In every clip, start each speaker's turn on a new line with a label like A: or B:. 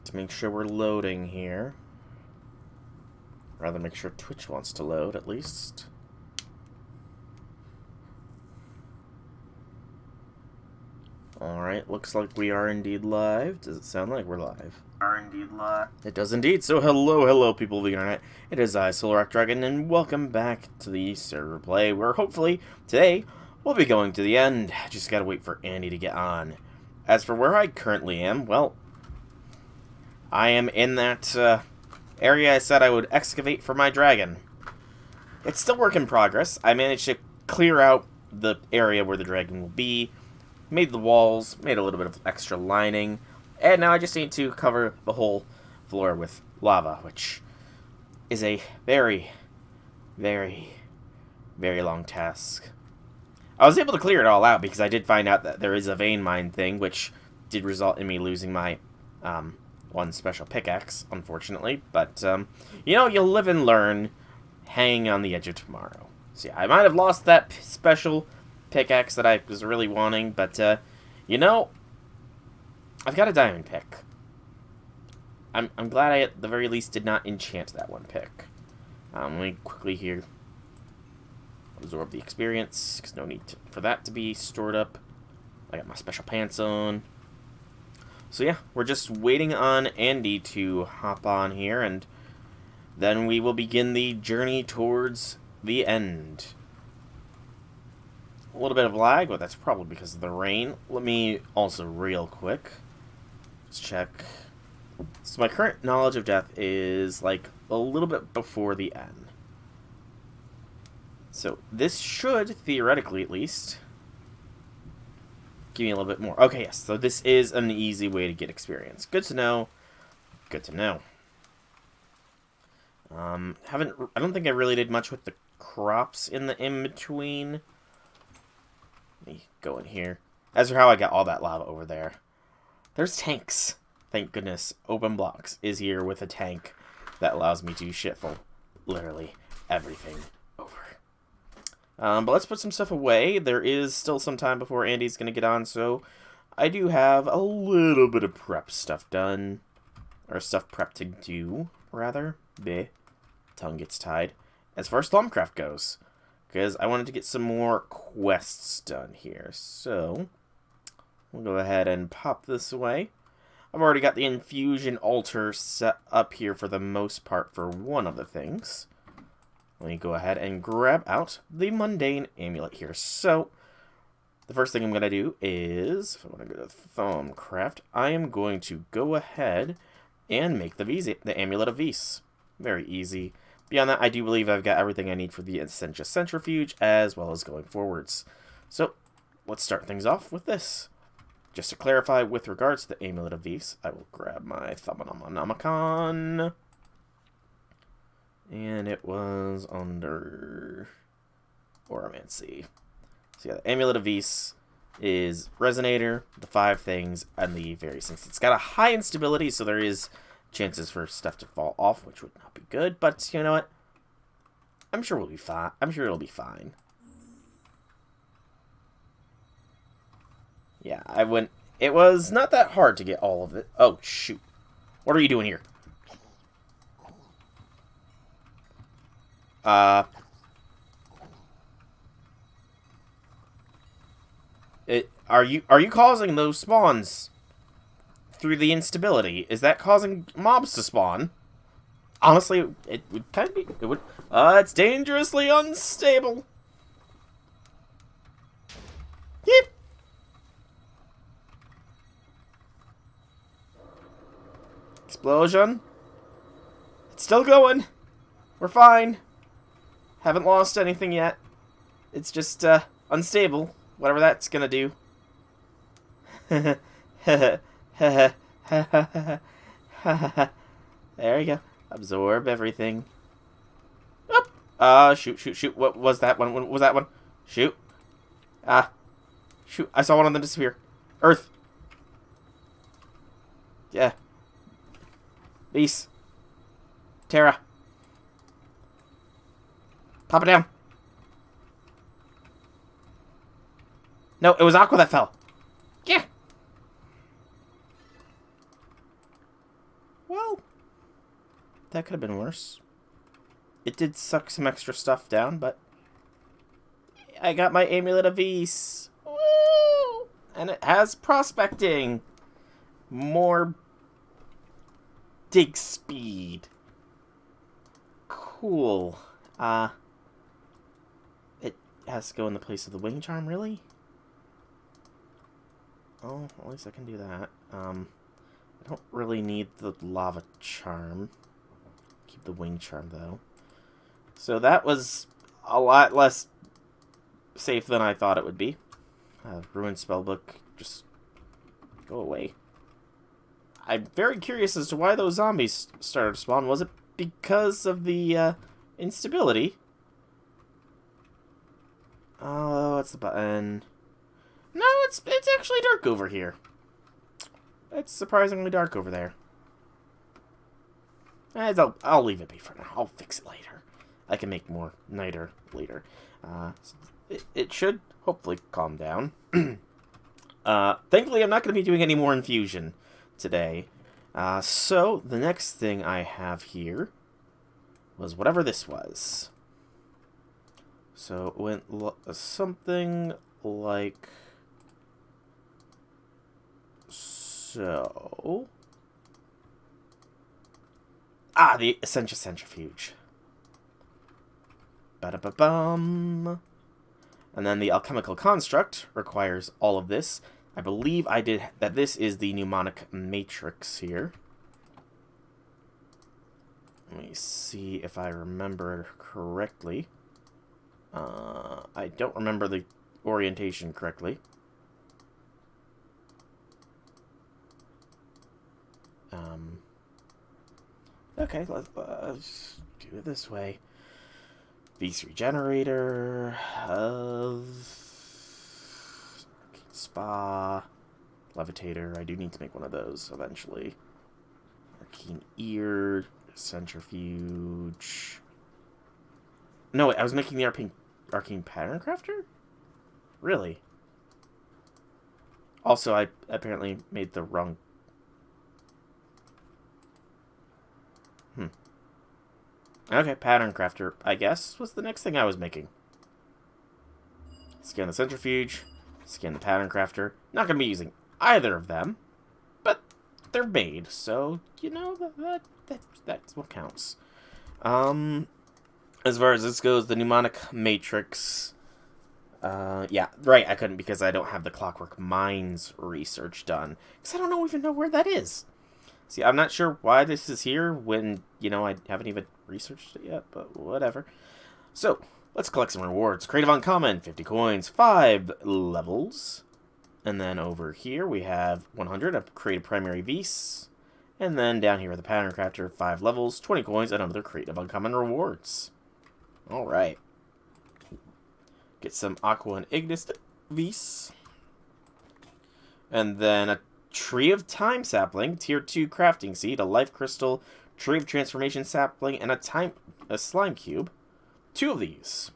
A: to make sure we're loading here. Rather make sure Twitch wants to load, at least. Alright, looks like we are indeed live. Does it sound like we're live? It does indeed. So hello people of the internet. It is I, Solar Dragon, and welcome back to the server play, where hopefully today we'll be going to the end. Just gotta wait for Andy to get on. As for where I currently am, well, I am in that area I said I would excavate for my dragon. It's still work in progress. I managed to clear out the area where the dragon will be, made the walls, made a little bit of extra lining, and now I just need to cover the whole floor with lava, which is a very, very, very long task. I was able to clear it all out because I did find out that there is a vein mine thing, which did result in me losing my one special pickaxe, unfortunately. But, you know, you'll live and learn, hanging on the edge of tomorrow. So yeah, I might have lost that special pickaxe that I was really wanting, but, you know, I've got a diamond pick. I'm glad I, at the very least, did not enchant that one pick. Let me quickly here absorb the experience, because no need for that to be stored up. I got my special pants on. So yeah, we're just waiting on Andy to hop on here, and then we will begin the journey towards the end. A little bit of lag, but that's probably because of the rain. Let me also real quick just check. So my current knowledge of death is like a little bit before the end. So this should, theoretically at least, give me a little bit more. Okay, yes, so this is an easy way to get experience. Good to know. Good to know. I don't think I really did much with the crops in the in-between. Let me go in here. As for how I got all that lava over there. There's tanks. Thank goodness. Open Blocks is here with a tank that allows me to shitful literally everything over. But let's put some stuff away. There is still some time before Andy's going to get on, so I do have a little bit of prep stuff done. Or stuff prep to do, rather. Bleh. Tongue gets tied. As far as Thaumcraft goes. Because I wanted to get some more quests done here. So, we'll go ahead and pop this away. I've already got the Infusion Altar set up here for the most part for one of the things. Let me go ahead and grab out the Mundane Amulet here. So, the first thing I'm going to do is, if I want to go to Thaumcraft, I am going to go ahead and make the Amulet of Vis. Very easy. Beyond that, I do believe I've got everything I need for the Essentia Centrifuge, as well as going forwards. So, let's start things off with this. Just to clarify, with regards to the Amulet of Vis, I will grab my Thaumonomicon. And it was under Oromancy. So yeah, the Amulet of Vis is Resonator, the 5 things, and the various things. It's got a high instability, so there is chances for stuff to fall off, which would not be good, but you know what? I'm sure we'll be fine. I'm sure it'll be fine. Yeah, it was not that hard to get all of it. Oh, shoot. What are you doing here? Are you causing those spawns through the instability? Is that causing mobs to spawn? Honestly, it would kind of be. It would. It's dangerously unstable. Yep. Explosion. It's still going. We're fine. Haven't lost anything yet. It's just, unstable. Whatever that's gonna do. There you go. Absorb everything. Oop. Shoot. What was that one? What was that one? Shoot. Shoot. I saw one of them disappear. Earth. Yeah. Beast. Terra. Pop it down. No, it was Aqua that fell. Yeah. Well, that could have been worse. It did suck some extra stuff down, but I got my Amulet of Ys. Woo! And it has prospecting. More dig speed. Cool. It has to go in the place of the wing charm, really? Oh, at least I can do that. I don't really need the lava charm. Keep the wing charm, though. So that was a lot less safe than I thought it would be. Ruined spellbook, just go away. I'm very curious as to why those zombies started to spawn. Was it because of the instability? Oh, what's the button? No, it's actually dark over here. It's surprisingly dark over there. I'll leave it be for now. I'll fix it later. I can make more nighter later. It should hopefully calm down. Thankfully, I'm not going to be doing any more infusion today. So, the next thing I have here was whatever this was. So, it went something like so. The Essentia Centrifuge. Ba-da-ba-bum. And then the Alchemical Construct requires all of this. I believe I did that. This is the Mnemonic Matrix here. Let me see if I remember correctly. I don't remember the orientation correctly. Okay, let's do it this way. Ys Regenerator of Spa, Levitator. I do need to make one of those eventually. Arcane Ear, Centrifuge. No, wait, I was making the Arcane Pattern Crafter? Really? Also, I apparently made the wrong... Okay, Pattern Crafter, I guess, was the next thing I was making. Scan the Centrifuge, scan the Pattern Crafter. Not going to be using either of them, but they're made, so, you know, that's what counts. As far as this goes, the Mnemonic Matrix... yeah, right, I couldn't because I don't have the Clockwork Mines research done. Because I don't even know where that is. See, I'm not sure why this is here when, you know, I haven't even researched it yet, but whatever. So, let's collect some rewards. Creative Uncommon, 50 coins, 5 levels. And then over here we have 100 of Creative Primary Vis. And then down here with the Pattern Crafter, 5 levels, 20 coins, and another Creative Uncommon rewards. Alright. Get some Aqua and Ignis Vis. And then a Tree of Time sapling, tier 2 crafting seed, a life crystal, Tree of Transformation sapling, and a slime cube. 2 of these.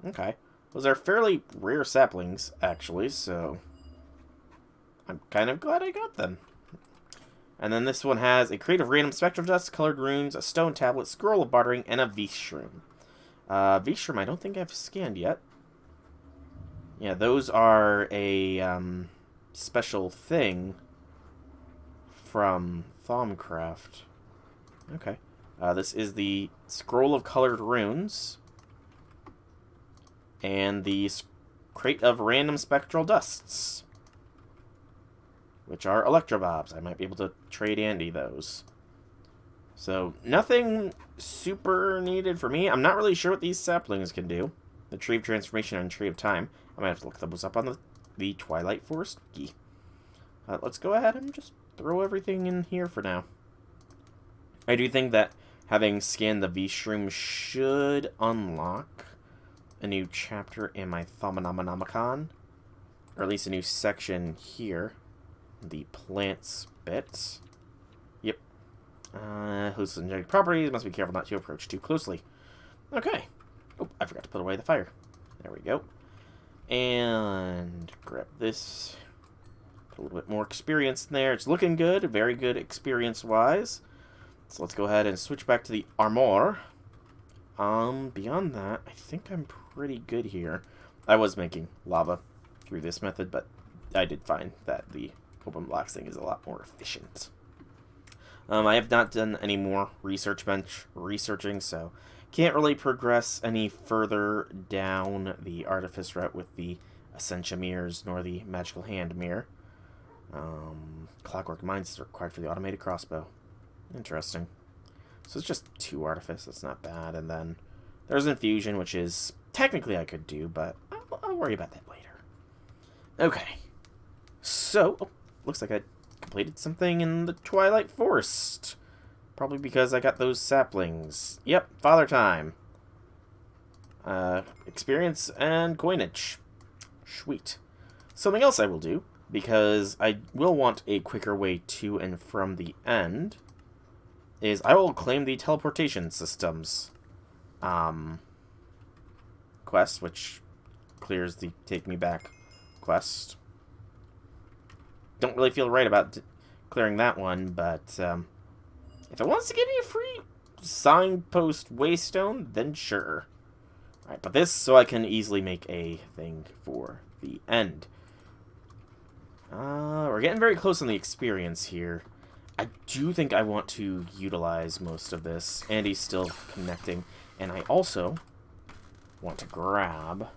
A: Okay. Those are fairly rare saplings, actually, so I'm kind of glad I got them. And then this one has a crate of random spectral dust, colored runes, a stone tablet, scroll of bartering, and a Vis shroom. Vis shroom I don't think I've scanned yet. Yeah, those are a special thing from Thaumcraft. Okay. This is the Scroll of Colored Runes and the Crate of Random Spectral Dusts, which are Electrobobs. I might be able to trade Andy those. So, nothing super needed for me. I'm not really sure what these saplings can do. The Tree of Transformation and Tree of Time. I might have to look those up on the Twilight Forest wiki. Let's go ahead and just throw everything in here for now. I do think that having scanned the Vis shroom should unlock a new chapter in my Thaumonomicon. Or at least a new section here. The plants bit. Yep. Hallucinogenic properties. Must be careful not to approach too closely. Okay. Oh, I forgot to put away the fire. There we go. And grab this. Put a little bit more experience in there. It's looking good. Very good experience-wise. So let's go ahead and switch back to the armor. Beyond that, I think I'm pretty good here. I was making lava through this method, but I did find that the open blocks thing is a lot more efficient. I have not done any more researching, so can't really progress any further down the Artifice route with the Essentia Mirrors, nor the Magical Hand Mirror. Clockwork Mines is required for the Automated Crossbow. Interesting. So it's just 2 Artifice, that's not bad, and then there's Infusion, which is technically I could do, but I'll worry about that later. Okay. So, looks like I completed something in the Twilight Forest. Probably because I got those saplings. Yep, Father Time. Experience and coinage. Sweet. Something else I will do, because I will want a quicker way to and from the end, is I will claim the teleportation systems quest, which clears the Take Me Back quest. Don't really feel right about clearing that one, but if it wants to give me a free signpost waystone, then sure. Alright, but this so I can easily make a thing for the end. We're getting very close on the experience here. I do think I want to utilize most of this. Andy's still connecting. And I also want to grab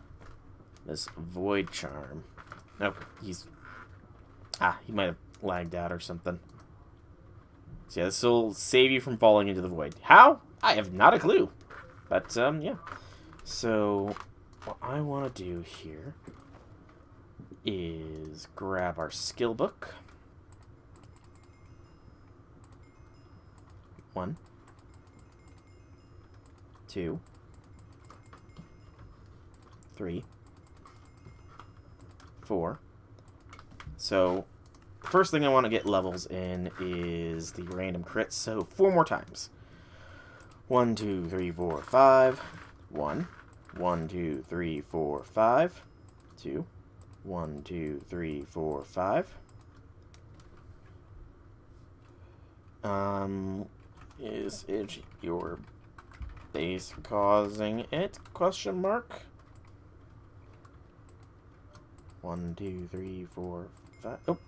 A: this Void Charm. Nope, he's... he might have lagged out or something. So yeah, this will save you from falling into the void. How? I have not a clue. But, yeah. So, what I want to do here is grab our skill book. 1, 2, 3, 4. So, first thing I want to get levels in is the random crits. So, 4 more times. 1, 2, 3, 4, 5. 1. 1, 2, 3, 4, 5. 2. 1, 2, 3, 4, 5. Is it your base causing it? Question mark. 1, 2, 3, 4, 5. Oh.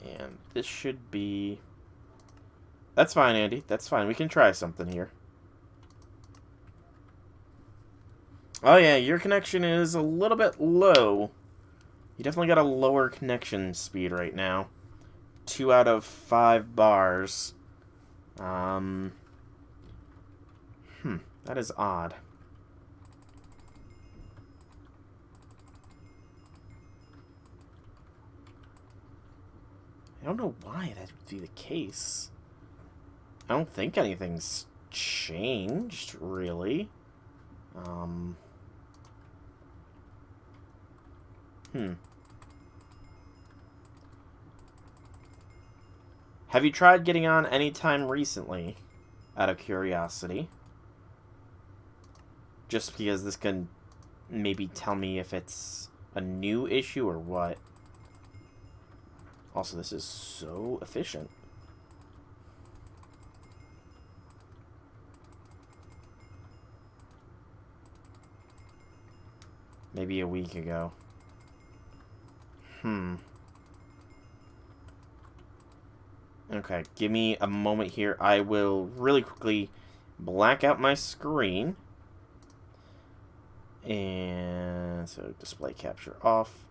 A: And this should be... That's fine, Andy. That's fine. We can try something here. Oh yeah, your connection is a little bit low. You definitely got a lower connection speed right now. 2 out of 5 bars. That is odd. I don't know why that would be the case. I don't think anything's changed, really. Have you tried getting on anytime recently, out of curiosity? Just because this can maybe tell me if it's a new issue or what. Also, this is so efficient. Maybe a week ago. Okay, give me a moment here. I will really quickly black out my screen. And so display capture off.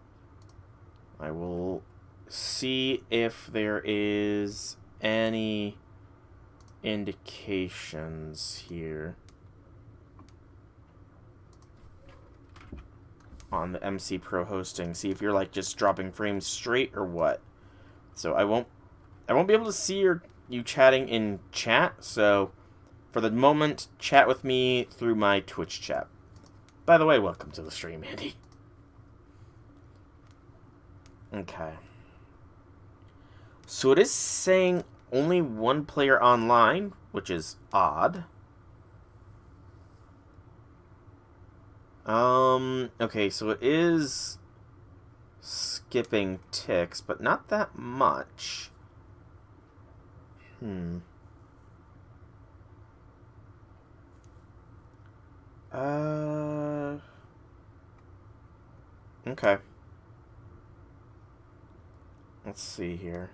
A: I will see if there is any indications here on the MC Pro hosting. See if you're like just dropping frames straight or what. So I won't be able to see you chatting in chat. So for the moment, chat with me through my Twitch chat. By the way, welcome to the stream, Andy. Okay. So it is saying only 1 player online, which is odd. Okay, so it is skipping ticks, but not that much. Okay. Let's see here.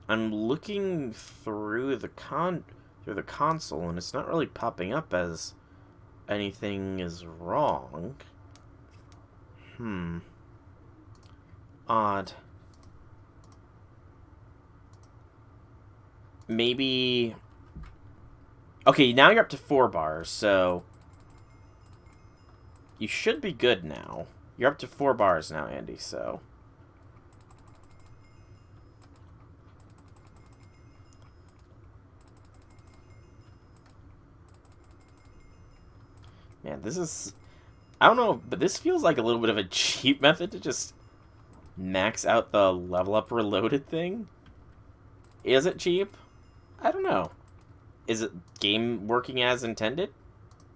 A: I'm looking through the console, and it's not really popping up as anything is wrong. Odd. Maybe... Okay, now you're up to 4 bars, so... You should be good now. You're up to 4 bars now, Andy, so... Man, this is... I don't know, but this feels like a little bit of a cheap method to just max out the level up reloaded thing. Is it cheap? I don't know. Is it game working as intended?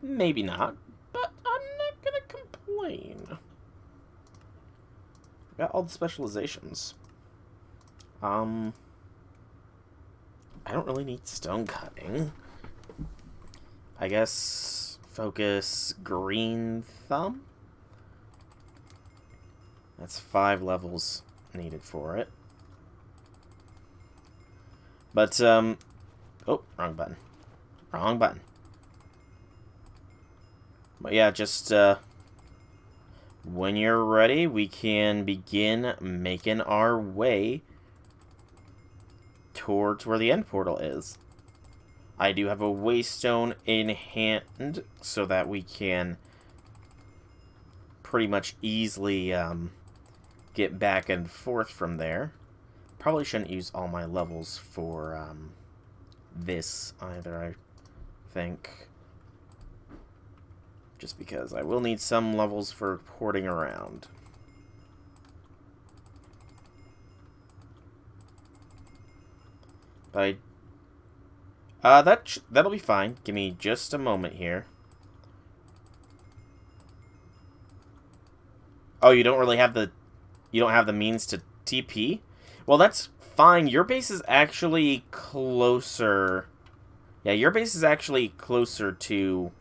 A: Maybe not, but I'm not gonna complain. Got all the specializations. I don't really need stone cutting. I guess focus green thumb? That's 5 levels needed for it. But, oh, wrong button. Wrong button. But yeah, just, when you're ready, we can begin making our way towards where the end portal is. I do have a waystone in hand so that we can pretty much easily get back and forth from there. Probably shouldn't use all my levels for this either, I think. Just because I will need some levels for porting around. But that'll be fine. Give me just a moment here. Oh, you don't really have the... You don't have the means to TP? Well, that's fine. Your base is actually closer... Yeah, your base is actually closer to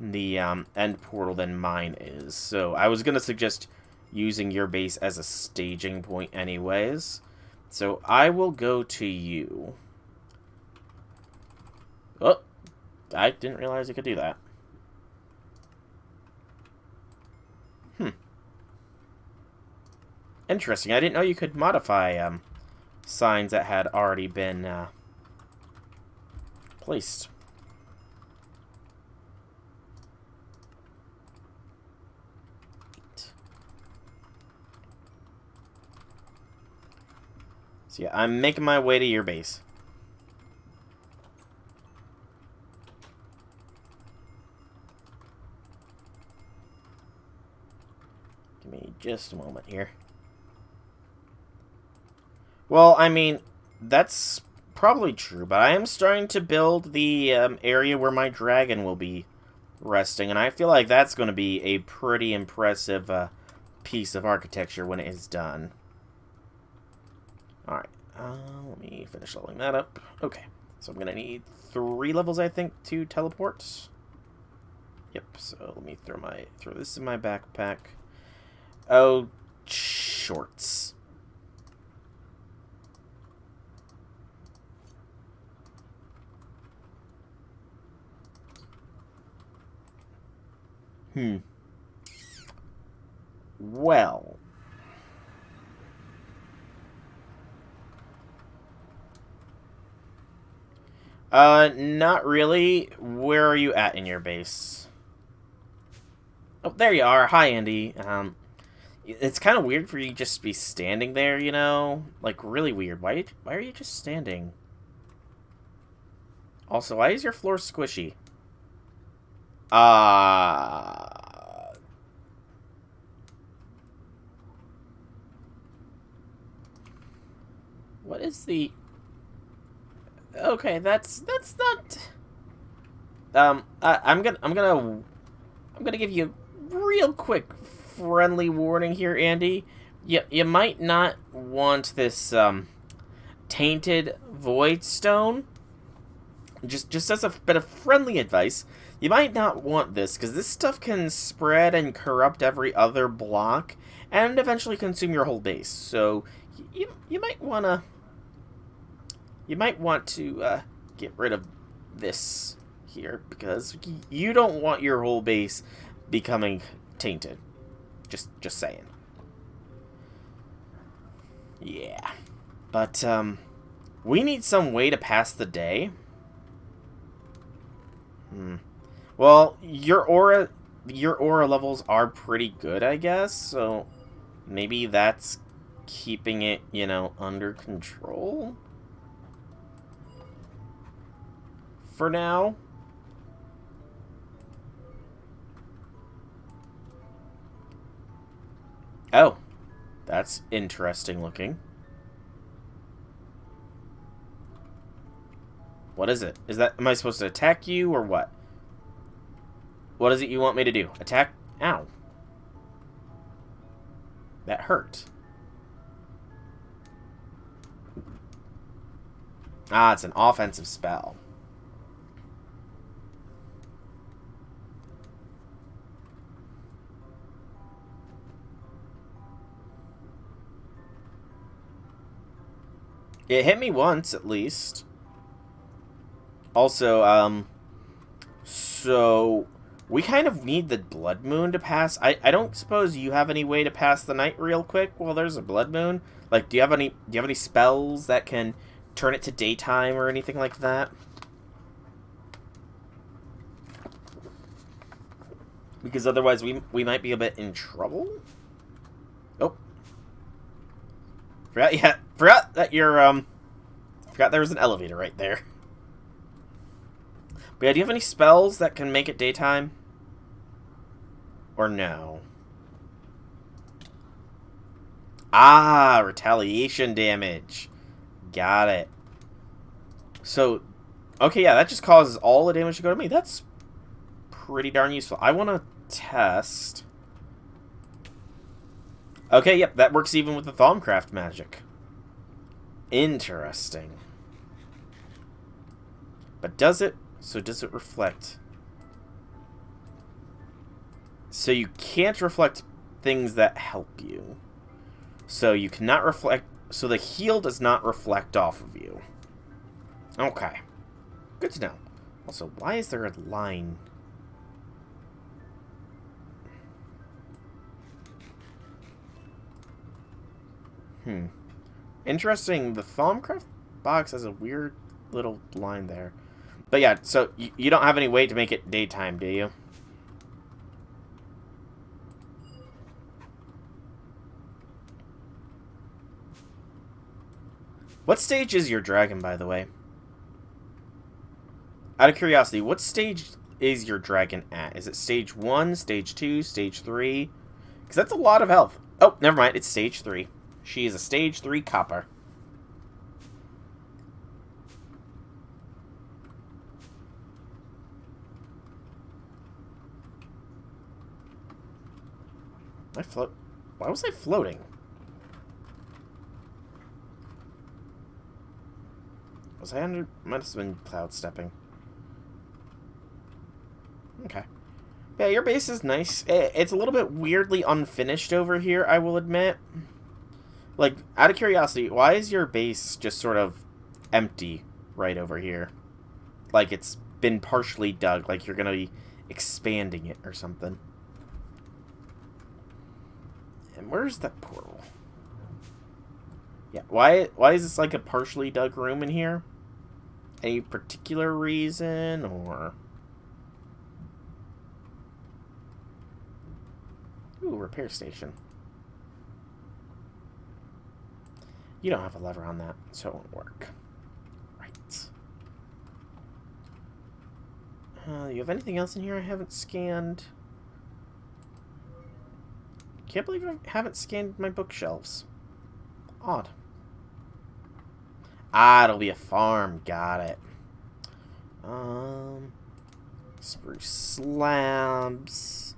A: the end portal than mine is. So I was going to suggest using your base as a staging point anyways. So I will go to you. Oh, I didn't realize you could do that. Interesting. I didn't know you could modify signs that had already been placed. So yeah, I'm making my way to your base. Give me just a moment here. Well, I mean, that's probably true, but I am starting to build the area where my dragon will be resting, and I feel like that's going to be a pretty impressive piece of architecture when it is done. Alright, let me finish leveling that up. Okay, so I'm going to need 3 levels, I think, to teleport. Yep, so let me throw this in my backpack. Oh, shorts. Well. Not really. Where are you at in your base? Oh, there you are. Hi, Andy. It's kind of weird for you just to be standing there, you know? Like, really weird. Why are you just standing? Also, why is your floor squishy? What is the... Okay, that's not. I'm gonna give you a real quick friendly warning here, Andy. You might not want this tainted void stone. Just as a bit of friendly advice, you might not want this because this stuff can spread and corrupt every other block and eventually consume your whole base. So you might wanna get rid of this here because you don't want your whole base becoming tainted. Just saying. Yeah. But we need some way to pass the day. Well, your aura levels are pretty good, I guess. So maybe that's keeping it, under control for now. Oh, that's interesting looking. What is it? Am I supposed to attack you or what? What is it you want me to do? Attack? Ow. That hurt. Ah, it's an offensive spell. It hit me once, at least. Also, so we kind of need the blood moon to pass. I don't suppose you have any way to pass the night real quick while there's a blood moon? Like, do you have any spells that can turn it to daytime or anything like that? Because otherwise we might be a bit in trouble. Oh. Forgot that you're forgot there was an elevator right there. But yeah, do you have any spells that can make it daytime? Or no? Ah, retaliation damage. Got it. So, okay, yeah, that just causes all the damage to go to me. That's pretty darn useful. I want to test. Okay, yep, that works even with the Thaumcraft magic. Interesting. But does it? So does it reflect? So you can't reflect things that help you. So you cannot reflect... So the heal does not reflect off of you. Okay. Good to know. Also, why is there a line? Interesting. The Thaumcraft box has a weird little line there. But yeah, so you don't have any way to make it daytime, do you? What stage is your dragon, by the way? Out of curiosity, what stage is your dragon at? Is it stage 1, stage 2, stage 3? Because that's a lot of health. Oh, never mind. It's stage 3. She is a stage 3 copper. Why was I floating? Was I under... Might have been cloud stepping. Okay. Yeah, your base is nice. It's a little bit weirdly unfinished over here, I will admit. Like, out of curiosity, why is your base just sort of empty right over here? Like it's been partially dug, like you're gonna be expanding it or something. And where's that portal? Yeah, why is this like a partially dug room in here? Any particular reason, or... Ooh, repair station. You don't have a lever on that, so it won't work. Right. You have anything else in here I haven't scanned? Can't believe I haven't scanned my bookshelves. Odd. Ah, it'll be a farm. Got it. Spruce slabs.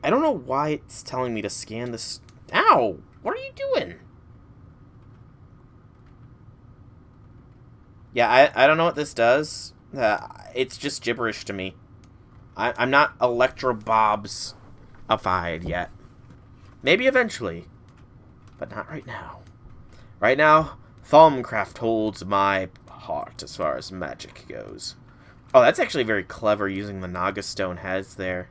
A: I don't know why it's telling me to scan this. Ow! What are you doing? Yeah, I don't know what this does. It's just gibberish to me. I'm not Electro Bobs-ified yet. Maybe eventually. But not right now. Right now, Thaumcraft holds my heart as far as magic goes. Oh, that's actually very clever using the Naga Stone heads there.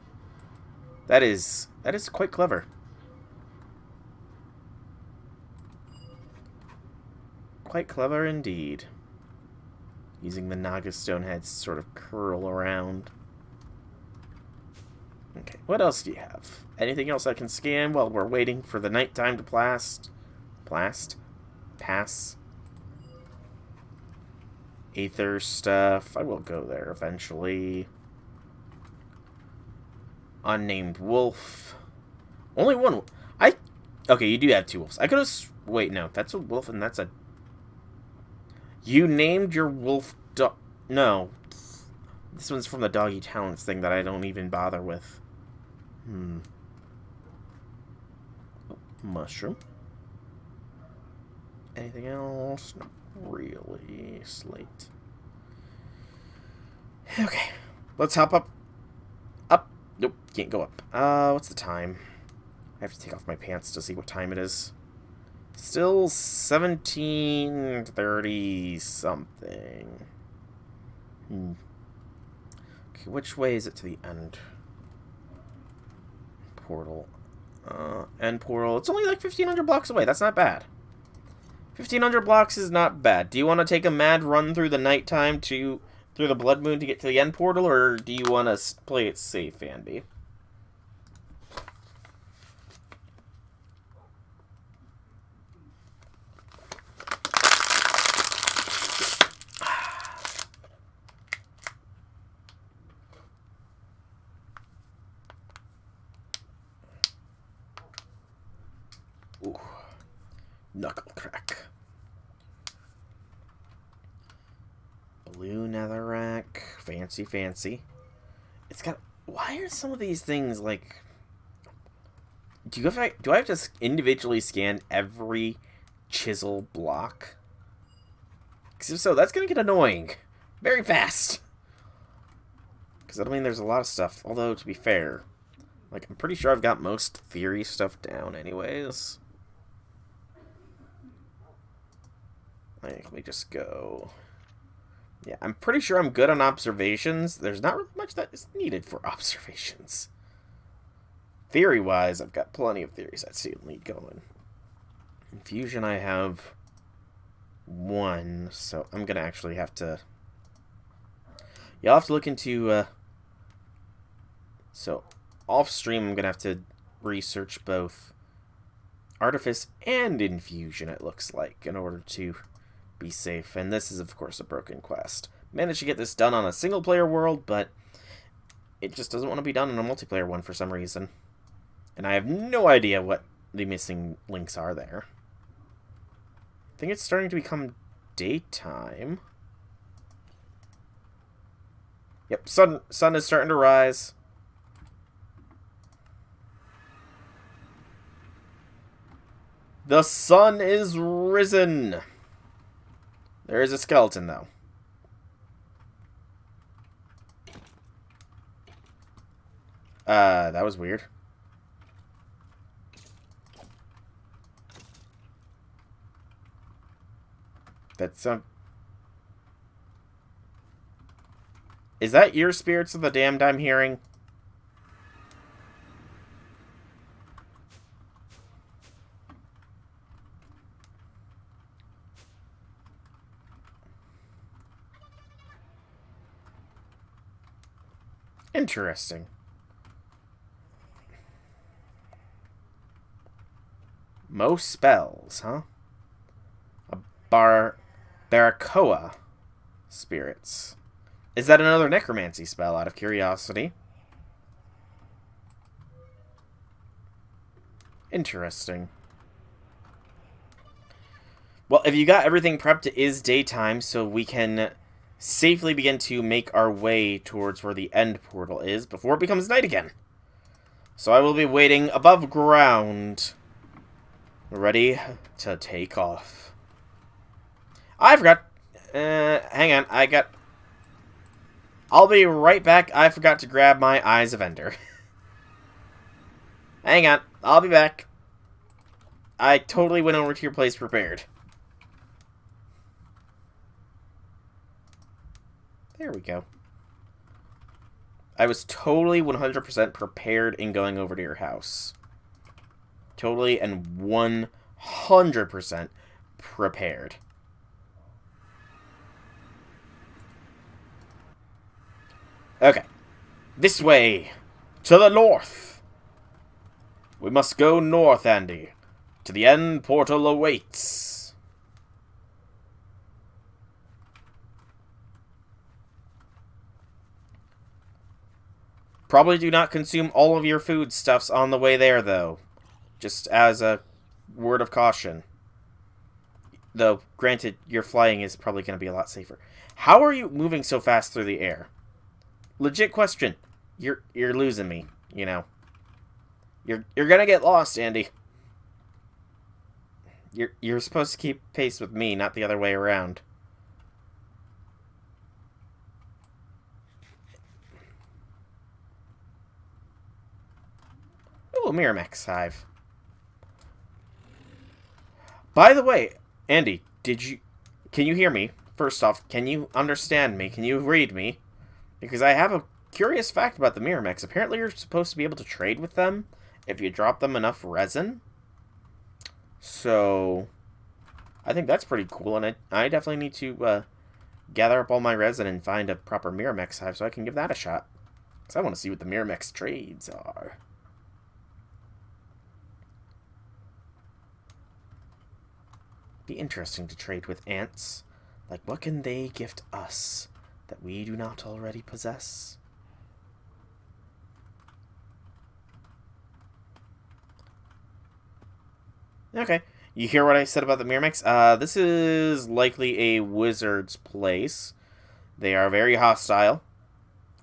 A: That is quite clever. Quite clever indeed. Using the Naga Stone heads to sort of curl around. Okay, what else do you have? Anything else I can scan while we're waiting for the nighttime to pass? Aether stuff. I will go there eventually. Unnamed wolf. Only one. Okay, you do have two wolves. I could have. Wait, no. That's a wolf and that's a. You named your wolf. No. This one's from the Doggy Talents thing that I don't even bother with. Mushroom. Anything else? Not really. Slate. Okay. Let's hop up. Up. Nope. Can't go up. What's the time? I have to take off my pants to see what time it is. Still 17:30 something. Okay, which way is it to the end? Portal. End portal. It's only like 1,500 blocks away. That's not bad. 1,500 blocks is not bad. Do you want to take a mad run through the nighttime through the Blood Moon to get to the end portal, or do you want to play it safe, Andy? Ooh. Knuckle crack. Blue netherrack. Fancy, fancy. It's got... Why are some of these things, like... Do I have to individually scan every chisel block? Because if so, that's going to get annoying. Very fast. Because I mean, there's a lot of stuff. Although, to be fair, like, I'm pretty sure I've got most theory stuff down anyways. Let me just go... Yeah, I'm pretty sure I'm good on observations. There's not really much that is needed for observations. Theory-wise, I've got plenty of theories that still need going. Infusion, I have 1, so I'm going to actually have to... You'll have to look into... So, off-stream, I'm going to have to research both Artifice and Infusion, it looks like, in order to be safe. And this is, of course, a broken quest. Managed to get this done on a single-player world, but it just doesn't want to be done on a multiplayer one for some reason. And I have no idea what the missing links are there. I think it's starting to become daytime. Yep, sun is starting to rise. The sun is risen. There is a skeleton, though. That was weird. That's Is that your spirits of the damned I'm hearing? Interesting. Most spells, huh? A Barakoa spirits. Is that another necromancy spell, out of curiosity? Interesting. Well, if you got everything prepped, it is daytime, so we can safely begin to make our way towards where the end portal is before it becomes night again. So I will be waiting above ground, ready to take off. I forgot. Hang on, I'll be right back. I forgot to grab my Eyes of Ender. Hang on, I'll be back. I totally went over to your place prepared. There we go. I was totally 100% prepared in going over to your house. Totally and 100% prepared. Okay. This way. To the north. We must go north, Andy. To the end portal awaits. Probably do not consume all of your foodstuffs on the way there, though. Just as a word of caution. Though, granted, your flying is probably going to be a lot safer. How are you moving so fast through the air? Legit question. You're losing me, you know. You're gonna get lost, Andy. You're supposed to keep pace with me, not the other way around. Oh, Miramax Hive. By the way, Andy, can you hear me? First off, can you understand me? Can you read me? Because I have a curious fact about the Miramax. Apparently you're supposed to be able to trade with them if you drop them enough resin. So, I think that's pretty cool, and I definitely need to gather up all my resin and find a proper Miramax hive so I can give that a shot. Because I want to see what the Miramax trades are. Be interesting to trade with ants. Like, what can they gift us that we do not already possess? Okay. You hear what I said about the Miramax? This is likely a wizard's place. They are very hostile.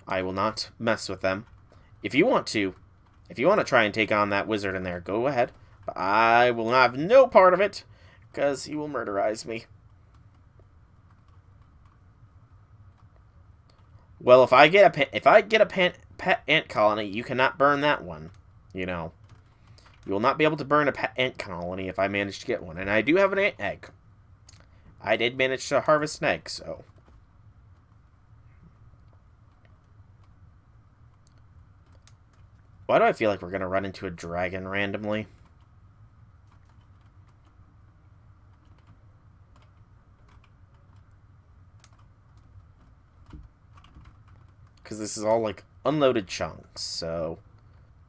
A: I will not mess with them. If you want to try and take on that wizard in there, go ahead. But I will have no part of it, because he will murderize me. Well, if I get a pet ant colony, you cannot burn that one. You know. You will not be able to burn a pet ant colony if I manage to get one. And I do have an ant egg. I did manage to harvest an egg, so. Why do I feel like we're going to run into a dragon randomly? Because this is all, like, unloaded chunks, so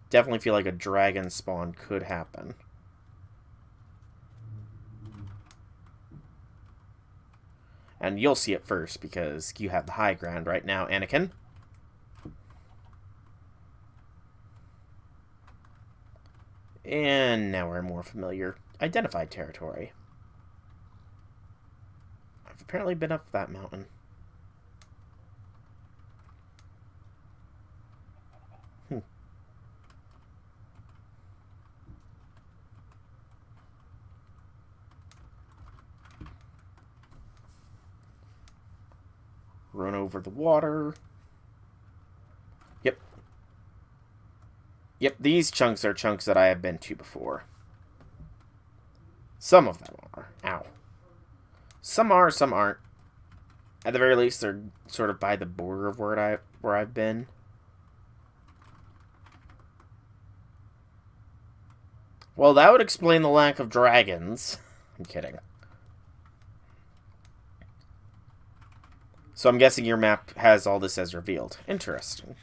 A: definitely feel like a dragon spawn could happen. And you'll see it first, because you have the high ground right now, Anakin. And now we're in more familiar, identified territory. I've apparently been up that mountain. Run over the water. Yep. Yep, these chunks are chunks that I have been to before. Some of them are. Ow. Some are, some aren't. At the very least, they're sort of by the border of where I've been. Well, that would explain the lack of dragons. I'm kidding. So I'm guessing your map has all this as revealed. Interesting.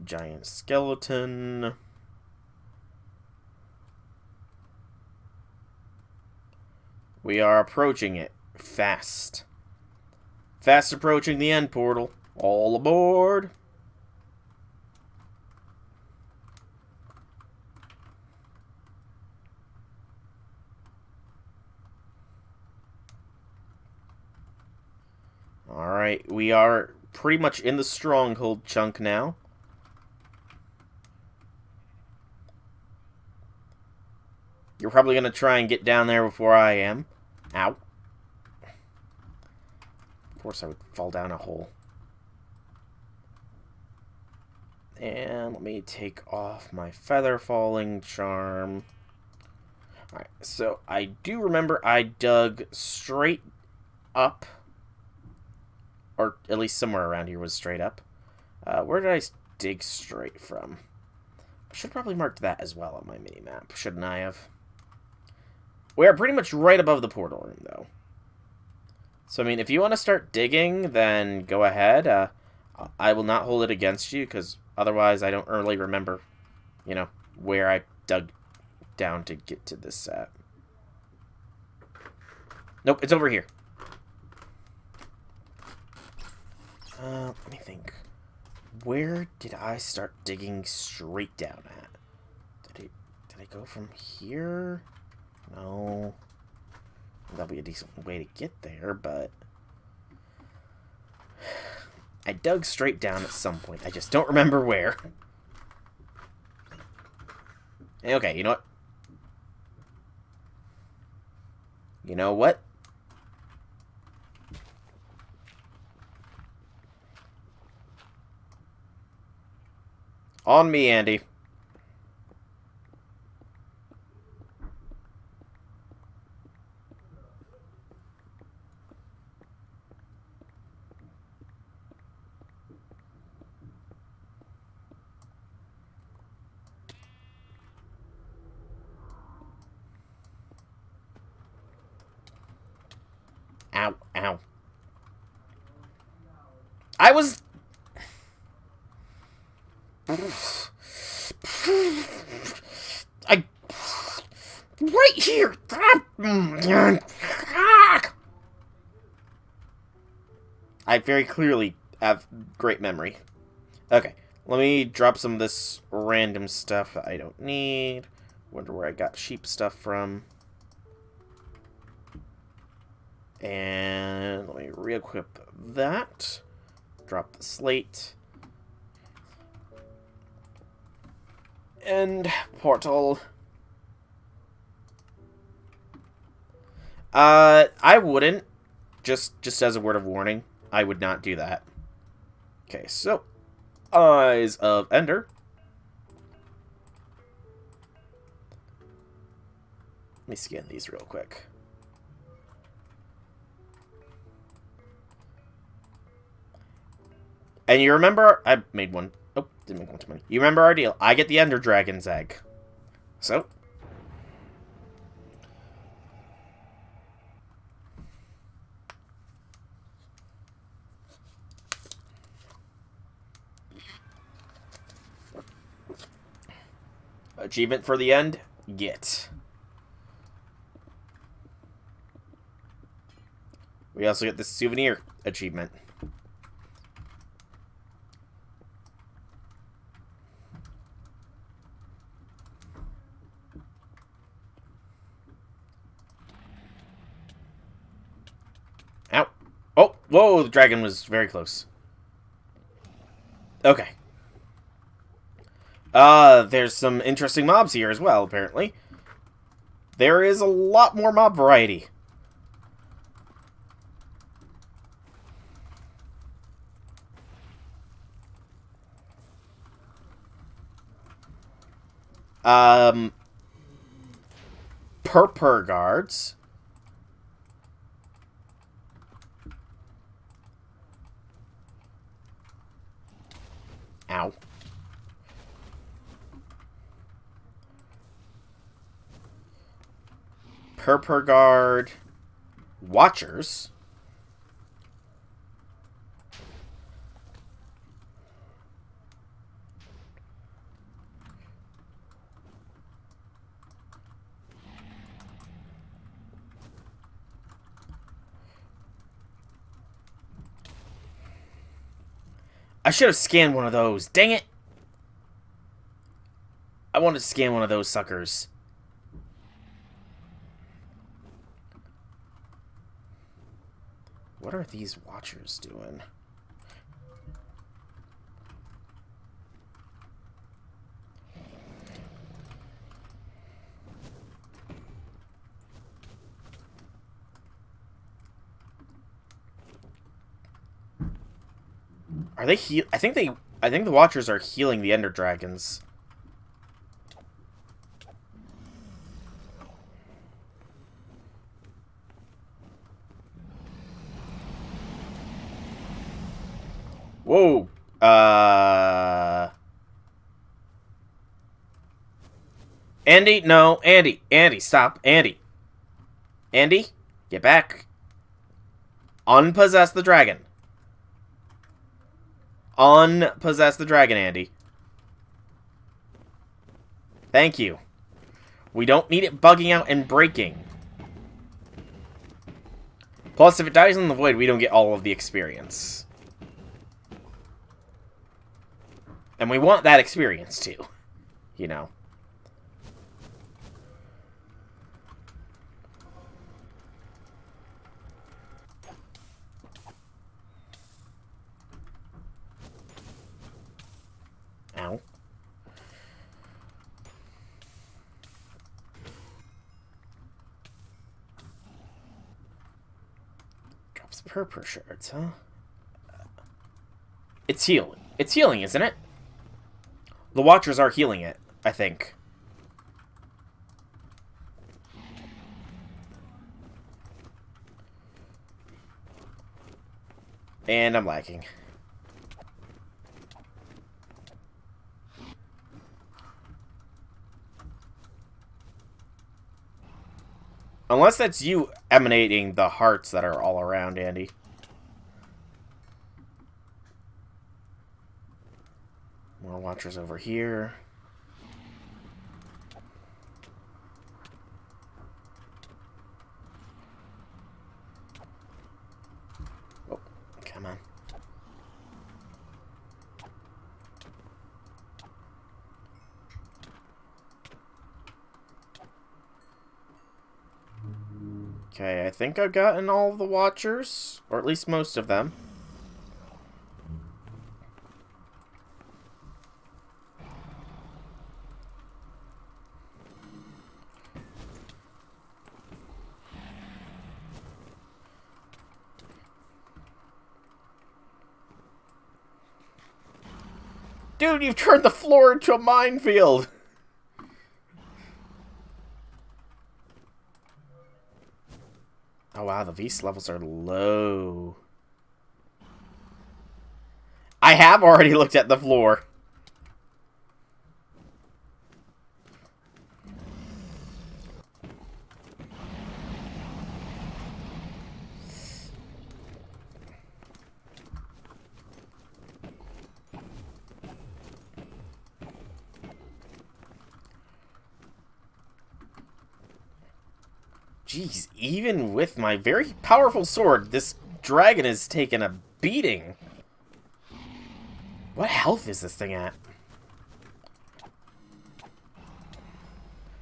A: Giant skeleton. We are approaching it. Fast. Fast approaching the end portal. All aboard. Alright, we are pretty much in the stronghold chunk now. You're probably going to try and get down there before I am. Ow. Of course I would fall down a hole. And let me take off my feather falling charm. Alright, so I do remember I dug straight up. Or at least somewhere around here was straight up. Where did I dig straight from? I should probably mark that as well on my mini-map, shouldn't I have? We are pretty much right above the portal room, though. So, I mean, if you want to start digging, then go ahead. I will not hold it against you, because otherwise I don't really remember, you know, where I dug down to get to this set. Nope, it's over here. Let me think. Where did I start digging straight down at? Did I go from here? No. That'll be a decent way to get there, but I dug straight down at some point. I just don't remember where. Okay, you know what? You know what? On me, Andy. Ow, ow. I was... Right here! I very clearly have great memory. Okay, let me drop some of this random stuff I don't need. Wonder where I got sheep stuff from. And let me re-equip that. Drop the slate. And portal. I wouldn't. Just as a word of warning, I would not do that. Okay, so Eyes of Ender. Let me scan these real quick. And you remember, I made one. Oh, didn't make one too many. You remember our deal. I get the Ender Dragon's egg. So. Achievement for the end, get. We also get the souvenir achievement. Ow. Oh, whoa, the dragon was very close. Okay. There's some interesting mobs here as well, apparently. There is a lot more mob variety. Purpur guards. Ow. Purpur guard. Watchers. I should have scanned one of those. Dang it! I wanted to scan one of those suckers. What are these watchers doing? Are they I think the watchers are healing the Ender Dragons. Whoa. Andy, no. Andy, stop. Andy, get back. Unpossess the dragon. Unpossess the dragon, Andy. Thank you. We don't need it bugging out and breaking. Plus, if it dies in the void, we don't get all of the experience. And we want that experience, too. You know. Ow. Drops purple shards, huh? It's healing. It's healing, isn't it? The Watchers are healing it, I think. And I'm lagging. Unless that's you emanating the hearts that are all around, Andy. More Watchers over here. Oh, come on. Okay, I think I've gotten all of the Watchers, or at least most of them. Dude, you've turned the floor into a minefield! Oh wow, the Vs levels are low. I have already looked at the floor. Jeez, even with my very powerful sword, this dragon has taken a beating. What health is this thing at?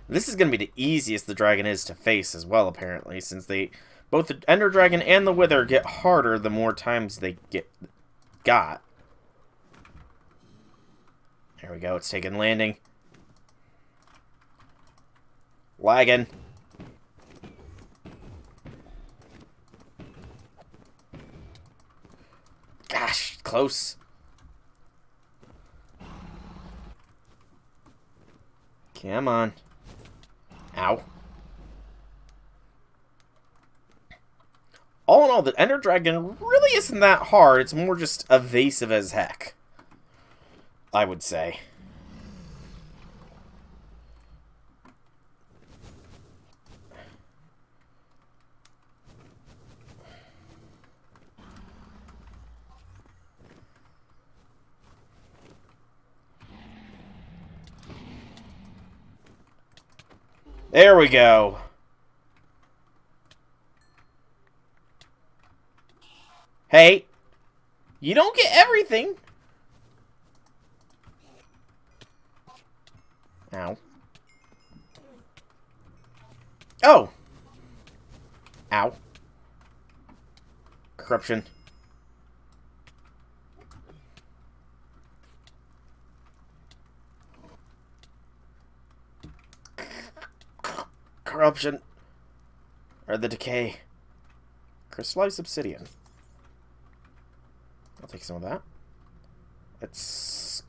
A: This is going to be the easiest the dragon is to face as well, apparently, since both the Ender Dragon and the Wither get harder the more times they got. There we go, it's taking landing. Lagging. Gosh, close. Come on. Ow. All in all, the Ender Dragon really isn't that hard. It's more just evasive as heck, I would say. There we go. Hey, you don't get everything. Ow. Oh. Ow. corruption. Corruption. Or the decay. Crystallized obsidian. I'll take some of that. It's...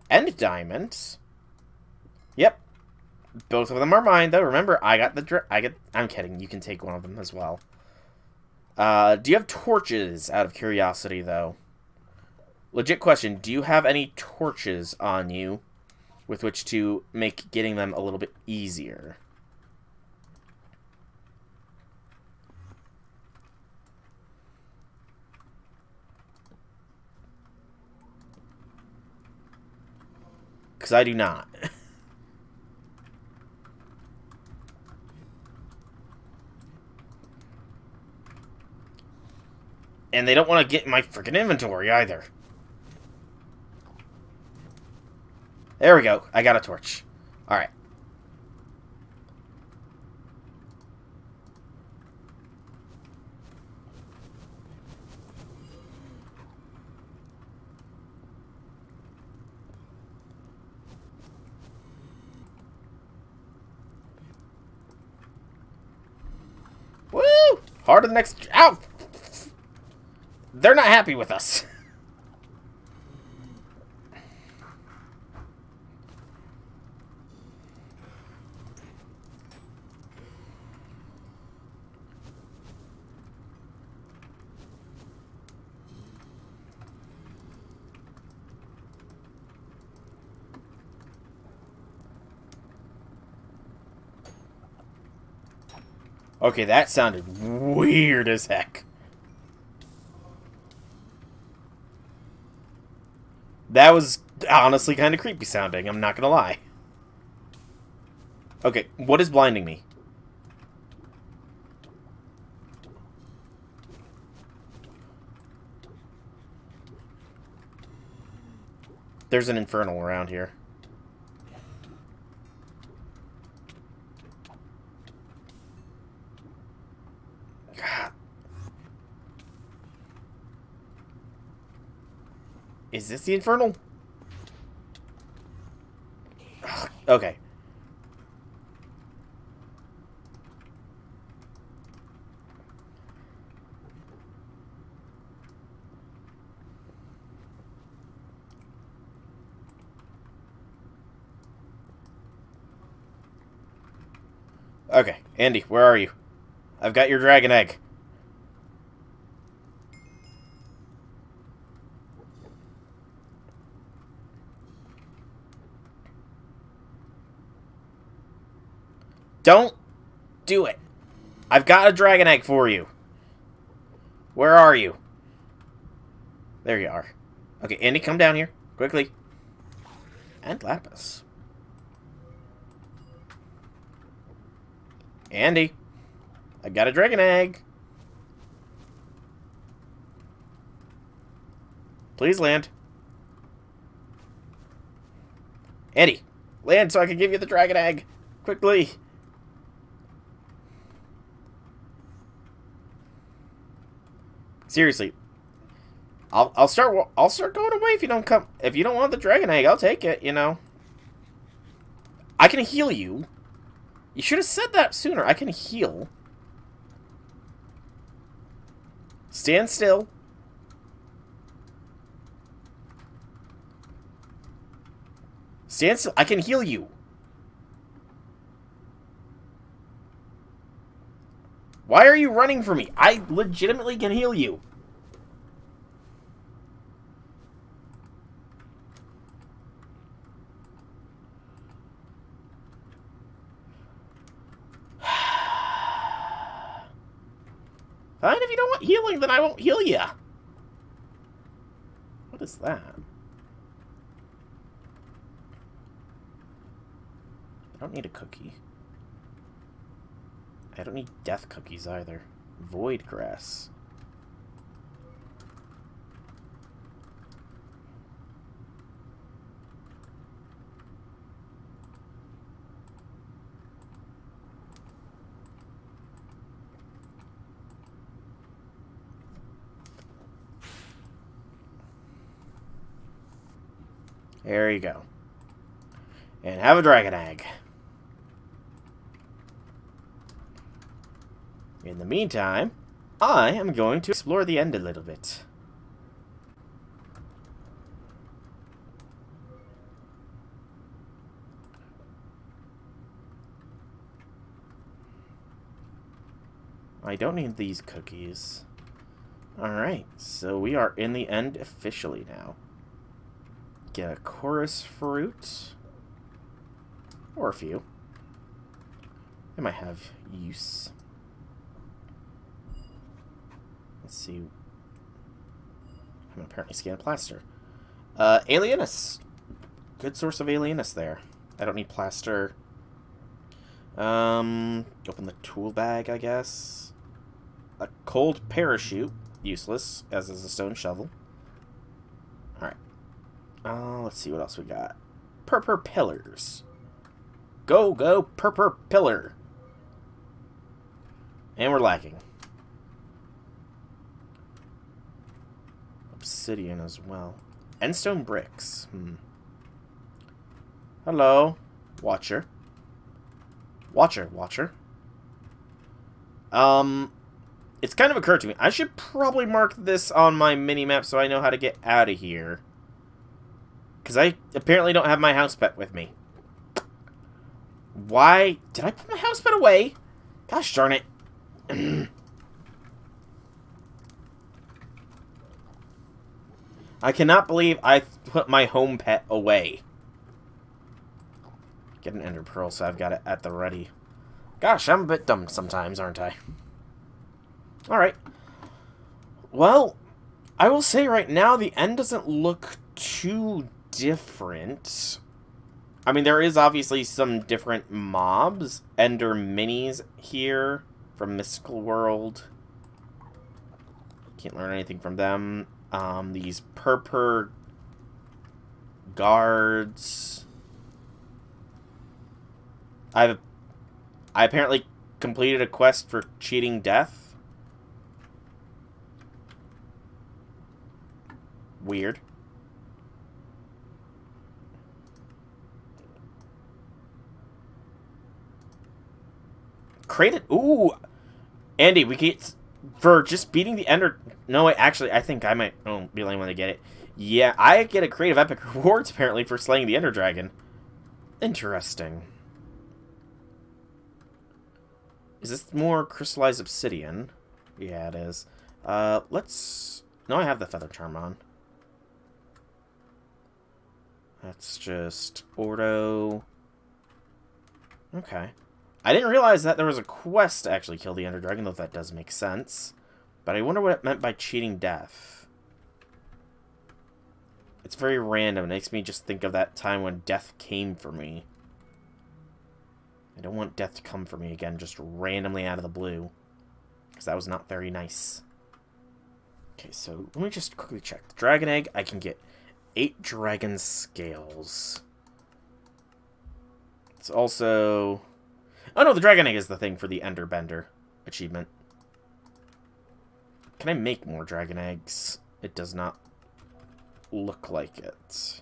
A: And diamonds. Yep. Both of them are mine, though. Remember, I got the... I'm kidding. You can take one of them as well. Do you have torches, out of curiosity, though? Legit question. Do you have any torches on you with which to make getting them a little bit easier? Because I do not. And they don't want to get in my freaking inventory either. There we go. I got a torch. Alright. Woo! Harder than next... Ow! They're not happy with us. Okay, that sounded weird as heck. That was honestly kind of creepy sounding, I'm not gonna lie. Okay, what is blinding me? There's an infernal around here. God. Is this the infernal? Ugh, okay. Okay, Andy, where are you? I've got your dragon egg. Don't do it. I've got a dragon egg for you. Where are you? There you are. Okay, Andy, come down here. Quickly. And lapis. Andy. I got a dragon egg. Please land. Andy, land so I can give you the dragon egg. Quickly. Seriously. I'll start going away if you don't come. If you don't want the dragon egg, I'll take it, you know. I can heal you. You should have said that sooner. I can heal. Stand still. Stand still. I can heal you. Why are you running from me? I legitimately can heal you. Fine, if you don't want healing, then I won't heal you. What is that? I don't need a cookie. I don't need death cookies either. Void grass. There you go. And have a dragon egg. In the meantime, I am going to explore the end a little bit. I don't need these cookies. Alright, so we are in the end officially now. Get a chorus fruit. Or a few. They might have use. Let's see. I'm apparently scanning plaster. Alienus. Good source of Alienus there. I don't need plaster. Open the tool bag, I guess. A cold parachute. Useless, as is a stone shovel. Alright. Let's see what else we got. Purple pillars. Go, go, purple pillar. And we're lacking. Obsidian as well. Endstone bricks. Hello, Watcher. Watcher. It's kind of occurred to me. I should probably mark this on my mini-map so I know how to get out of here. Because I apparently don't have my house pet with me. Why? Did I put my house pet away? Gosh darn it. I cannot believe I put my home pet away. Get an ender pearl so I've got it at the ready. Gosh, I'm a bit dumb sometimes, aren't I? Alright. Well, I will say right now the end doesn't look too different. I mean, there is obviously some different mobs. Ender minis here from Mystical World. Can't learn anything from them. These purple guards. I apparently completed a quest for cheating death. Weird. Created. Ooh, Andy, we get for just beating the Ender. No, actually, I think I might be the only one to get it. Yeah, I get a creative epic rewards apparently for slaying the Ender Dragon. Interesting. Is this more crystallized obsidian? Yeah, it is. Let's. No, I have the feather charm on. That's just Ordo. Okay. I didn't realize that there was a quest to actually kill the Ender Dragon, though that does make sense. But I wonder what it meant by cheating death. It's very random. It makes me just think of that time when death came for me. I don't want death to come for me again, just randomly out of the blue. Because that was not very nice. Okay, so let me just quickly check. The dragon egg, I can get 8 dragon scales. It's also... Oh no, the dragon egg is the thing for the Ender Bender achievement. Can I make more dragon eggs? It does not look like it.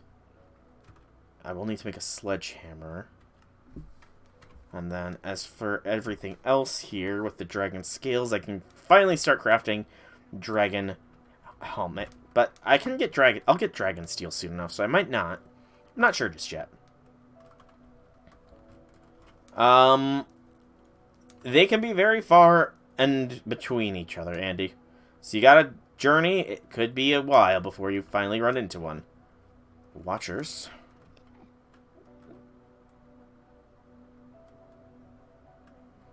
A: I will need to make a sledgehammer. And then, as for everything else here with the dragon scales, I can finally start crafting dragon helmet. But I can get dragon... I'll get dragon steel soon enough, so I might not. I'm not sure just yet. They can be very far and between each other, Andy. So you gotta journey. It could be a while before you finally run into one. Watchers.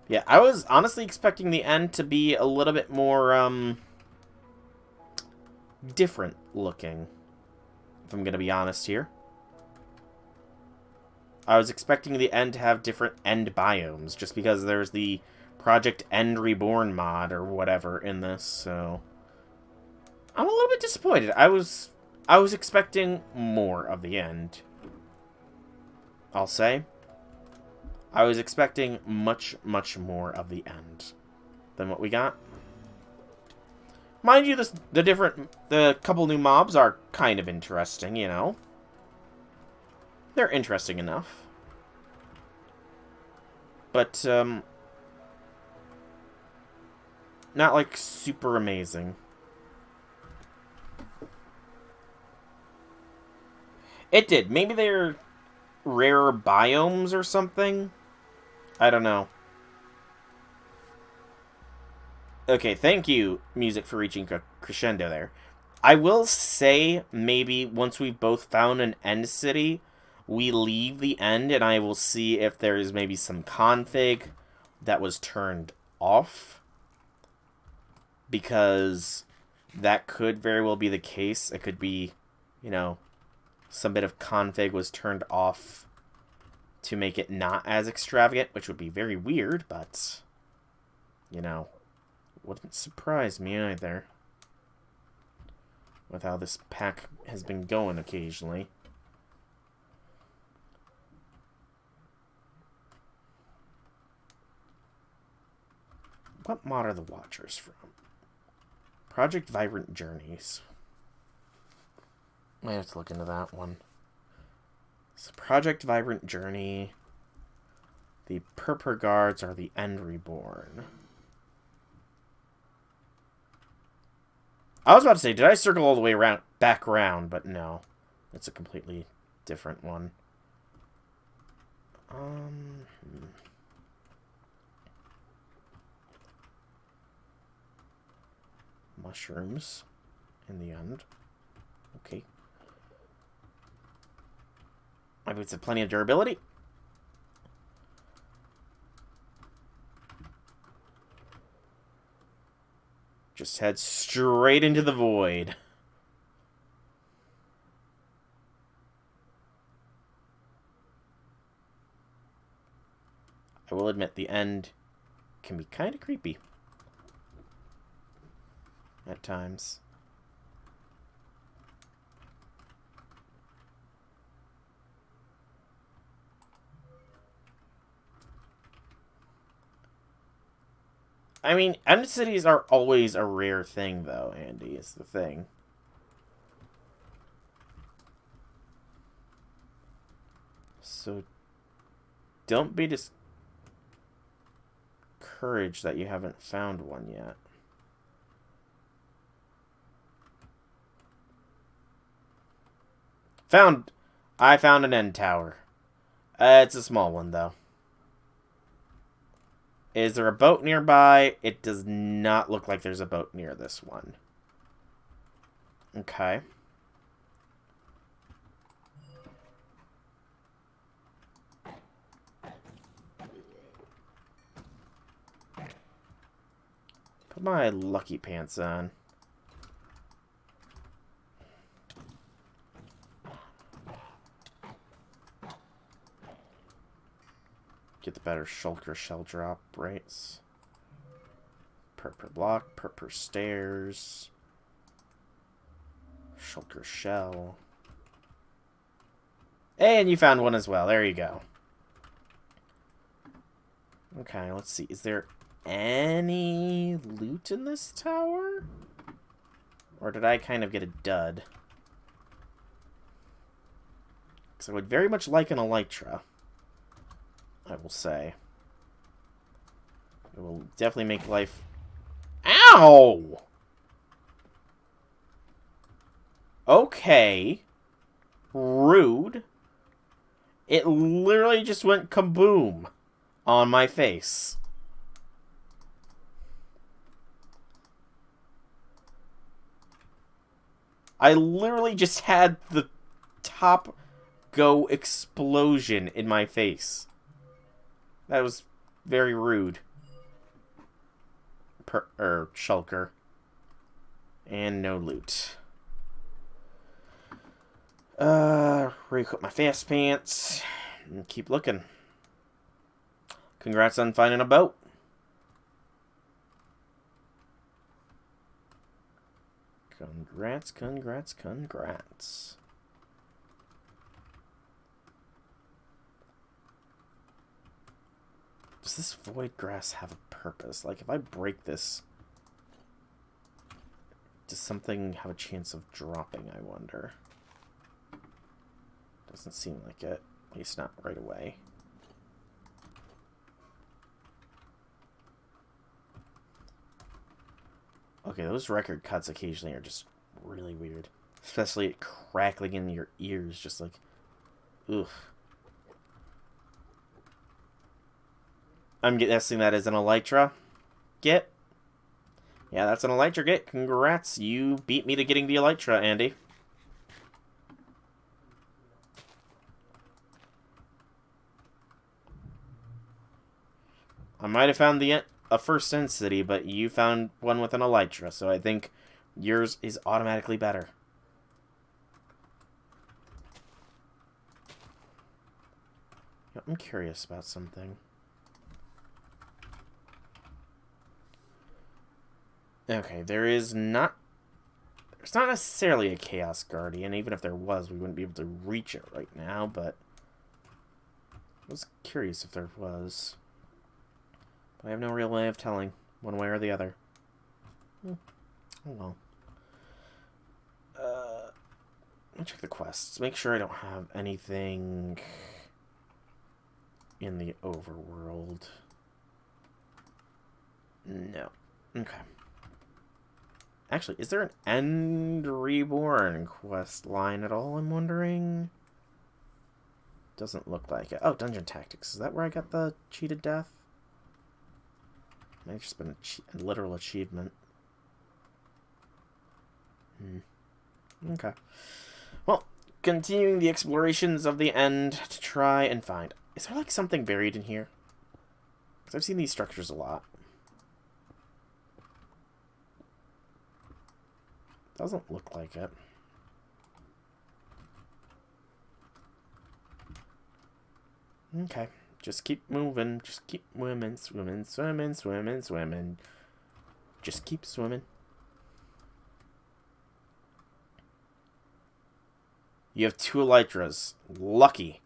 A: Yeah, I was honestly expecting the end to be a little bit more, different looking. If I'm gonna be honest here. I was expecting the end to have different end biomes, just because there's the Project End Reborn mod or whatever in this, so... I'm a little bit disappointed. I was expecting more of the end. I'll say. I was expecting much, much more of the end than what we got. Mind you, the couple new mobs are kind of interesting, you know? they're interesting enough. But, not, like, super amazing. It did. Maybe they're rarer biomes or something? I don't know. Okay, thank you, music, for reaching crescendo there. I will say, maybe, once we've both found an end city, we leave the end, and I will see if there's maybe some config that was turned off. Because that could very well be the case. It could be, you know, some bit of config was turned off to make it not as extravagant, which would be very weird, but, you know, wouldn't surprise me either. With how this pack has been going occasionally. What mod are the Watchers from? Project Vibrant Journeys. I have to look into that one. So Project Vibrant Journey. The Purpur Guards are the End Reborn. I was about to say, did I circle all the way around, back around? But no. It's a completely different one. Mushrooms in the end. Okay. My boots have plenty of durability. Just head straight into the void. I will admit the end can be kind of creepy. At times. I mean, end cities are always a rare thing, though, Andy, is the thing. So, don't be discouraged that you haven't found one yet. I found an end tower. It's a small one, though. Is there a boat nearby? It does not look like there's a boat near this one. Okay. Put my lucky pants on. Get the better shulker shell drop rates. Purpur block, purpur stairs. Shulker shell. And you found one as well. There you go. Okay, let's see. Is there any loot in this tower? Or did I kind of get a dud? Because I would very much like an elytra. I will say. It will definitely make life... Ow! Okay. Rude. It literally just went kaboom on my face. I literally just had the top go explosion in my face. That was very rude. Shulker. And no loot. Re-equip my fast pants. And keep looking. Congrats on finding a boat. Congrats, congrats, congrats. Does this void grass have a purpose? Like, if I break this, does something have a chance of dropping, I wonder? Doesn't seem like it. At least not right away. Okay, those record cuts occasionally are just really weird. Especially it crackling in your ears, just like, ugh. I'm guessing that is an Elytra. Get. Yeah, that's an Elytra get. Congrats, you beat me to getting the Elytra, Andy. I might have found a first End City, but you found one with an Elytra, so I think yours is automatically better. I'm curious about something. Okay, there's not necessarily a Chaos Guardian. Even if there was, we wouldn't be able to reach it right now, but I was curious if there was. But I have no real way of telling, one way or the other. Oh well. Let me check the quests. Make sure I don't have anything in the overworld. No. Okay. Actually, is there an End Reborn quest line at all, I'm wondering? Doesn't look like it. Oh, Dungeon Tactics. Is that where I got the cheated death? Might have just been a literal achievement. Okay. Well, continuing the explorations of the End to try and find... Is there, like, something buried in here? Because I've seen these structures a lot. Doesn't look like it. Okay. Just keep moving. Just keep swimming, swimming, swimming, swimming, swimming. Just keep swimming. You have 2 Elytras. Lucky.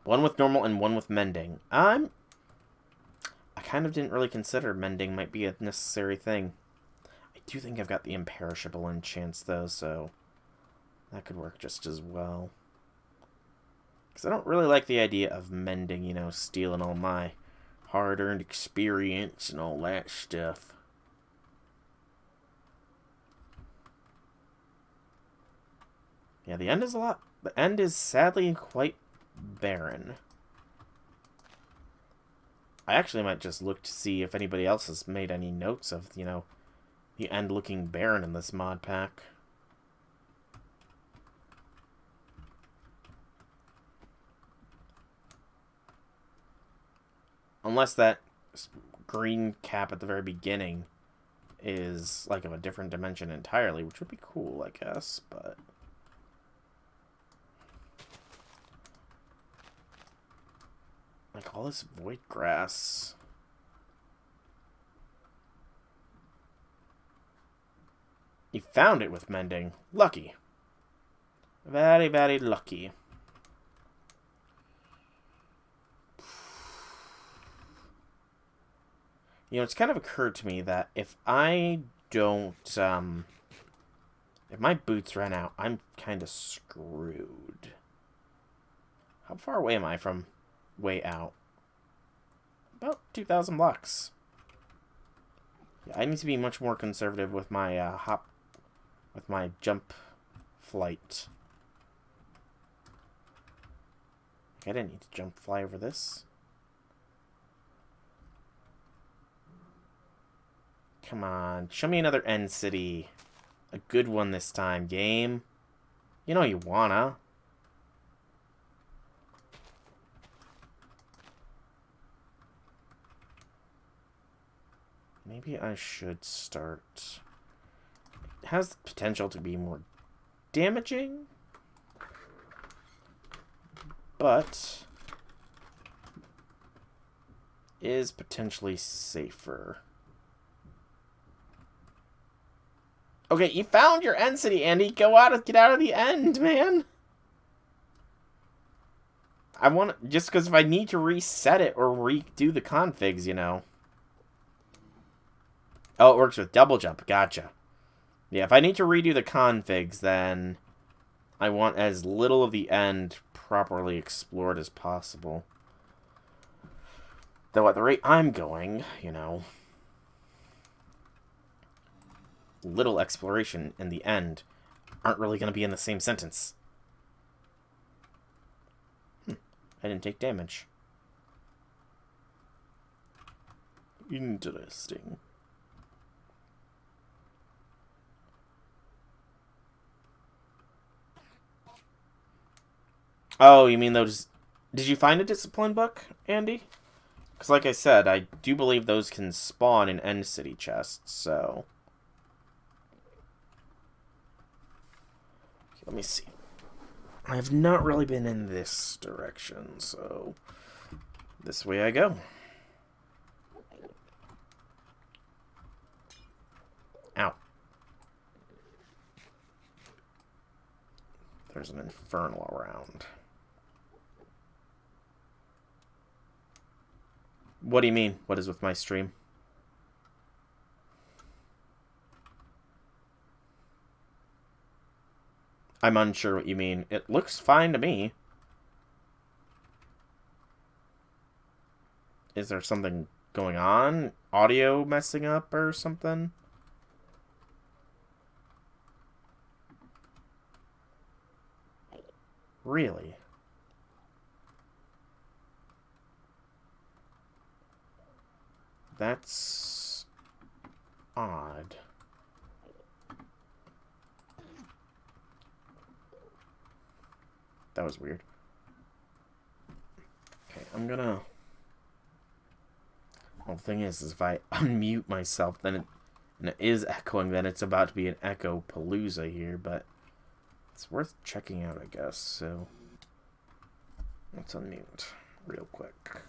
A: One with normal and one with mending. I kind of didn't really consider mending might be a necessary thing. I do think I've got the imperishable enchants, though, so that could work just as well. Because I don't really like the idea of mending, you know, stealing all my hard-earned experience and all that stuff. Yeah, the End is the End is sadly quite barren. I actually might just look to see if anybody else has made any notes of, you know, the End looking barren in this mod pack. Unless that green cap at the very beginning is, like, of a different dimension entirely, which would be cool, I guess, but... Like, all this void grass. You found it with mending. Lucky. Very, very lucky. You know, it's kind of occurred to me that if I don't, if my boots run out, I'm kind of screwed. How far away am I from way out? About 2,000 blocks. Yeah, I need to be much more conservative with my, with my jump flight. I didn't need to jump fly over this. Come on, show me another End City. A good one this time, game. You know you wanna. Maybe I should start... It has the potential to be more damaging, but is potentially safer. Okay, you found your End City, Andy. Get out of the End, man. I want just because if I need to reset it or redo the configs, you know. Oh, it works with double jump. Gotcha. Yeah, if I need to redo the configs, then I want as little of the End properly explored as possible. Though at the rate I'm going, you know, little exploration in the end aren't really going to be in the same sentence. I didn't take damage. Interesting. Oh, you mean those... Did you find a discipline book, Andy? Because like I said, I do believe those can spawn in End City chests, so... Let me see. I have not really been in this direction, so... This way I go. Ow. There's an infernal around. What do you mean? What is with my stream? I'm unsure what you mean. It looks fine to me. Is there something going on? Audio messing up or something? Really? That's odd. That was weird. Okay, I'm gonna... Well, the thing is if I unmute myself, then it is echoing, then it's about to be an echo palooza here, but it's worth checking out, I guess, so... Let's unmute real quick.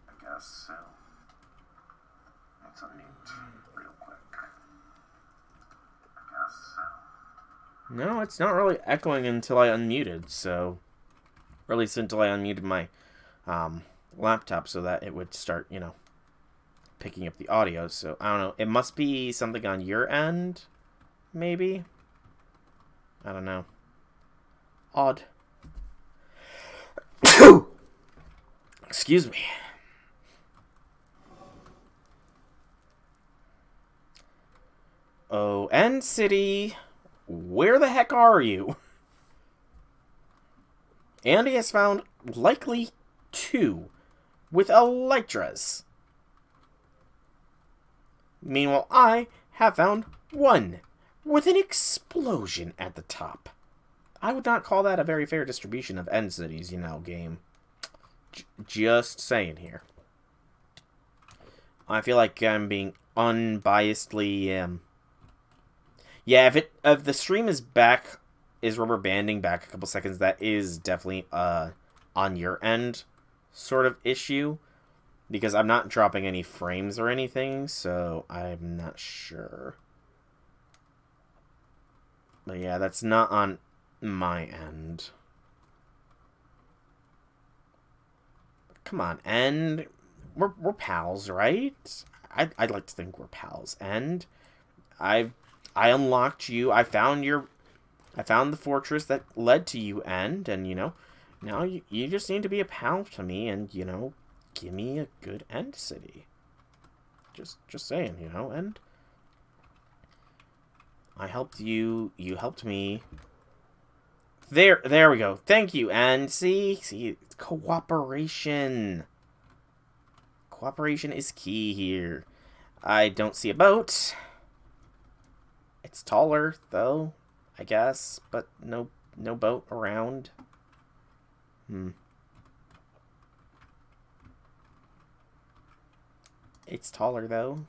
A: I guess so. Let's unmute real quick. I guess so. No, it's not really echoing until I unmuted, so... Or at least until I unmuted my laptop so that it would start, you know, picking up the audio. So, I don't know. It must be something on your end, maybe? I don't know. Odd. Excuse me. Oh, End City, where the heck are you? Andy has found likely 2 with elytras. Meanwhile, I have found 1 with an explosion at the top. I would not call that a very fair distribution of End Cities, you know, game. Just saying here. I feel like I'm being unbiasedly, yeah, if the stream is back, is rubber banding back a couple seconds, that is definitely on your end sort of issue, because I'm not dropping any frames or anything, so I'm not sure. But yeah, that's not on my end. Come on, End. We're pals, right? I'd like to think we're pals. End. I unlocked you. I found the fortress that led to you, End, and you know, now you just need to be a pal to me, and you know, give me a good End City. Just saying, you know, and I helped you. You helped me. There we go. Thank you, and see, it's cooperation. Cooperation is key here. I don't see a boat. It's taller, though, I guess, but no boat around. It's taller, though.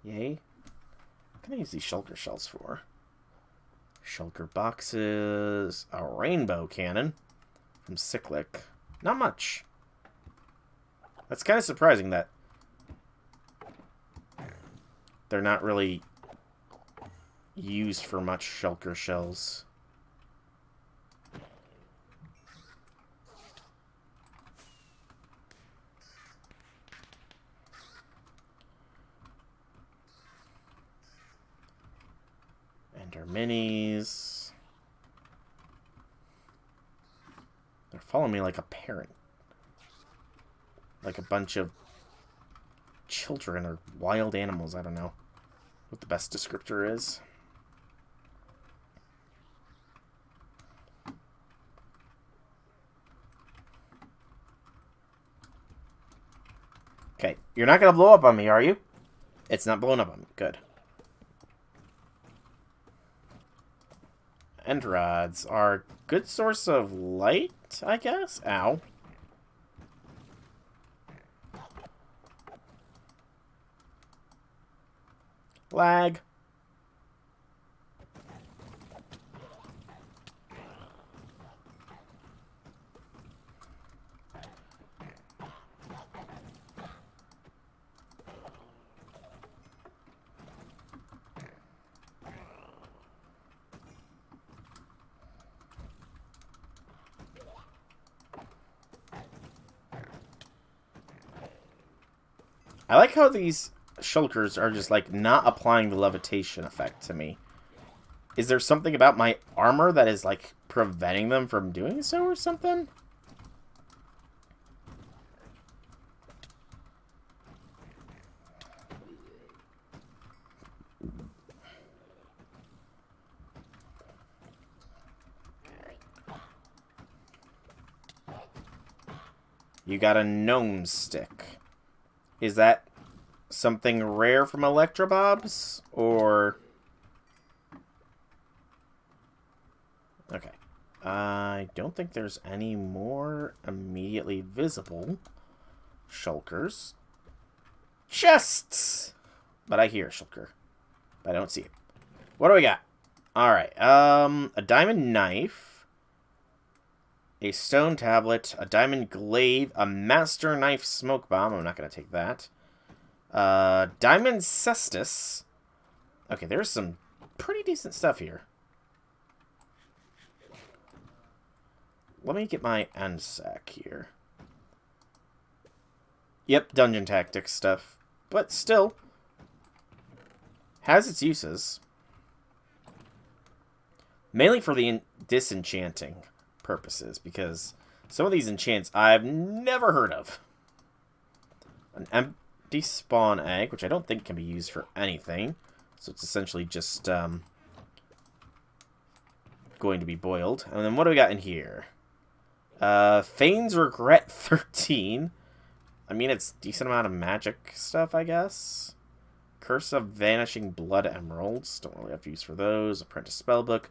A: Yay. What can I use these shulker shells for? Shulker boxes. A rainbow cannon from Cyclic. Not much. That's kind of surprising that they're not really used for much shulker shells. And our minis. follow me like a parent. Like a bunch of children or wild animals. I don't know what the best descriptor is. Okay, you're not going to blow up on me, are you? It's not blowing up on me. Good. End rods are a good source of light, I guess? Ow. Lag. I like how these shulkers are just, like, not applying the levitation effect to me. Is there something about my armor that is, like, preventing them from doing so or something? You got a gnome stick. Is that something rare from Electrobobs? Or... Okay. I don't think there's any more immediately visible shulkers. Chests! But I hear a shulker. But I don't see it. What do we got? Alright. A diamond knife. A stone tablet. A diamond glaive. A master knife smoke bomb. I'm not going to take that. Diamond cestus. Okay, there's some pretty decent stuff here. Let me get my end sack here. Yep, dungeon tactics stuff. But still, has its uses. Mainly for the disenchanting purposes, because some of these enchants I've never heard of. An empty spawn egg, which I don't think can be used for anything. So it's essentially just going to be boiled. And then what do we got in here? Fane's Regret 13. I mean, it's a decent amount of magic stuff, I guess. Curse of Vanishing Blood Emeralds. Don't really have use for those. Apprentice Spellbook.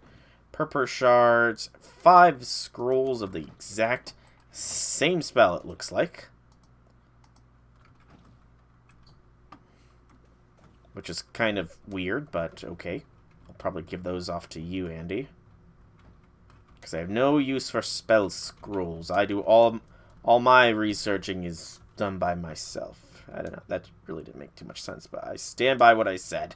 A: Purpur Shards. 5 scrolls of the exact same spell, it looks like. Which is kind of weird, but okay. I'll probably give those off to you, Andy. Because I have no use for spell scrolls. I do all my researching is done by myself. I don't know. That really didn't make too much sense, but I stand by what I said.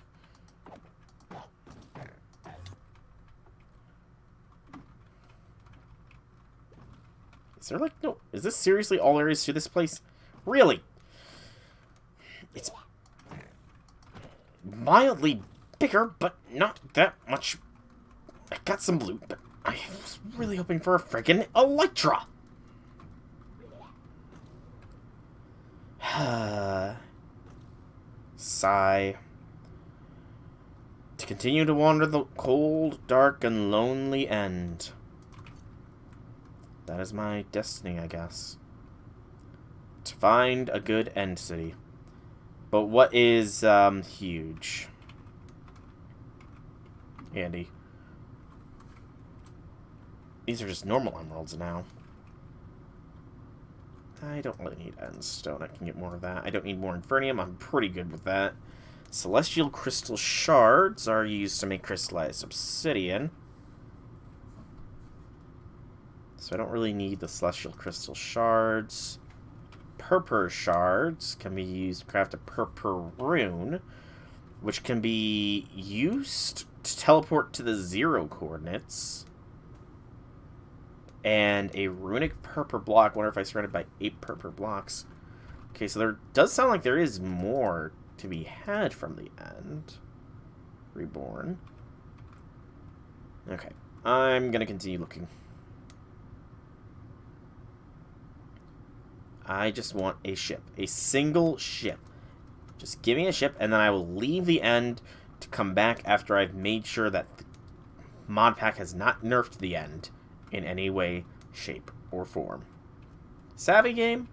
A: Is there, like, no... Is this seriously all there is to this place? Really? It's mildly bigger, but not that much. I got some loot, but I was really hoping for a friggin' Elytra. Sigh. To continue to wander the cold, dark, and lonely end. That is my destiny, I guess. To find a good end city. But what is, huge? Andy. These are just normal emeralds now. I don't really need endstone. I can get more of that. I don't need more infernium. I'm pretty good with that. Celestial crystal shards are used to make crystallized obsidian. So I don't really need the celestial crystal shards. Purpur shards can be used to craft a purpur rune, which can be used to teleport to the 0 coordinates. And a runic purpur block. Wonder if I surrounded by 8 purpur blocks. Okay, so there does sound like there is more to be had from the end. Reborn. Okay, I'm gonna continue looking. I just want a ship. A single ship. Just give me a ship, and then I will leave the end to come back after I've made sure that the mod pack has not nerfed the end in any way, shape, or form. Savvy game?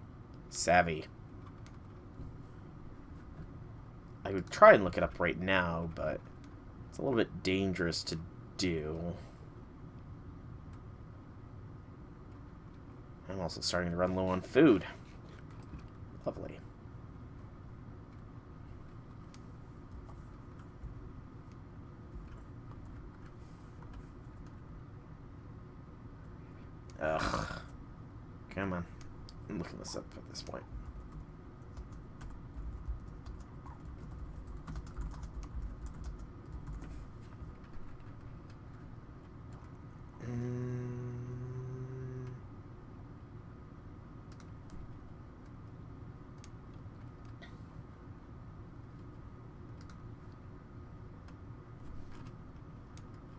A: Savvy. I would try and look it up right now, but it's a little bit dangerous to do. I'm also starting to run low on food. Lovely. Ugh. Come on. I'm looking this up at this point.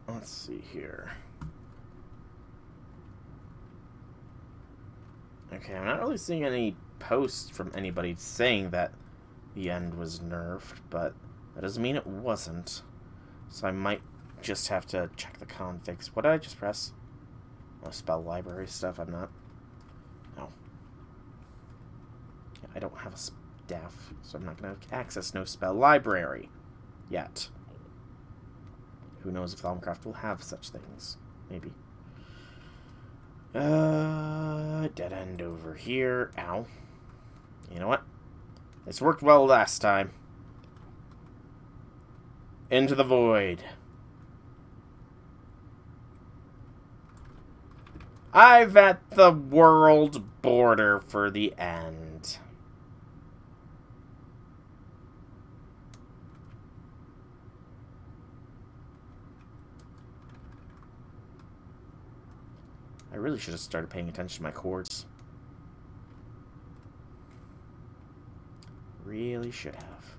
A: Let's see here. Okay, I'm not really seeing any posts from anybody saying that the end was nerfed, but that doesn't mean it wasn't. So I might just have to check the configs. What did I just press? Oh, spell library stuff. I'm not. No. Yeah, I don't have a staff, so I'm not going to access no spell library yet. Who knows if Thaumcraft will have such things? Maybe. Dead end over here. Ow. You know what? This worked well last time. Into the void. I've at the world border for the end. I really should have started paying attention to my chords. Really should have.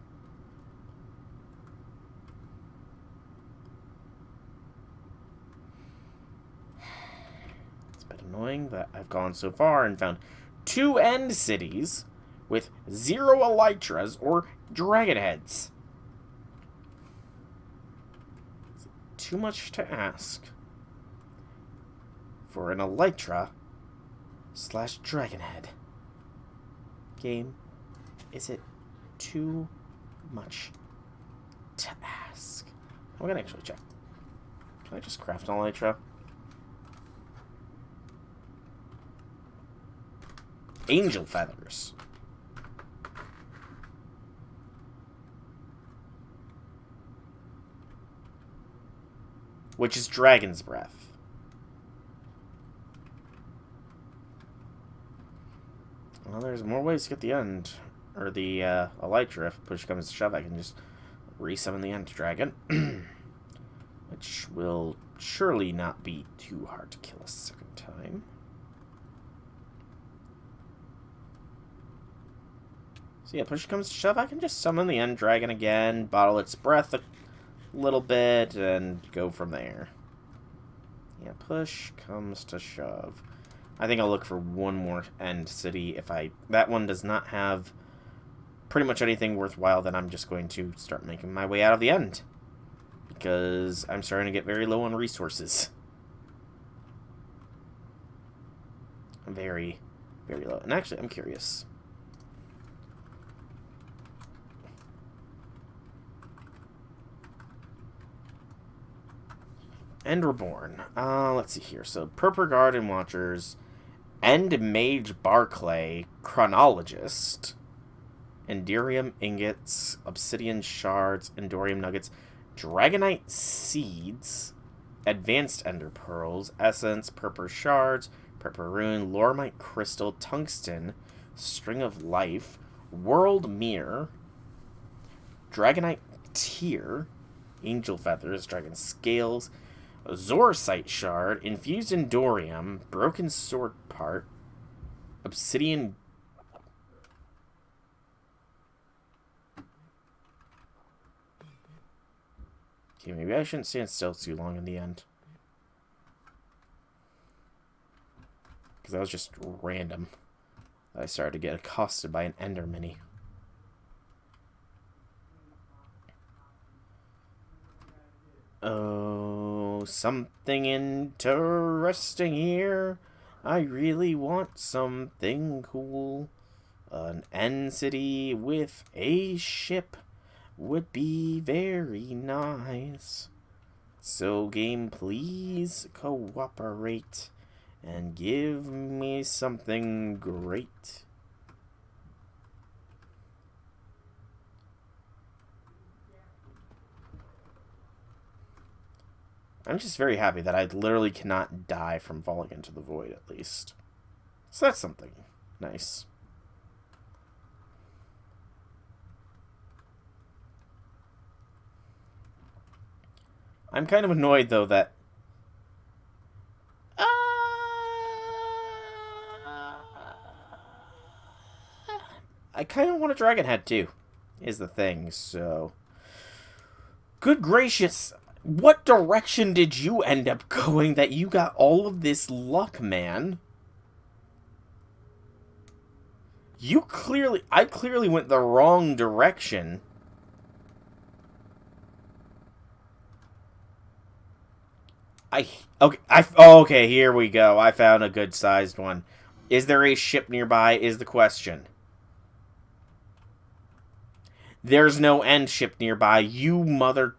A: It's a bit annoying that I've gone so far and found 2 end cities with 0 elytras or dragon heads. Is it too much to ask for an elytra / dragonhead game? Is it too much to ask? I'm gonna actually check. Can I just craft an elytra? Angel feathers. Which is dragon's breath. Well, there's more ways to get the end, or the elytra. If push comes to shove, I can just resummon the end dragon, which will surely not be too hard to kill a second time. So yeah, push comes to shove, I can just summon the end dragon again, bottle its breath a little bit, and go from there. Yeah, push comes to shove. I think I'll look for one more end city. If that one does not have pretty much anything worthwhile, then I'm just going to start making my way out of the end. Because I'm starting to get very low on resources. Very, very low. And actually, I'm curious. End Reborn. Let's see here. So, Purpur Garden Watchers, End Mage Barclay, Chronologist, Enderium Ingots, Obsidian Shards, Endorium Nuggets, Dragonite Seeds, Advanced Ender Pearls, Essence, Purpur Shards, Purpur Rune, Loramite Crystal, Tungsten, String of Life, World Mirror, Dragonite Tear, Angel Feathers, Dragon Scales, Zorsite Shard, Infused Endorium, Broken Sword Part, Obsidian... Okay, maybe I shouldn't stand still too long in the end. Because that was just random. I started to get accosted by an Ender Mini. Oh, something interesting here. I really want something cool. An end city with a ship would be very nice. So game, please cooperate and give me something great. I'm just very happy that I literally cannot die from falling into the void, at least. So that's something nice. I'm kind of annoyed, though, that... I kind of want a dragon head, too, is the thing, so... Good gracious! What direction did you end up going that you got all of this luck, man? I clearly went the wrong direction. Okay, here we go. I found a good-sized one. Is there a ship nearby, is the question. There's no end ship nearby, you mother...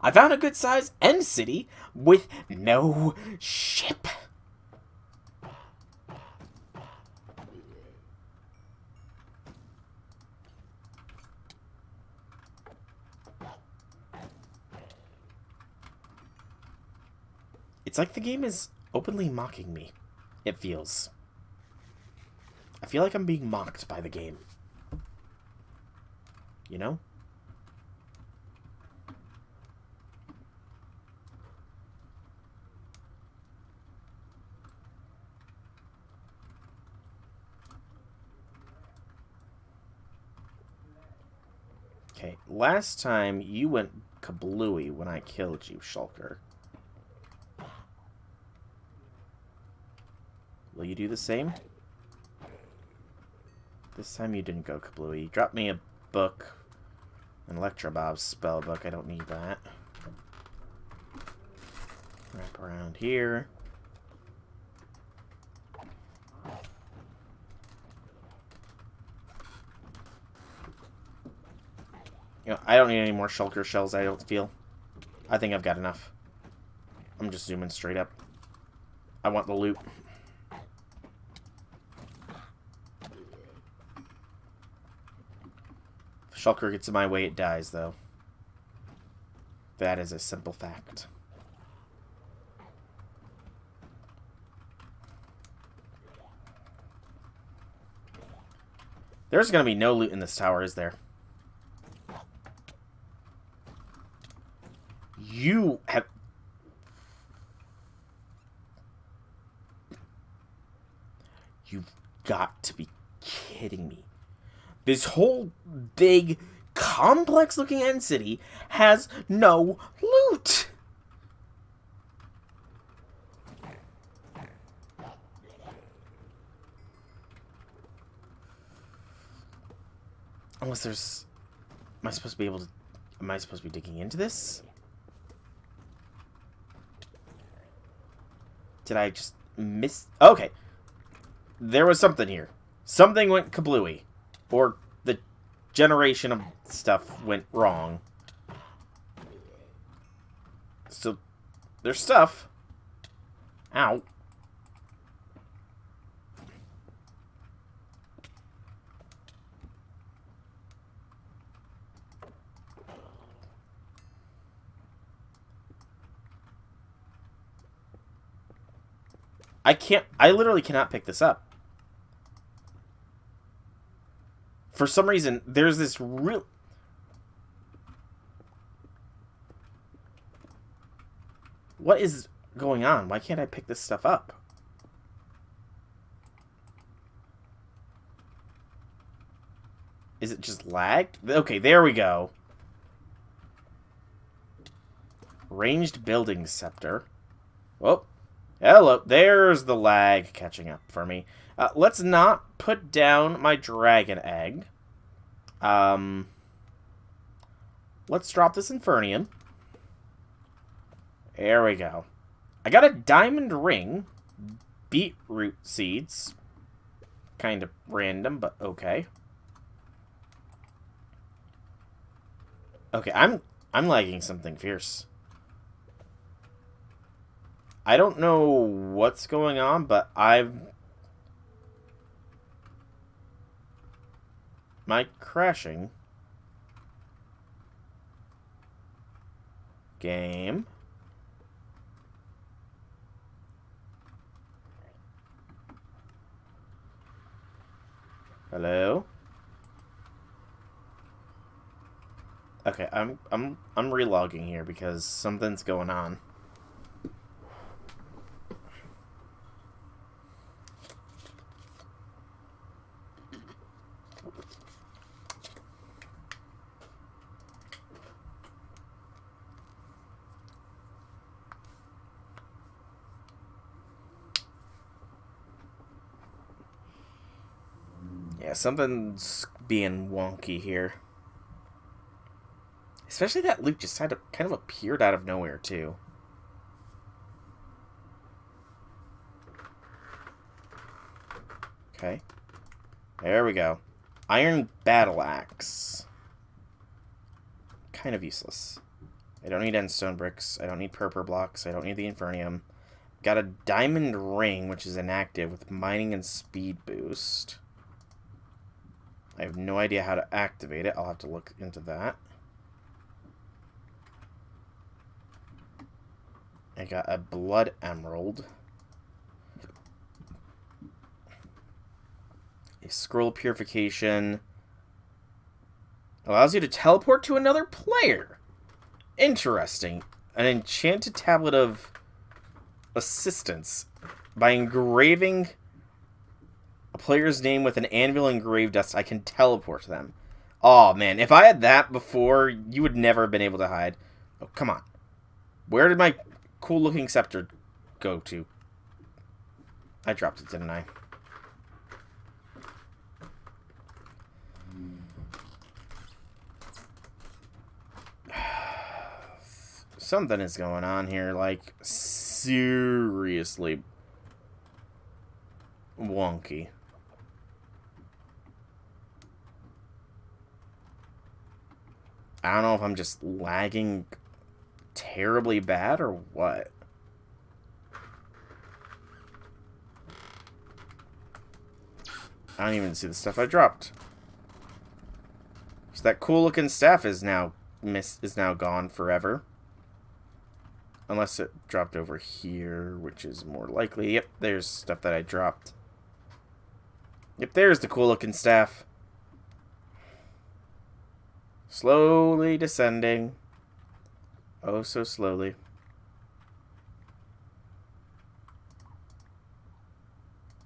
A: I found a good-sized end city with no ship. It's like the game is openly mocking me. It feels. I feel like I'm being mocked by the game. You know? Okay, last time you went kablooey when I killed you, Shulker. Will you do the same? This time you didn't go kablooey. You dropped me a book. An Electrobob's spell book. I don't need that. Wrap around here. You know, I don't need any more shulker shells, I don't feel. I think I've got enough. I'm just zooming straight up. I want the loot. If shulker gets in my way, it dies, though. That is a simple fact. There's gonna be no loot in this tower, is there? You have... You've got to be kidding me. This whole big, complex-looking end city has no loot! Unless there's... Am I supposed to be able to... Am I supposed to be digging into this? Did I just miss... Okay. There was something here. Something went kablooey. Or the generation of stuff went wrong. So, there's stuff. Ow. I literally cannot pick this up. For some reason, there's this real... What is going on? Why can't I pick this stuff up? Is it just lagged? Okay, there we go. Ranged building scepter. Oh, hello. There's the lag catching up for me. Let's not put down my dragon egg. Let's drop this Infernium. There we go. I got a diamond ring. Beetroot seeds. Kind of random, but okay. Okay, I'm lagging something fierce. I don't know what's going on, but am I crashing? Game. Hello? Okay, I'm relogging here because something's going on. Yeah, something's being wonky here. Especially that loot just kind of appeared out of nowhere, too. Okay. There we go. Iron Battle Axe. Kind of useless. I don't need endstone bricks. I don't need purple blocks. I don't need the Infernium. Got a diamond ring, which is inactive, with mining and speed boost. I have no idea how to activate it. I'll have to look into that. I got a blood emerald. A scroll purification. Allows you to teleport to another player. Interesting. An enchanted tablet of assistance. By engraving a player's name with an anvil engraved dust, I can teleport to them. Oh man, if I had that before, you would never have been able to hide. Oh, come on. Where did my cool looking scepter go to? I dropped it, didn't I? Something is going on here, like, seriously wonky. I don't know if I'm just lagging terribly bad or what. I don't even see the stuff I dropped. So that cool looking staff is now gone forever. Unless it dropped over here, which is more likely. Yep, there's stuff that I dropped. Yep, there's the cool looking staff. Slowly descending. Oh, so slowly.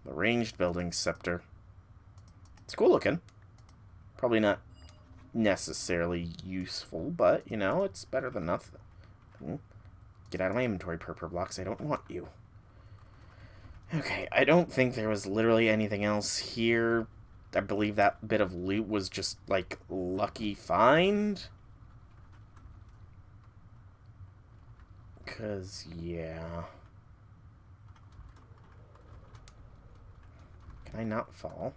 A: The ranged building scepter. It's cool looking. Probably not necessarily useful, but, you know, it's better than nothing. Get out of my inventory, purple blocks. I don't want you. Okay, I don't think there was literally anything else here. I believe that bit of loot was just, like, lucky find. Because, yeah. Can I not fall?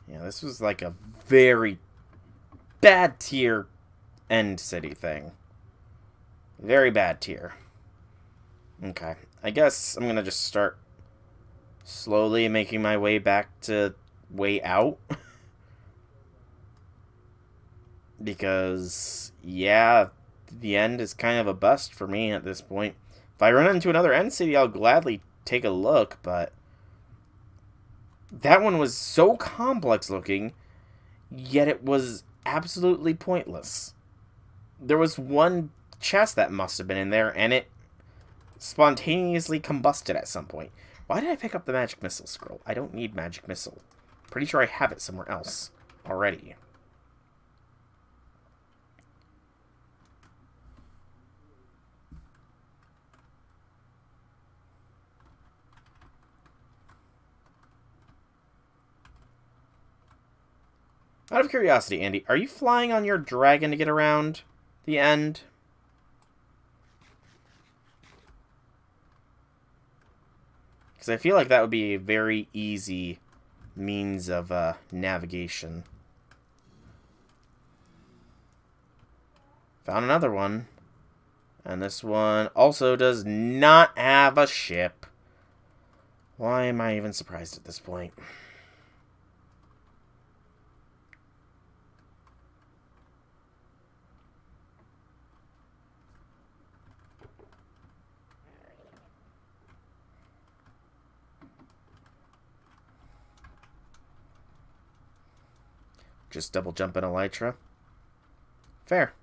A: Yeah, this was like a very bad tier end city thing. Very bad tier. Okay. I guess I'm going to just start slowly making my way back to way out. Because, yeah, the end is kind of a bust for me at this point. If I run into another end city, I'll gladly take a look, but that one was so complex looking, yet it was absolutely pointless. There was one chest that must have been in there, and it spontaneously combusted at some point. Why did I pick up the magic missile scroll? I don't need magic missile. Pretty sure I have it somewhere else already. Out of curiosity, Andy, are you flying on your dragon to get around the end? Because I feel like that would be a very easy means of navigation. Found another one. And this one also does not have a ship. Why am I even surprised at this point? Just double jump in Elytra. Fair.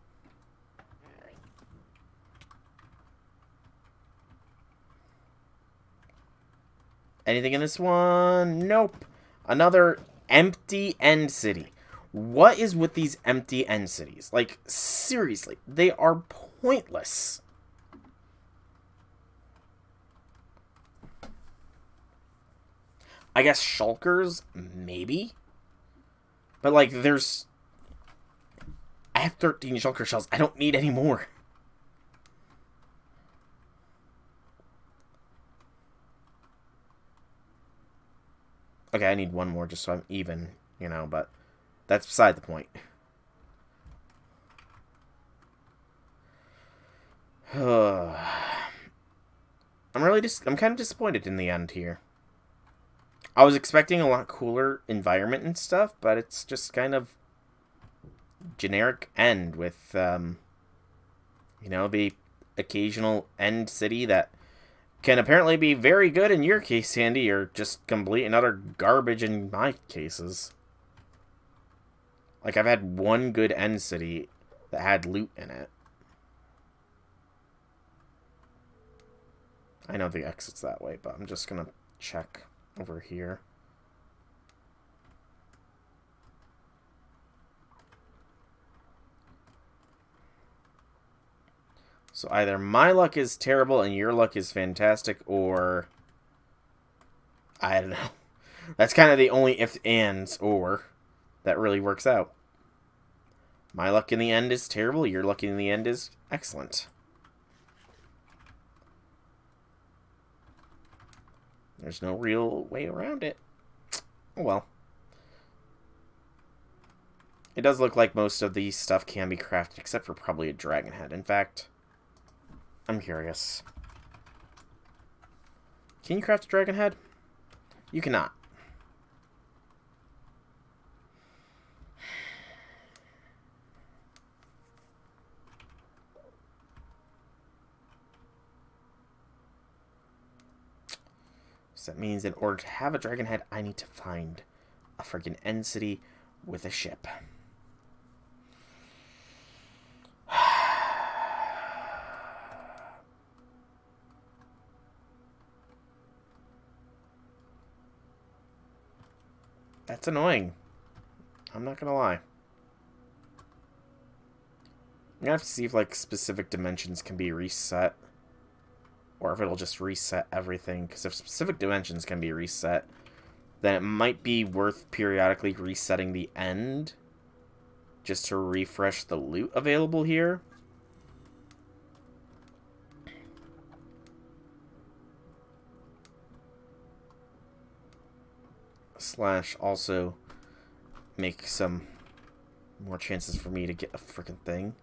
A: Anything in this one? Nope. Another empty end city. What is with these empty end cities? Like, seriously, they are pointless. I guess shulkers, maybe? But, like, there's... I have 13 shulker shells. I don't need any more. Okay, I need one more just so I'm even, you know, but that's beside the point. I'm kind of disappointed in the end here. I was expecting a lot cooler environment and stuff, but it's just kind of generic end with, you know, the occasional end city that can apparently be very good in your case, Sandy, or just complete and utter garbage in my cases. Like, I've had one good end city that had loot in it. I know the exit's that way, but I'm just gonna check over here. So either my luck is terrible and your luck is fantastic, or... I don't know. That's kind of the only if, ands, or that really works out. My luck in the end is terrible, your luck in the end is excellent. There's no real way around it. Oh well. It does look like most of the stuff can be crafted, except for probably a dragon head. In fact, I'm curious. Can you craft a dragon head? You cannot. So that means in order to have a dragon head, I need to find a friggin' end city with a ship. That's annoying. I'm not gonna lie. I'm gonna have to see if, like, specific dimensions can be reset. Or if it'll just reset everything. Because if specific dimensions can be reset, then it might be worth periodically resetting the end. Just to refresh the loot available here. Slash also make some more chances for me to get a freaking thing.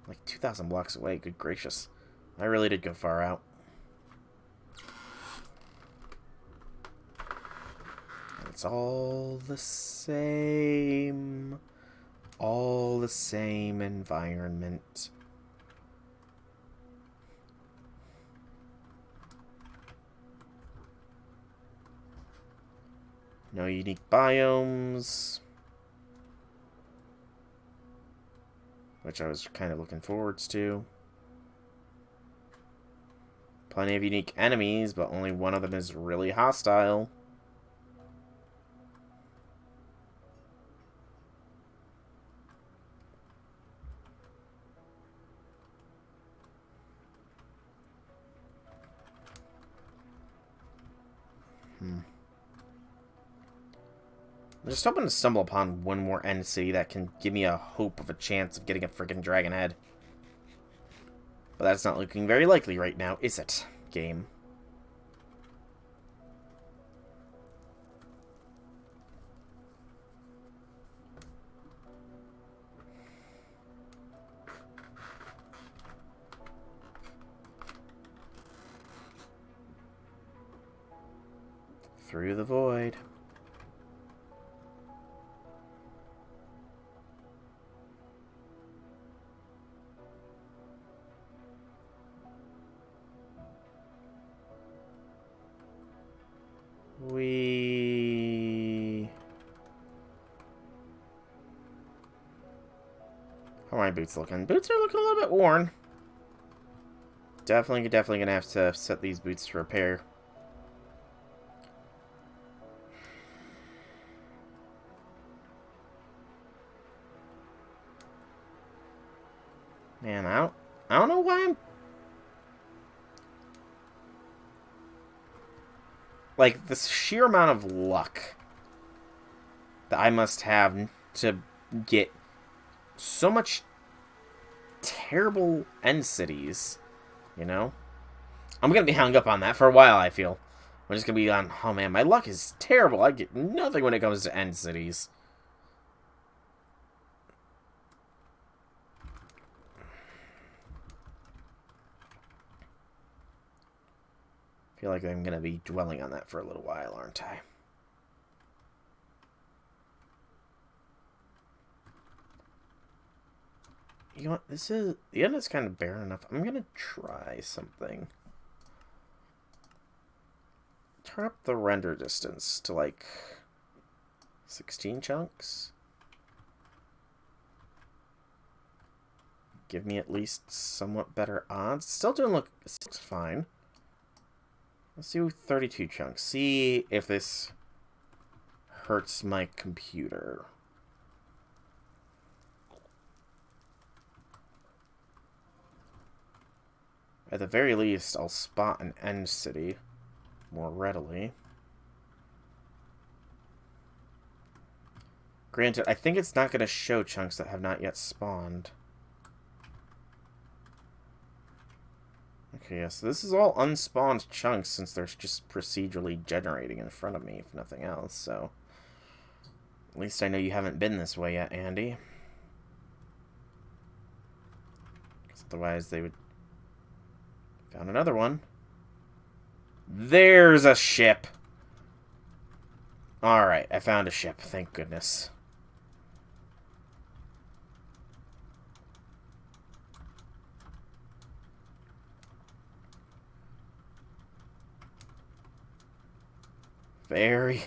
A: Like 2,000 blocks away, good gracious. I really did go far out. It's all the same. All the same environment. No unique biomes. Which I was kind of looking forwards to. Plenty of unique enemies, but only one of them is really hostile. I'm just hoping to stumble upon one more end city that can give me a hope of a chance of getting a freaking dragon head. But that's not looking very likely right now, is it, game? Through the void. How are my boots looking? Boots are looking a little bit worn. Definitely gonna have to set these boots to repair. Man, I don't know why I'm... Like, the sheer amount of luck that I must have to get so much terrible end cities, you know? I'm gonna be hung up on that for a while, I feel. I'm just gonna be on, oh man, my luck is terrible. I get nothing when it comes to end cities. I feel like I'm gonna be dwelling on that for a little while, aren't I? You know what? This is... The end is kind of barren enough. I'm gonna try something. Turn up the render distance to, like, 16 chunks. Give me at least somewhat better odds. Still doing look... It looks fine. Let's do 32 chunks. See if this hurts my computer. At the very least, I'll spot an end city more readily. Granted, I think it's not going to show chunks that have not yet spawned. Okay, yeah, so this is all unspawned chunks since they're just procedurally generating in front of me, if nothing else, so... At least I know you haven't been this way yet, Andy. Because otherwise they would... Found another one. There's a ship! Alright, I found a ship, thank goodness. Very,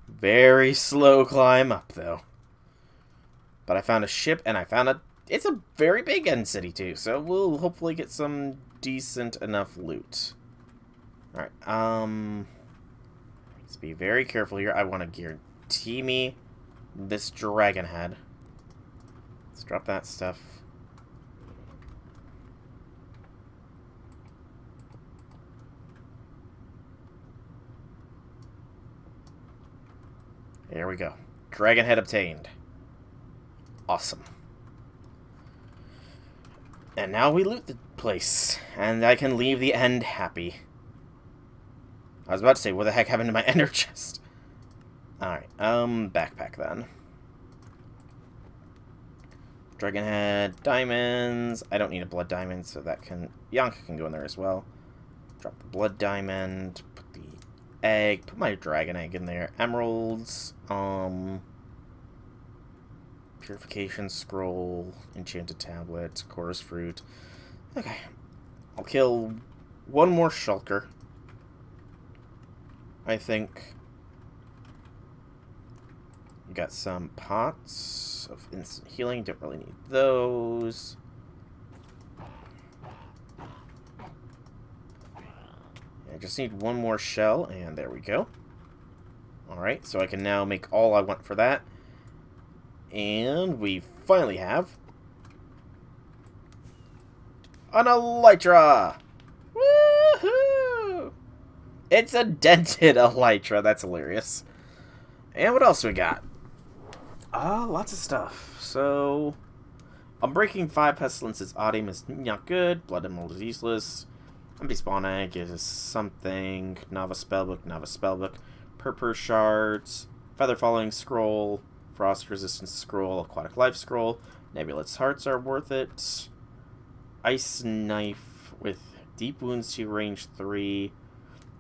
A: very slow climb up, though. But I found a ship, and I found a... It's a very big end city, too, so we'll hopefully get some decent enough loot. Alright, let's be very careful here. I want to guarantee me this dragon head. Let's drop that stuff. There we go. Dragon head obtained. Awesome. And now we loot the place, and I can leave the end happy. I was about to say, what the heck happened to my ender chest? Alright, backpack then. Dragon head, diamonds. I don't need a blood diamond, so that can... Yonka can go in there as well. Drop the blood diamond, put the egg, put my dragon egg in there. Emeralds, purification scroll, enchanted tablet, chorus fruit. Okay. I'll kill one more shulker. I think. We got some pots of instant healing. Don't really need those. I just need one more shell, and there we go. Alright, so I can now make all I want for that. And we finally have an Elytra! Woohoo! It's a dented Elytra. That's hilarious. And what else we got? Lots of stuff. So, Unbreaking 5 Pestilence's Audium is not good. Blood Emerald is useless. Empty Spawn Egg is something. Novice Spellbook, Novice Spellbook. Purpur Shards. Feather Falling Scroll. Frost Resistance Scroll. Aquatic Life Scroll. Nebulous Hearts are worth it. Ice Knife with Deep Wounds to range 3.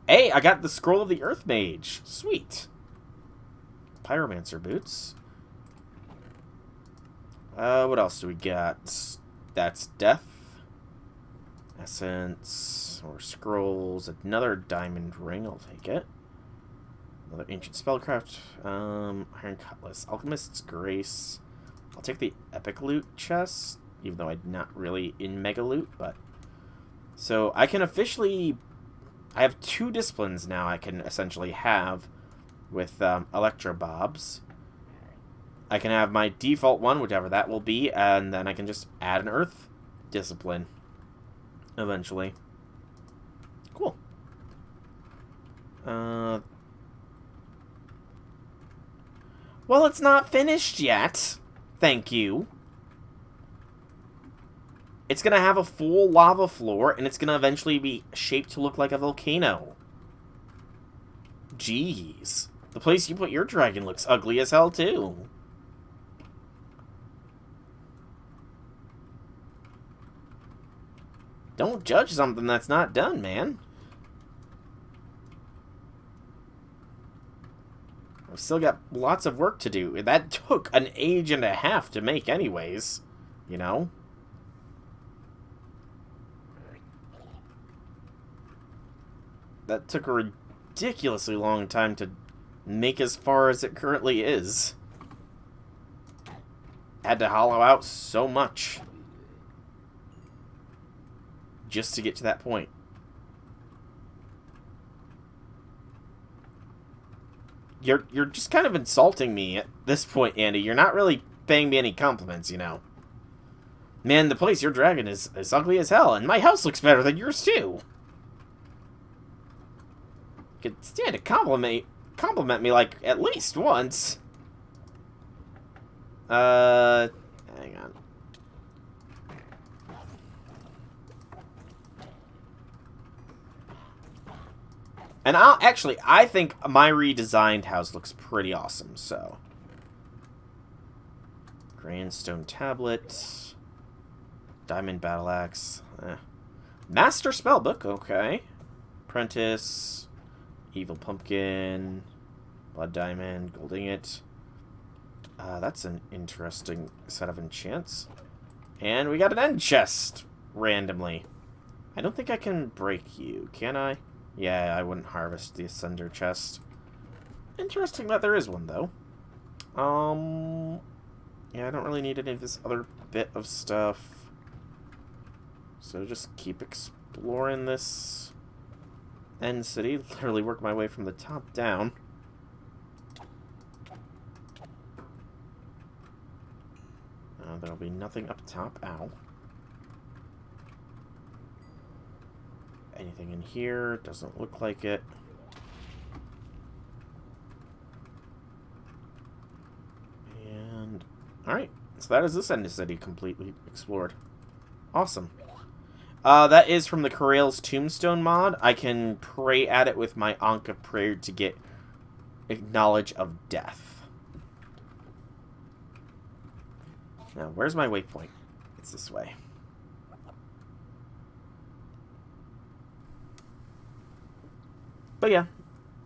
A: Hey, I got the Scroll of the Earth Mage. Sweet. Pyromancer Boots. What else do we got? That's Death. Essence. Or Scrolls. Another Diamond Ring. I'll take it. Another Ancient Spellcraft. Iron Cutlass. Alchemist's Grace. I'll take the Epic Loot chest. Even though I'm not really in Mega Loot, but... So, I can officially... I have 2 disciplines now I can essentially have with Electrobobs. I can have my default one, whichever that will be, and then I can just add an Earth discipline eventually. Cool. Well, it's not finished yet. Thank you. It's going to have a full lava floor, and it's going to eventually be shaped to look like a volcano. Jeez. The place you put your dragon looks ugly as hell, too. Don't judge something that's not done, man. I've still got lots of work to do. That took an age and a half to make anyways. You know? That took a ridiculously long time to make as far as it currently is. Had to hollow out so much just to get to that point. You're just kind of insulting me at this point, Andy. You're not really paying me any compliments, you know. Man, the place your dragon is ugly as hell, and my house looks better than yours too. You could stand to compliment me like at least once. Hang on. And I think my redesigned house looks pretty awesome, so. Grandstone Tablet. Diamond Battle Axe. Master Spellbook, okay. Apprentice. Evil Pumpkin. Blood Diamond. Gold Ingot. That's an interesting set of enchants. And we got an end chest, randomly. I don't think I can break you, can I? Yeah, I wouldn't harvest the Ascender chest. Interesting that there is one, though. Yeah, I don't really need any of this other bit of stuff. So just keep exploring this end city. Literally work my way from the top down. There'll be nothing up top. Ow. Anything in here? Doesn't look like it. And... alright. So that is this end city completely explored. Awesome. That is from the Corrail's Tombstone mod. I can pray at it with my Ankh of Prayer to get Knowledge of Death. Now, where's my waypoint? It's this way. But yeah,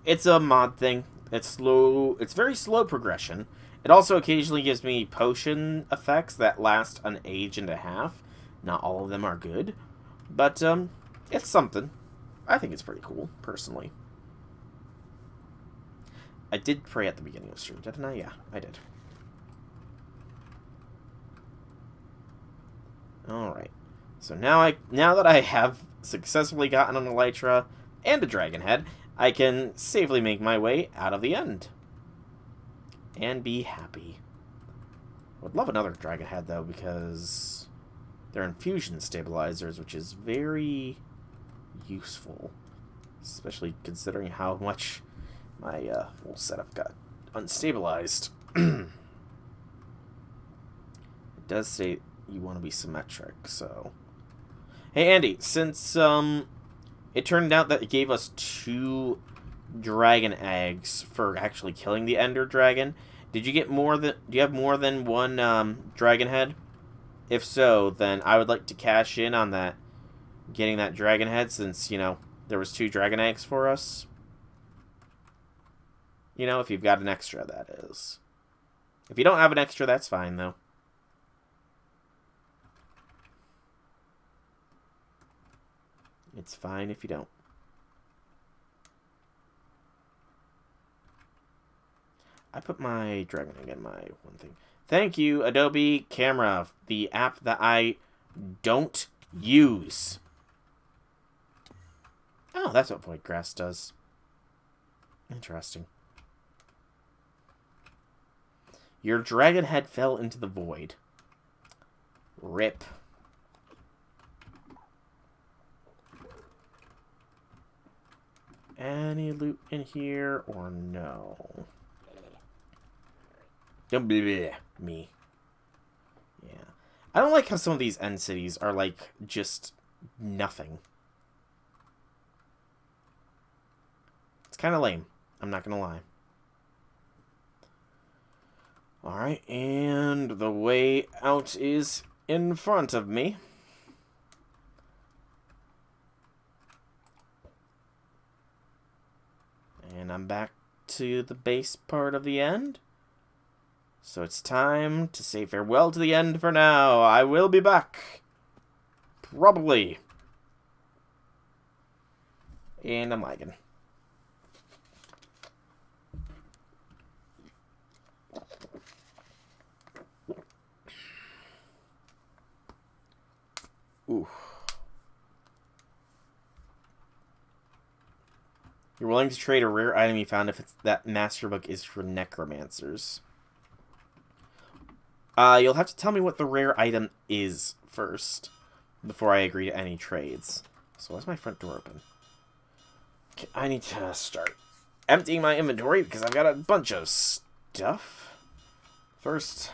A: it's a mod thing. It's slow. It's very slow progression. It also occasionally gives me potion effects that last an age and a half. Not all of them are good, but it's something. I think it's pretty cool, personally. I did pray at the beginning of the stream, didn't I? Yeah, I did. Alright. So now that I have successfully gotten an Elytra, and a dragon head, I can safely make my way out of the end. And be happy. Would love another dragon head, though, because they're infusion stabilizers, which is very useful. Especially considering how much my whole setup got unstabilized. It does say you want to be symmetric, so... Hey, Andy, since it turned out that it gave us 2 dragon eggs for actually killing the Ender Dragon, did you get more than... Do you have more than 1 dragon head? If so, then I would like to cash in on that, getting that dragon head, since, you know, there was 2 dragon eggs for us. You know, if you've got an extra, that is. If you don't have an extra, that's fine, though. It's fine if you don't. I put my dragon egg in my one thing. Thank you, Adobe Camera, the app that I don't use. Oh, that's what Void Grass does. Interesting. Your dragon head fell into the void. Rip. Any loot in here or no? Don't believe me. Yeah. I don't like how some of these end cities are like just nothing. It's kind of lame. I'm not going to lie. Alright, and the way out is in front of me. And I'm back to the base part of the end. So it's time to say farewell to the end for now. I will be back. Probably. And I'm lagging. Ooh. You're willing to trade a rare item you found if it's that master book is for necromancers. You'll have to tell me what the rare item is first before I agree to any trades. So why's my front door open? Okay, I need to start emptying my inventory because I've got a bunch of stuff. First,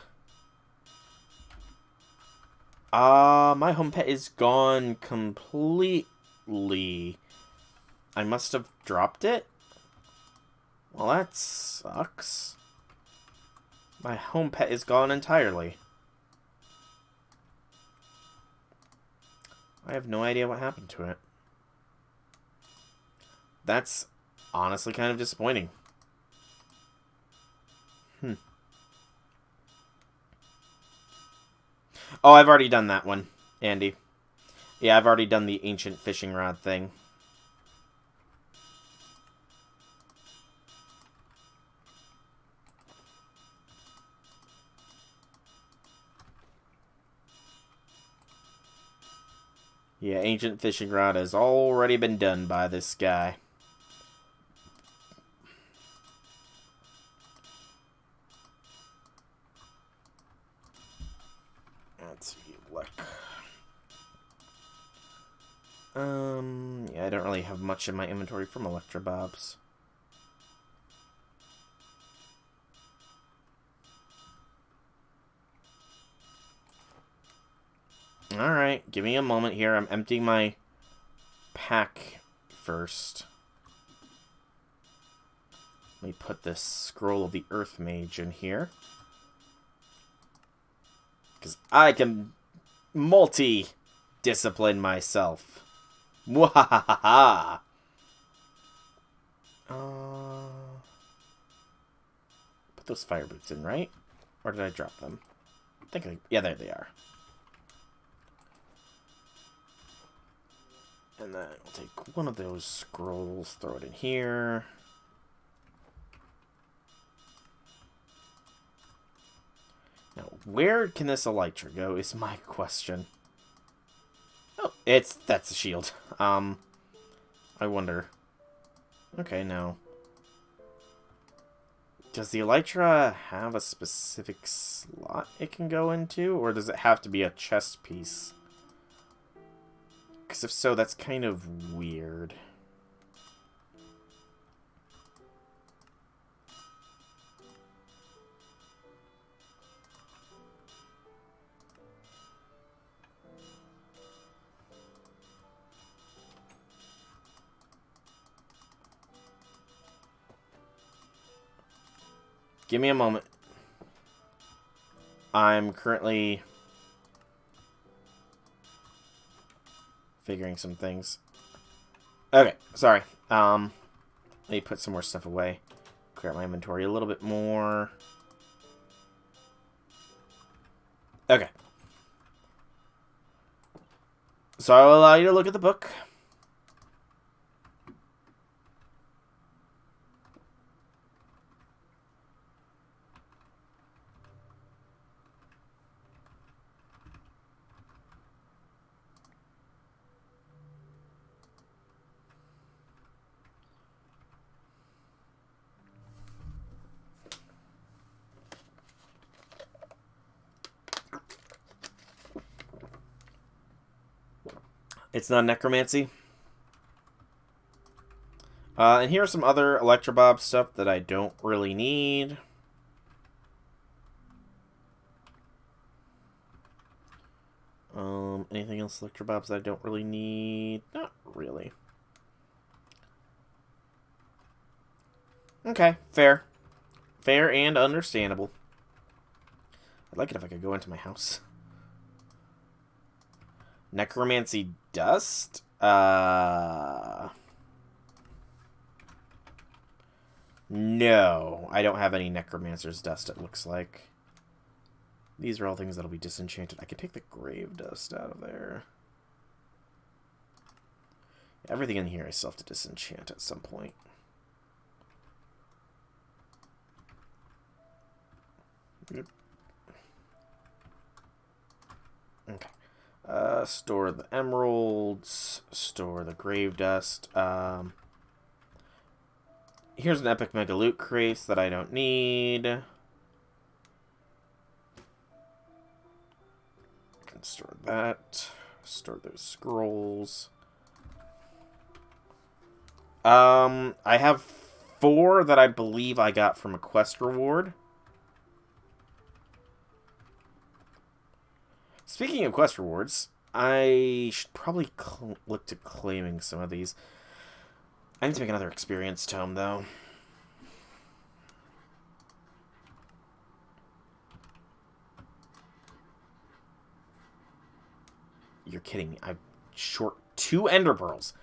A: my home pet is gone completely. I must have dropped it? Well, that sucks. My home pet is gone entirely. I have no idea what happened to it. That's honestly kind of disappointing. Oh, I've already done that one, Andy. Yeah, I've already done the ancient fishing rod thing. Yeah, ancient fishing rod has already been done by this guy. Let's see, look. Yeah, I don't really have much in my inventory from Electrobobs. Alright, give me a moment here. I'm emptying my pack first. Let me put this Scroll of the Earth Mage in here. Because I can multi-discipline myself. Mwahaha! Put those fire boots in, right? Or did I drop them? I think yeah, there they are. And then we'll take one of those scrolls, throw it in here. Now, where can this Elytra go is my question. Oh, that's a shield. I wonder. Okay, now. Does the Elytra have a specific slot it can go into? Or does it have to be a chest piece? Because if so, that's kind of weird. Give me a moment. I'm currently figuring some things. Okay, sorry. Let me put some more stuff away. Clear out my inventory a little bit more. Okay. So I will allow you to look at the book. It's not necromancy. And here's some other Electrobob stuff that I don't really need. Anything else Electrobobs that I don't really need? Not really. Okay, fair. Fair and understandable. I'd like it if I could go into my house. Necromancy dust? No. I don't have any Necromancer's dust, it looks like. These are all things that'll be disenchanted. I could take the grave dust out of there. Everything in here I still have to disenchant at some point. Yep. Okay. Store the emeralds. Store the grave dust. Here's an epic mega loot crate that I don't need. I can store that. Store those scrolls. I have 4 that I believe I got from a quest reward. Speaking of quest rewards, I should probably look to claiming some of these. I need to make another experience tome, though. You're kidding me. I'm short 2 ender pearls.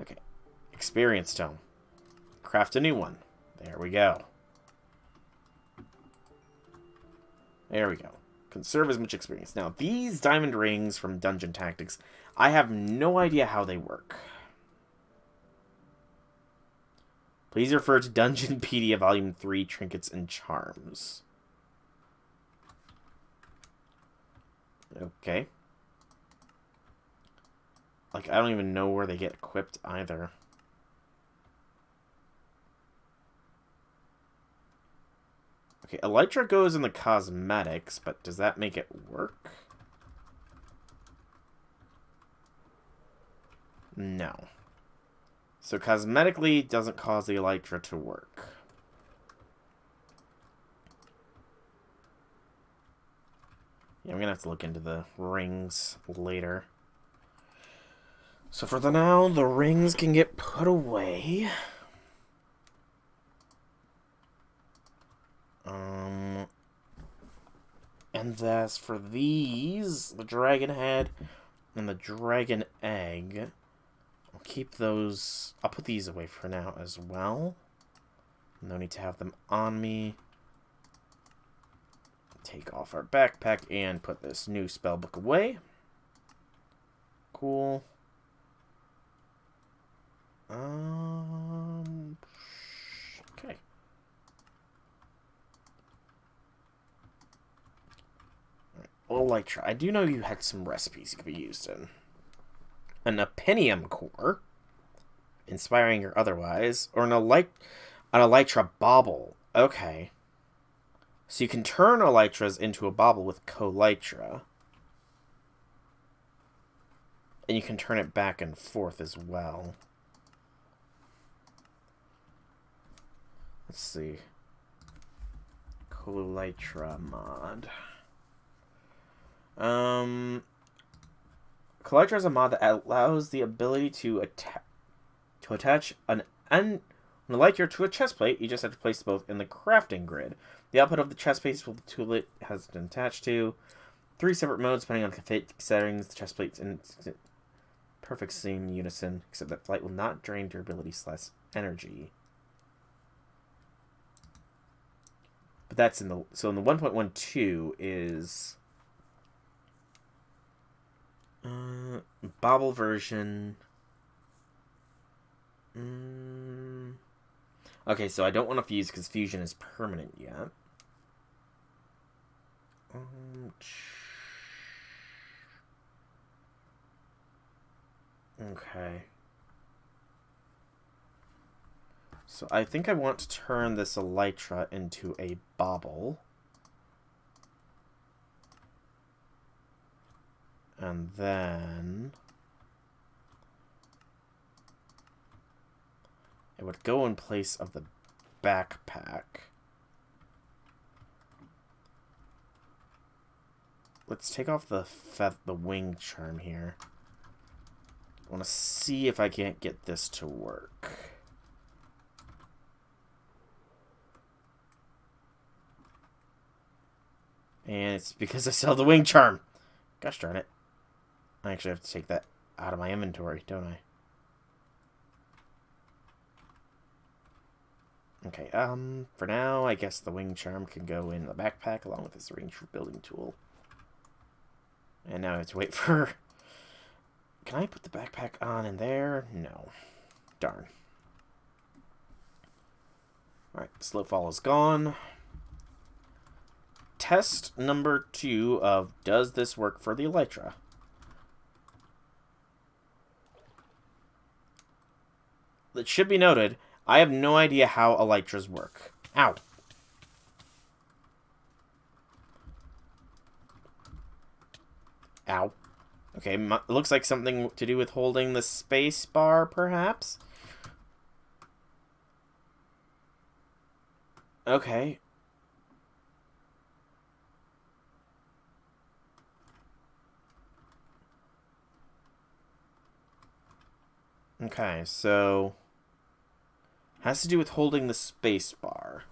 A: Okay. Experience tome. Craft a new one. There we go. There we go. Conserve as much experience. Now, these diamond rings from Dungeon Tactics, I have no idea how they work. Please refer to Dungeonpedia Volume 3, Trinkets and Charms. Okay. Like, I don't even know where they get equipped either. Okay, Elytra goes in the cosmetics, but does that make it work? No. So cosmetically doesn't cause the Elytra to work. Yeah, I'm gonna have to look into the rings later. So for the now, the rings can get put away. And as for these, the dragon head and the dragon egg, I'll keep those. I'll put these away for now as well. No need to have them on me. Take off our backpack and put this new spellbook away. Cool. Okay. Elytra. I do know you had some recipes you could be used in. An Apenium core, inspiring or otherwise, or an Elytra bauble. Okay. So you can turn Elytras into a bauble with Coelytra. And you can turn it back and forth as well. Let's see. Coelytra mod. Coelytra is a mod that allows the ability to attach an Elytra to a chest plate. You just have to place both in the crafting grid. The output of the chest plate will the tool it has been attached to. 3 separate modes depending on config settings. The chest plate's in perfect same unison, except that flight will not drain durability / energy. But that's in the 1.12 is bauble version. Okay, so I don't want to fuse because fusion is permanent yet. Okay. So I think I want to turn this Elytra into a bauble. And then it would go in place of the backpack. Let's take off the wing charm here. I want to see if I can't get this to work. And it's because I sell the wing charm. Gosh darn it. I actually have to take that out of my inventory, don't I? Okay, for now, I guess the wing charm can go in the backpack along with this range building tool. And now I have to wait for... Can I put the backpack on in there? No. Darn. Alright, slow fall is gone. Test number 2 of does this work for the Elytra? It should be noted, I have no idea how Elytras work. Ow. Ow. Okay, it looks like something to do with holding the space bar, perhaps? Okay. Okay, so... has to do with holding the space bar.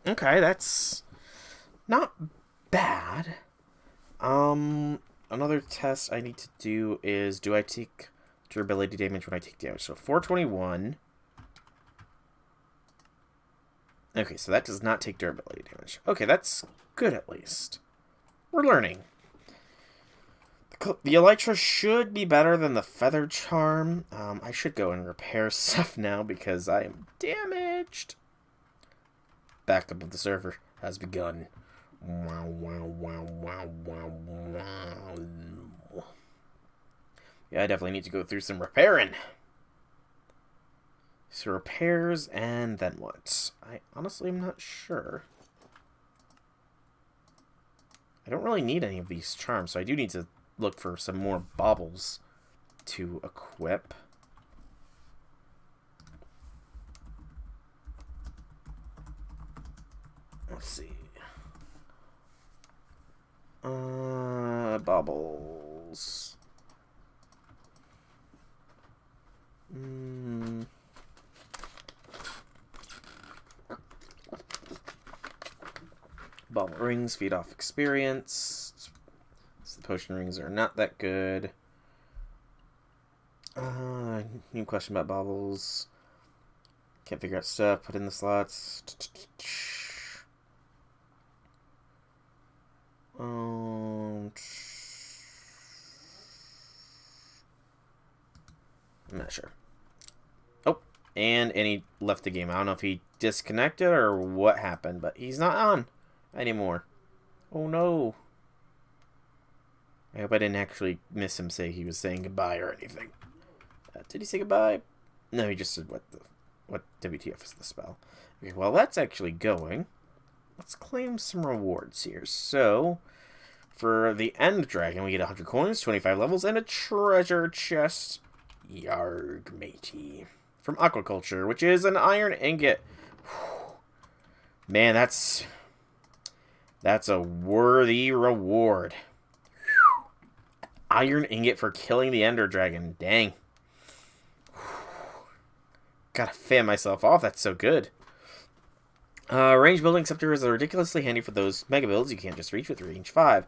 A: Okay, that's... not bad. Another test I need to do is, do I take durability damage when I take damage? So 421. Okay, so that does not take durability damage. Okay, that's good at least. We're learning. The Elytra should be better than the Feather Charm. I should go and repair stuff now because I am damaged. Backup of the server has begun. Wow, wow, wow, wow, wow, wow. Yeah, I definitely need to go through some repairing. So repairs, and then what? I honestly am not sure. I don't really need any of these charms, so I do need to look for some more baubles to equip. Let's see. Baubles. Bauble rings feed off experience. So the potion rings are not that good. New question about baubles. Can't figure out stuff. Put in the slots. I'm not sure. Oh, and he left the game. I don't know if he disconnected or what happened, but he's not on anymore. Oh no. I hope I didn't actually miss him say he was saying goodbye or anything. Did he say goodbye? No, he just said what WTF is the spell. Okay, well that's actually going. Let's claim some rewards here. So, for the End Dragon, we get 100 coins, 25 levels, and a treasure chest. Yarg, matey. From Aquaculture, which is an iron ingot. Whew. Man, that's a worthy reward. Whew. Iron ingot for killing the Ender Dragon. Dang. Whew. Gotta fan myself off. That's so good. Range Building Scepter is ridiculously handy for those mega builds you can't just reach with range 5.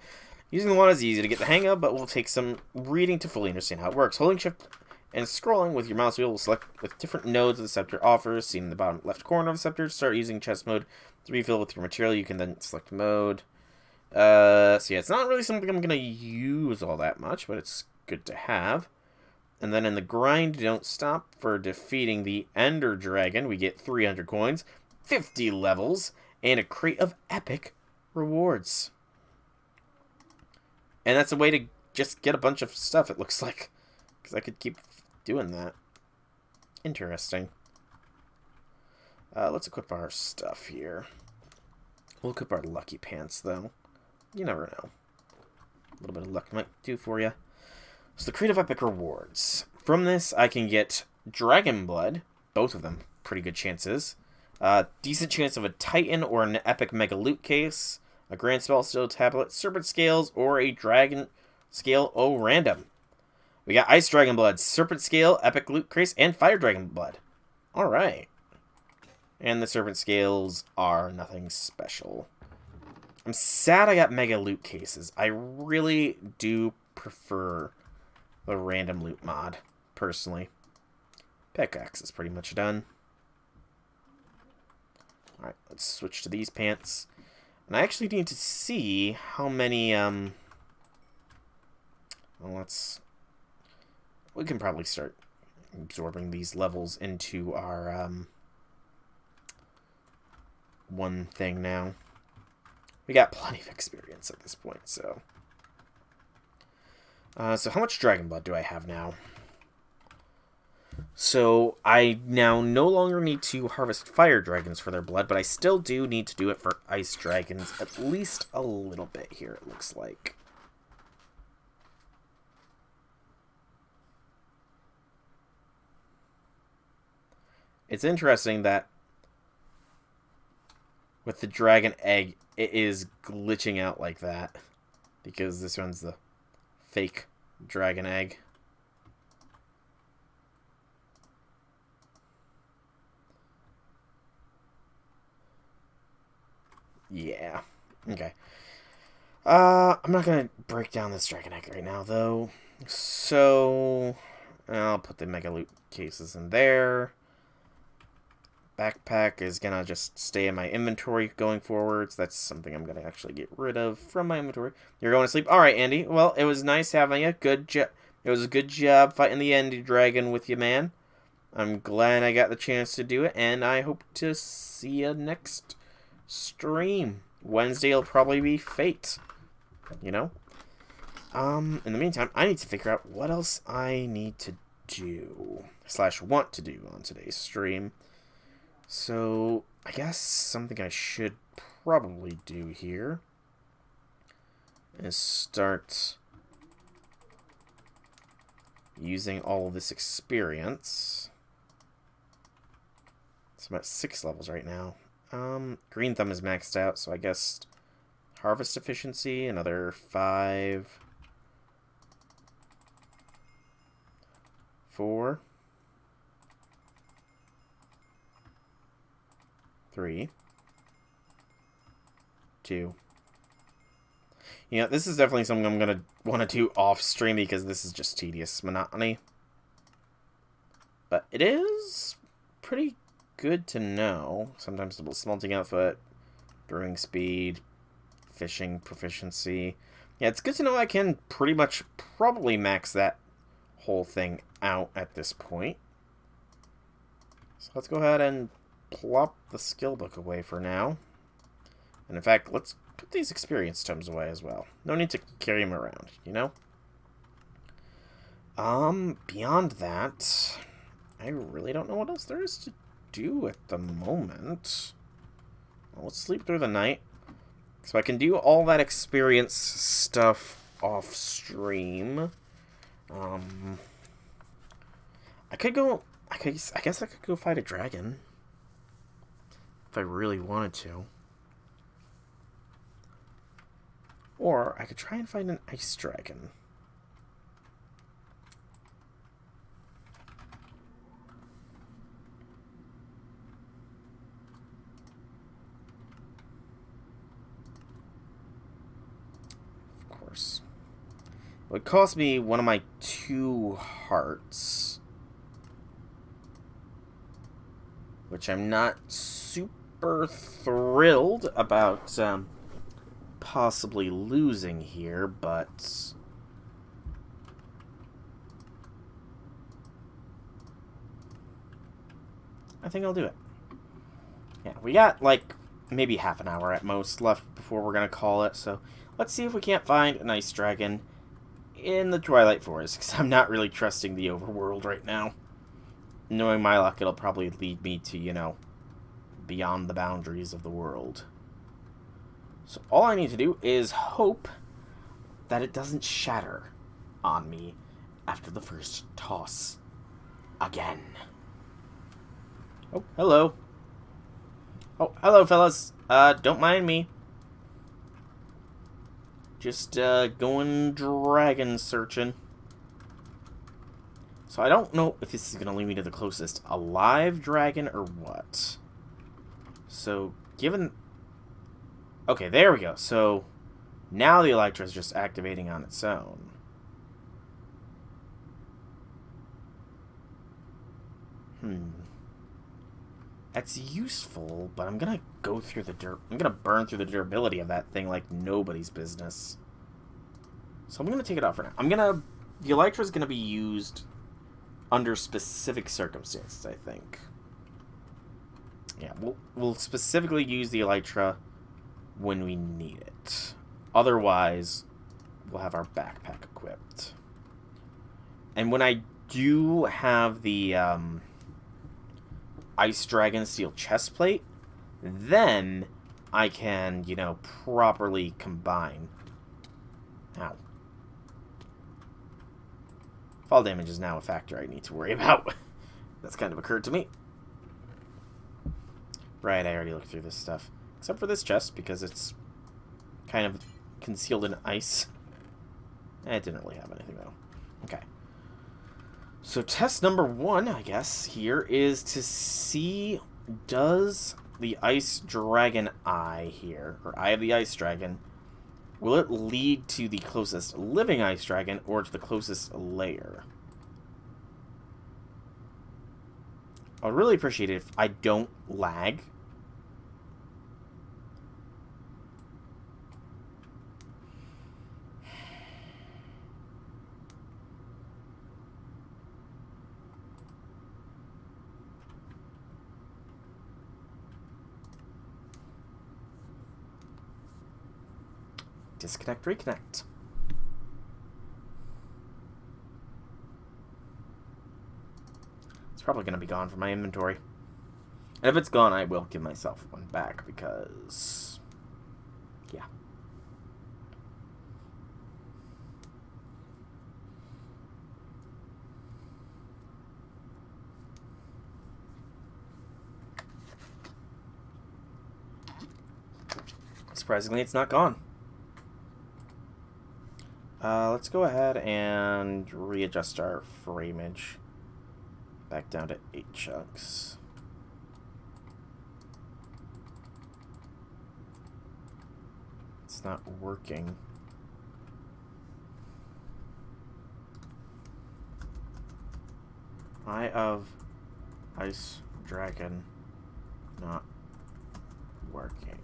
A: Using the wand is easy to get the hang of, but will take some reading to fully understand how it works. Holding shift and scrolling with your mouse wheel will select with different nodes the scepter offers. Seen in the bottom left corner of the scepter, start using chest mode to refill with your material. You can then select mode. So yeah, it's not really something I'm going to use all that much, but it's good to have. And then in the grind, don't stop for defeating the Ender Dragon. We get 300 coins, 50 levels, and a crate of epic rewards. And that's a way to just get a bunch of stuff, it looks like. Because I could keep doing that. Interesting. Let's equip our stuff here. We'll equip our lucky pants, though. You never know. A little bit of luck might do for you. So the crate of epic rewards. From this, I can get Dragon Blood. Both of them. Pretty good chances. Decent chance of a Titan or an epic Mega Loot Case. A Grand Spellstone Tablet, Serpent Scales, or a Dragon Scale random. We got Ice Dragon Blood, Serpent Scale, Epic Loot Case, and Fire Dragon Blood. Alright. And the Serpent Scales are nothing special. I'm sad I got Mega Loot Cases. I really do prefer the random loot mod, personally. Pickaxe is pretty much done. Alright, let's switch to these pants. And I actually need to see how many, well, we can probably start absorbing these levels into our, one thing now. We got plenty of experience at this point, so. So how much Dragon Blood do I have now? So, I now no longer need to harvest fire dragons for their blood, but I still do need to do it for ice dragons at least a little bit here, it looks like. It's interesting that with the dragon egg, it is glitching out like that, because this one's the fake dragon egg. Yeah. Okay. I'm not gonna break down this dragon egg right now, though. So, I'll put the Mega Loot cases in there. Backpack is gonna just stay in my inventory going forwards. That's something I'm gonna actually get rid of from my inventory. You're going to sleep? Alright, Andy. Well, it was nice having you. Good job. It was a good job fighting the Ender Dragon with you, man. I'm glad I got the chance to do it, and I hope to see you next stream. Wednesday will probably be Fate. You know? In the meantime, I need to figure out what else I need to do. / want to do on today's stream. So, I guess something I should probably do here is start using all of this experience. So I'm at 6 levels right now. Green Thumb is maxed out, so I guess harvest efficiency, another 5, 4, 3, 2. You know, this is definitely something I'm going to want to do off stream because this is just tedious monotony. But it is pretty good to know. Sometimes the smelting output, brewing speed, fishing proficiency. Yeah, it's good to know I can pretty much probably max that whole thing out at this point. So let's go ahead and plop the skill book away for now. And in fact, let's put these experience tomes away as well. No need to carry them around, you know? Beyond that, I really don't know what else there is to do at the moment. Well, let's sleep through the night. So I can do all that experience stuff off stream. I could go... I guess I could go fight a dragon. If I really wanted to. Or I could try and find an ice dragon. Of course. It would cost me one of my 2 hearts. Which I'm not super thrilled about possibly losing here, but I think I'll do it. Yeah, we got like maybe half an hour at most left before we're gonna call it, so let's see if we can't find an ice dragon in the Twilight Forest, because I'm not really trusting the overworld right now. Knowing my luck, it'll probably lead me to, you know, beyond the boundaries of the world. So all I need to do is hope that it doesn't shatter on me after the first toss again. Oh, hello. Oh, hello, fellas. Don't mind me. Just, going dragon searching. So I don't know if this is going to lead me to the closest alive dragon or what. So, given... Okay, there we go. So, now the Elytra is just activating on its own. That's useful, but I'm going to go through the I'm going to burn through the durability of that thing like nobody's business. So I'm going to take it out for now. The Elytra is going to be used under specific circumstances, I think. Yeah, we'll specifically use the Elytra when we need it. Otherwise, we'll have our backpack equipped. And when I do have the Ice Dragon Steel chestplate, then I can, you know, properly combine. Ow. Fall damage is now a factor I need to worry about. That's kind of occurred to me. Right, I already looked through this stuff. Except for this chest, because it's kind of concealed in ice. It didn't really have anything, though. Okay. So test number 1, I guess, here is to see, does the Ice Dragon Eye here, or Eye of the Ice Dragon, will it lead to the closest living ice dragon or to the closest lair? I would really appreciate it if I don't lag. Disconnect, reconnect. It's probably going to be gone from my inventory. And if it's gone, I will give myself one back because... yeah. Surprisingly, it's not gone. Let's go ahead and readjust our frameage back down to 8 chunks. It's not working. Eye of Ice Dragon not working.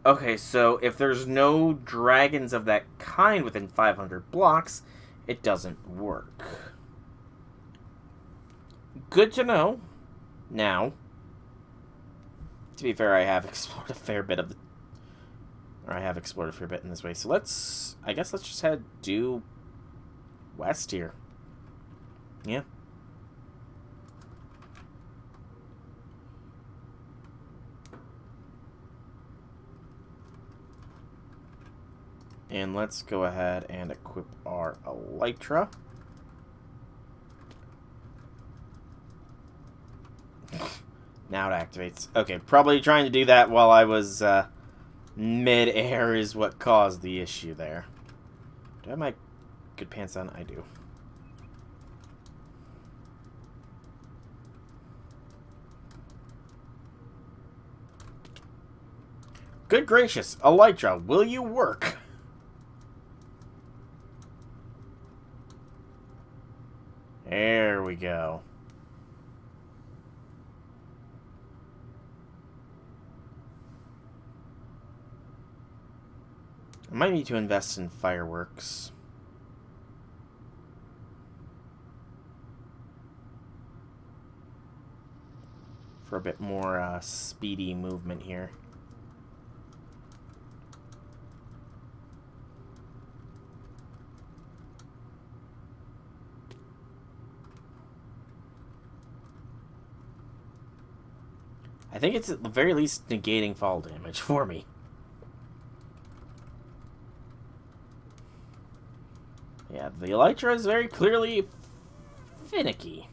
A: Okay, so if there's no dragons of that kind within 500 blocks, it doesn't work. Good to know. Now, to be fair, I have explored a fair bit in this way. So I guess let's just head due west here. Yeah. And let's go ahead and equip our Elytra. Now it activates. Okay, probably trying to do that while I was mid-air is what caused the issue there. Do I have my good pants on? I do. Good gracious, Elytra, will you work? There we go. I might need to invest in fireworks. For a bit more speedy movement here. I think it's at the very least negating fall damage for me. Yeah, the Elytra is very clearly finicky.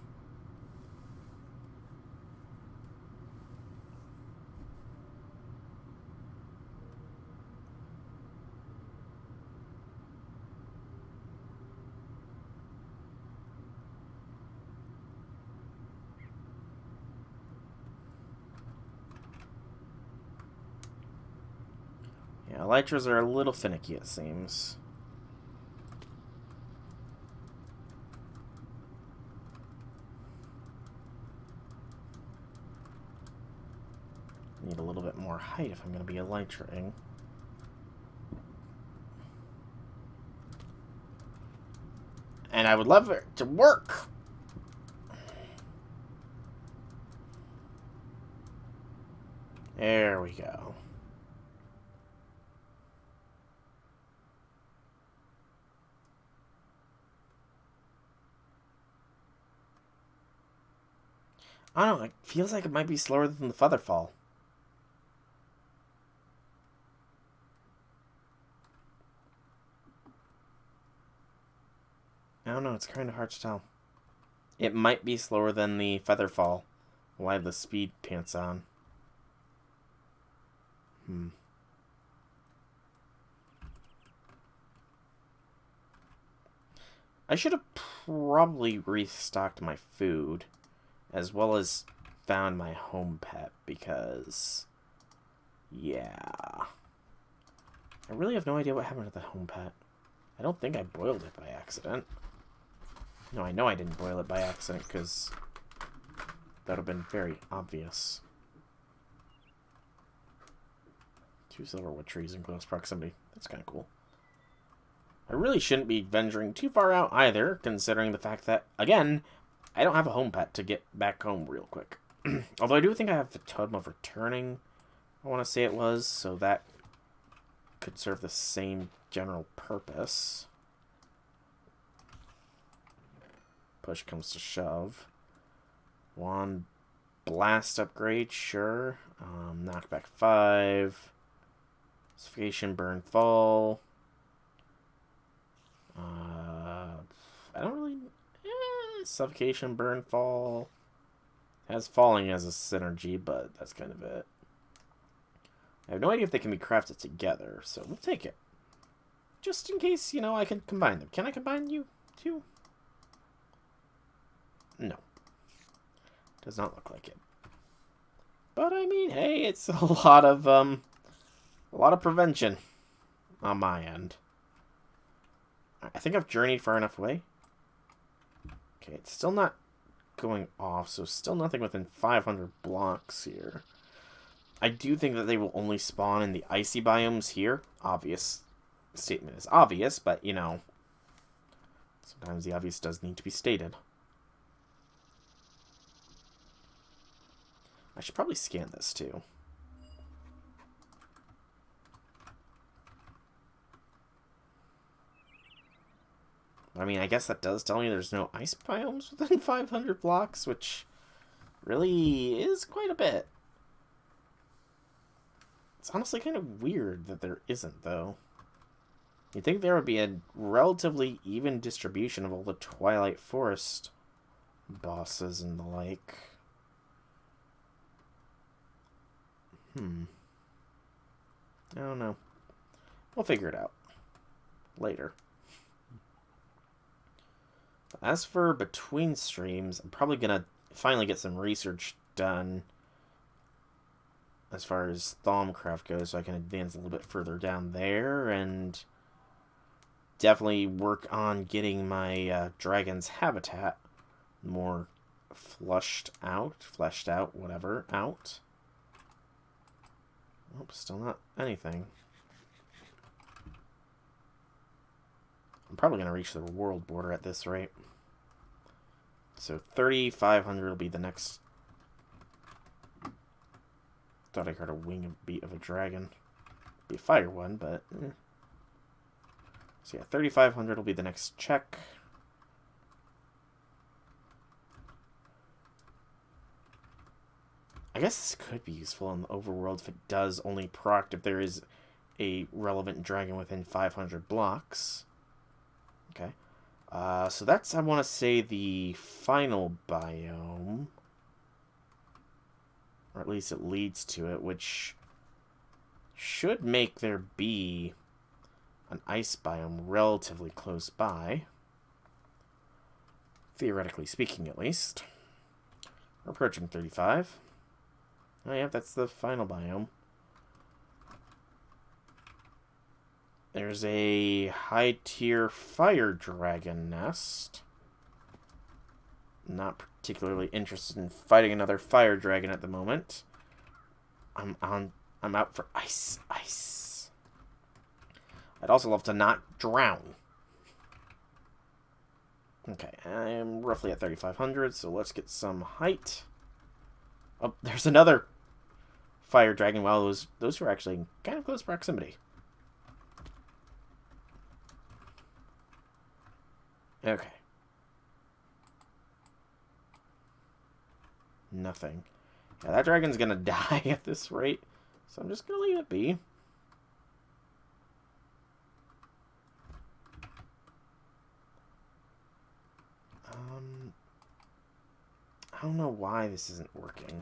A: Yeah, Elytras are a little finicky, it seems. Need a little bit more height if I'm going to be Elytraing. And I would love it to work. There we go. I don't know, it feels like it might be slower than the Featherfall. I don't know, it's kind of hard to tell. It might be slower than the Featherfall while I have the speed pants on. I should have probably restocked my food, as well as found my home pet, because, yeah. I really have no idea what happened to the home pet. I don't think I boiled it by accident. No, I know I didn't boil it by accident, because that would have been very obvious. 2 silverwood trees in close proximity. That's kind of cool. I really shouldn't be venturing too far out either, considering the fact that, again, I don't have a home pet to get back home real quick. Although I do think I have the Totem of Returning, I want to say it was, so that could serve the same general purpose. Push comes to shove. Wand Blast upgrade, sure. Knockback 5. Suffocation, Burn, Fall. I don't really... Suffocation, Burn, Fall. Has Falling as a synergy, but that's kind of it. I have no idea if they can be crafted together, so we'll take it. Just in case, you know, I can combine them. Can I combine you two? No. Does not look like it. But, I mean, hey, it's a lot of prevention on my end. I think I've journeyed far enough away. Okay, it's still not going off, so still nothing within 500 blocks here. I do think that they will only spawn in the icy biomes here. Obvious statement is obvious, but, you know, sometimes the obvious does need to be stated. I should probably scan this, too. I mean, I guess that does tell me there's no ice biomes within 500 blocks, which really is quite a bit. It's honestly kind of weird that there isn't, though. You'd think there would be a relatively even distribution of all the Twilight Forest bosses and the like. I don't know. We'll figure it out later. As for between streams, I'm probably going to finally get some research done as far as Thaumcraft goes, so I can advance a little bit further down there, and definitely work on getting my dragon's habitat more fleshed out, whatever, out. Oh, still not anything. I'm probably going to reach the world border at this rate. So 3,500 will be the next. Thought I heard a wing beat of a dragon. Be a fire one, but... So yeah, 3,500 will be the next check. I guess this could be useful in the overworld if it does only proc if there is a relevant dragon within 500 blocks. Okay. So that's, I want to say, the final biome. Or at least it leads to it, which should make there be an ice biome relatively close by. Theoretically speaking, at least. We're approaching 35. Oh yeah, that's the final biome. There's a high-tier fire dragon nest. Not particularly interested in fighting another fire dragon at the moment. I'm out for ice. I'd also love to not drown. Okay, I'm roughly at 3,500, so let's get some height. Oh, there's another fire dragon. Wow, those are actually in kind of close proximity. Okay. Nothing. Yeah, that dragon's gonna die at this rate, so I'm just gonna leave it be. I don't know why this isn't working.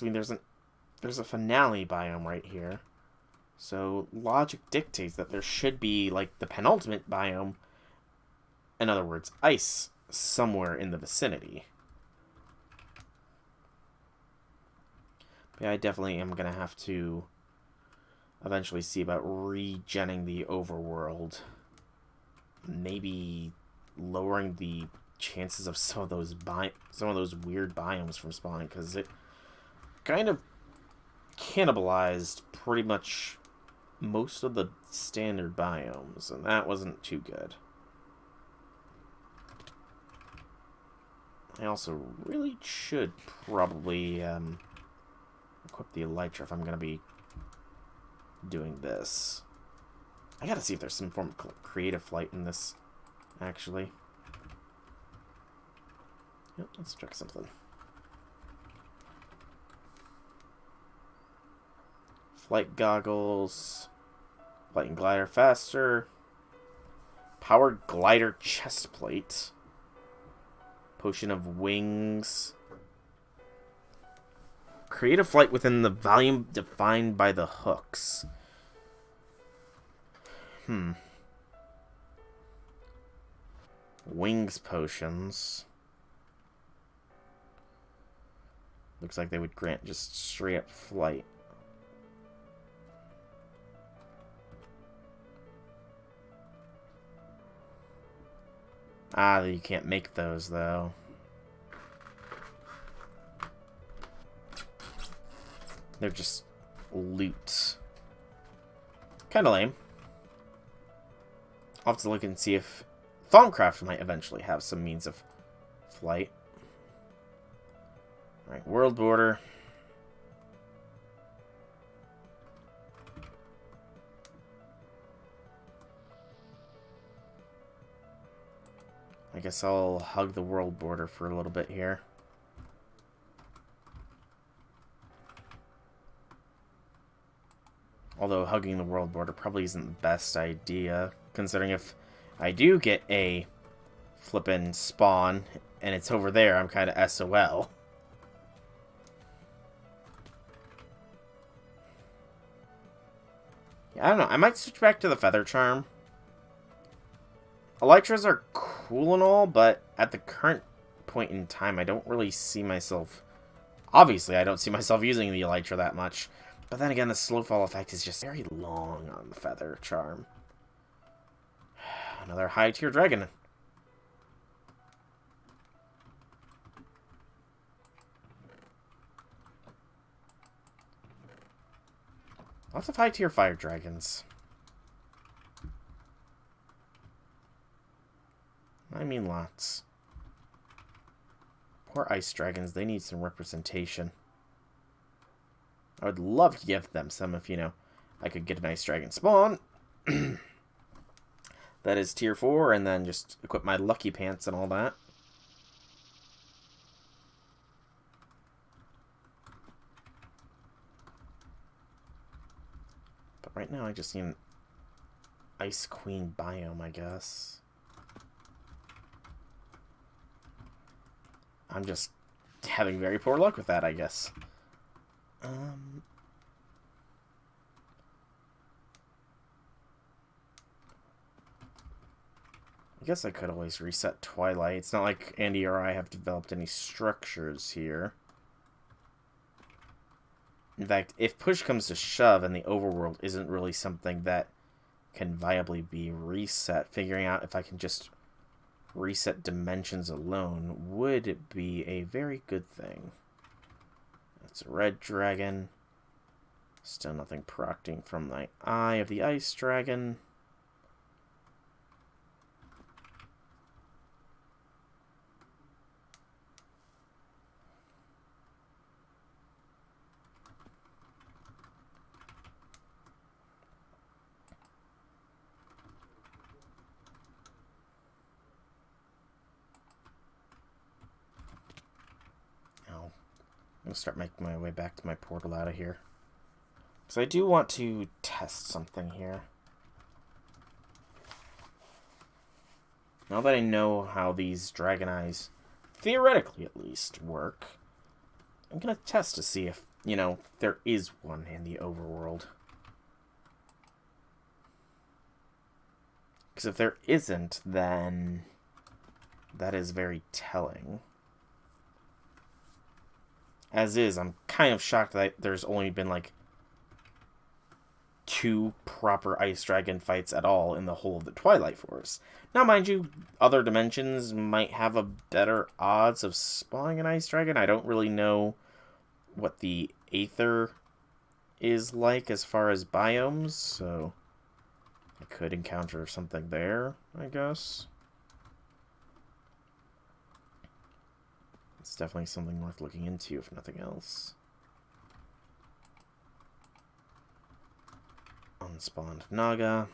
A: I mean, there's a finale biome right here. So logic dictates that there should be, like, the penultimate biome, in other words, ice, somewhere in the vicinity. But yeah, I definitely am going to have to eventually see about regenning the overworld. Maybe lowering the chances of some of those weird biomes from spawning, because it kind of cannibalized pretty much most of the standard biomes, and that wasn't too good. I also really should probably equip the Elytra if I'm going to be doing this. I gotta see if there's some form of creative flight in this, actually. Yep, let's check something. Flight goggles. Flight and glider faster. Powered glider chest plate. Potion of wings. Creative flight within the volume defined by the hooks. Wings potions. Looks like they would grant just straight up flight. Ah, you can't make those, though. They're just loot. Kind of lame. I'll have to look and see if Thaumcraft might eventually have some means of flight. Alright, world border. I guess I'll hug the world border for a little bit here. Although hugging the world border probably isn't the best idea, considering if I do get a flippin' spawn and it's over there, I'm kind of SOL. Yeah, I don't know. I might switch back to the Feather Charm. Elytras are cool and all, but at the current point in time, I don't really see myself... Obviously, I don't see myself using the Elytra that much. But then again, the slow fall effect is just very long on the Feather Charm. Another high-tier dragon. Lots of high-tier fire dragons. I mean lots. Poor ice dragons, they need some representation. I would love to give them some if, you know, I could get an ice dragon spawn. That is tier 4, and then just equip my lucky pants and all that. But right now I just need an Ice Queen biome, I guess. I'm just having very poor luck with that, I guess. I guess I could always reset Twilight. It's not like Andy or I have developed any structures here. In fact, if push comes to shove and the overworld isn't really something that can viably be reset, figuring out if I can just reset dimensions alone would be a very good thing. That's a red dragon. Still nothing procting from the eye of the ice dragon. I'm going to start making my way back to my portal out of here. Because I do want to test something here. Now that I know how these dragon eyes, theoretically at least, work, I'm going to test to see if, you know, there is one in the overworld. Because if there isn't, then that is very telling. As is, I'm kind of shocked that there's only been, like, 2 proper Ice Dragon fights at all in the whole of the Twilight Forest. Now, mind you, other dimensions might have a better odds of spawning an Ice Dragon. I don't really know what the Aether is like as far as biomes, so I could encounter something there, I guess. It's definitely something worth looking into, if nothing else. Unspawned Naga.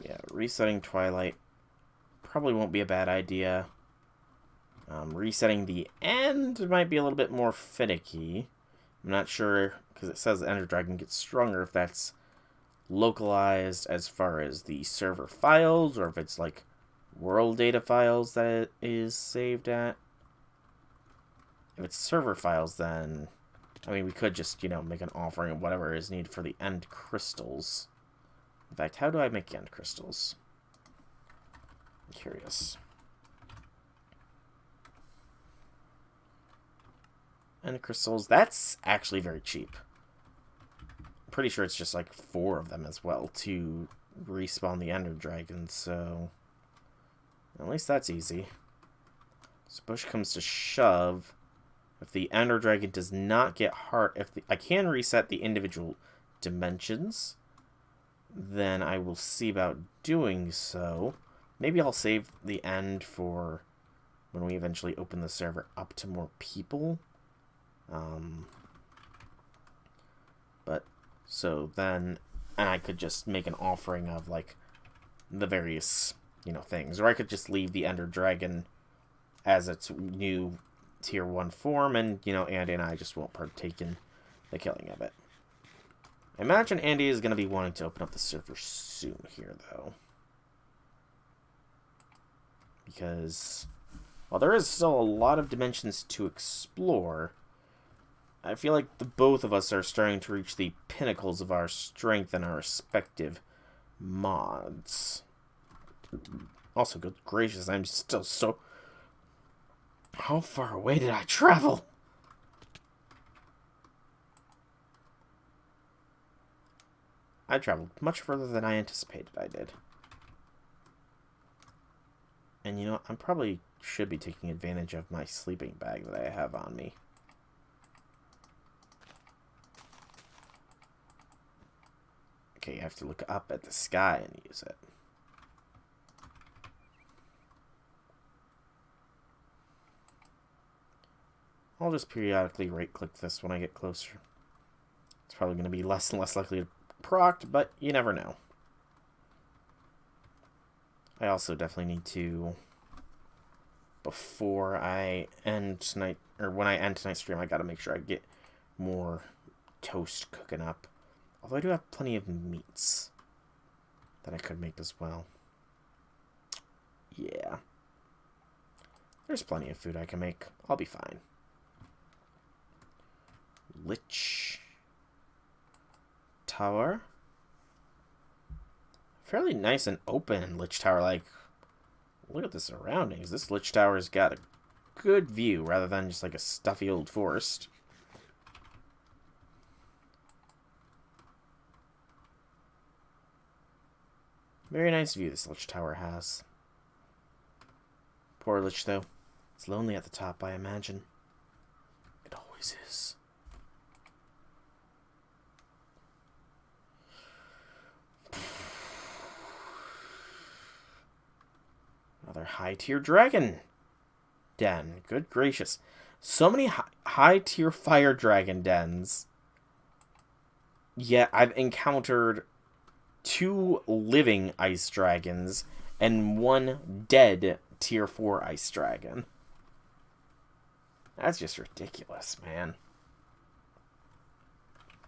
A: Yeah, resetting Twilight probably won't be a bad idea. Resetting the end might be a little bit more finicky. I'm not sure, because it says the Ender Dragon gets stronger, if that's localized as far as the server files, or if it's like world data files that it is saved at. If it's server files, then, I mean, we could just, you know, make an offering of whatever is needed for the end crystals. In fact, how do I make end crystals? I'm curious. Ender crystals. That's actually very cheap. I'm pretty sure it's just like 4 of them as well to respawn the Ender Dragon, so at least that's easy. So push comes to shove. If the Ender Dragon does not get heart, I can reset the individual dimensions, then I will see about doing so. Maybe I'll save the end for when we eventually open the server up to more people. But so then, and I could just make an offering of like the various, things, or I could just leave the Ender Dragon as its new tier 1 form, and, Andy and I just won't partake in the killing of it. I imagine Andy is going to be wanting to open up the server soon here, though. Because, while there is still a lot of dimensions to explore, I feel like the both of us are starting to reach the pinnacles of our strength in our respective mods. Also, good gracious, I'm still so... How far away did I travel? I traveled much further than I anticipated I did. And I probably should be taking advantage of my sleeping bag that I have on me. Okay, you have to look up at the sky and use it. I'll just periodically right-click this when I get closer. It's probably going to be less and less likely to proc, but you never know. I also definitely need to, before I end tonight, or when I end tonight's stream, I gotta make sure I get more toast cooking up. Although I do have plenty of meats that I could make as well. Yeah. There's plenty of food I can make. I'll be fine. Lich Tower. Fairly nice and open Lich Tower. Like, look at the surroundings. This Lich Tower's got a good view rather than just like a stuffy old forest. Very nice view this Lich Tower has. Poor Lich, though. It's lonely at the top, I imagine. It always is. Another high-tier dragon den. Good gracious. So many high-tier fire dragon dens. Yet I've encountered 2 living ice dragons and 1 dead tier 4 ice dragon. That's just ridiculous, man.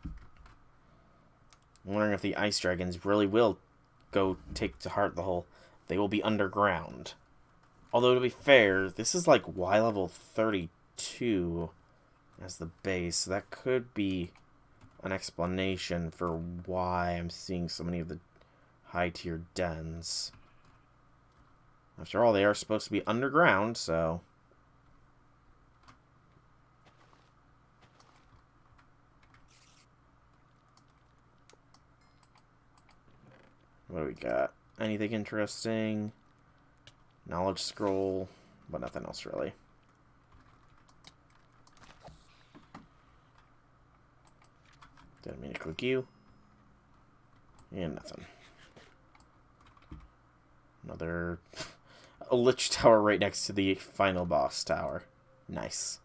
A: I'm wondering if the ice dragons really will go take to heart the whole... They will be underground. Although, to be fair, this is like Y level 32 as the base. So that could be an explanation for why I'm seeing so many of the high-tier dens. After all, they are supposed to be underground, so... What do we got? Anything interesting? Knowledge scroll, but nothing else really. Didn't mean to click you. And nothing. Another... a Lich Tower right next to the final boss tower. Nice.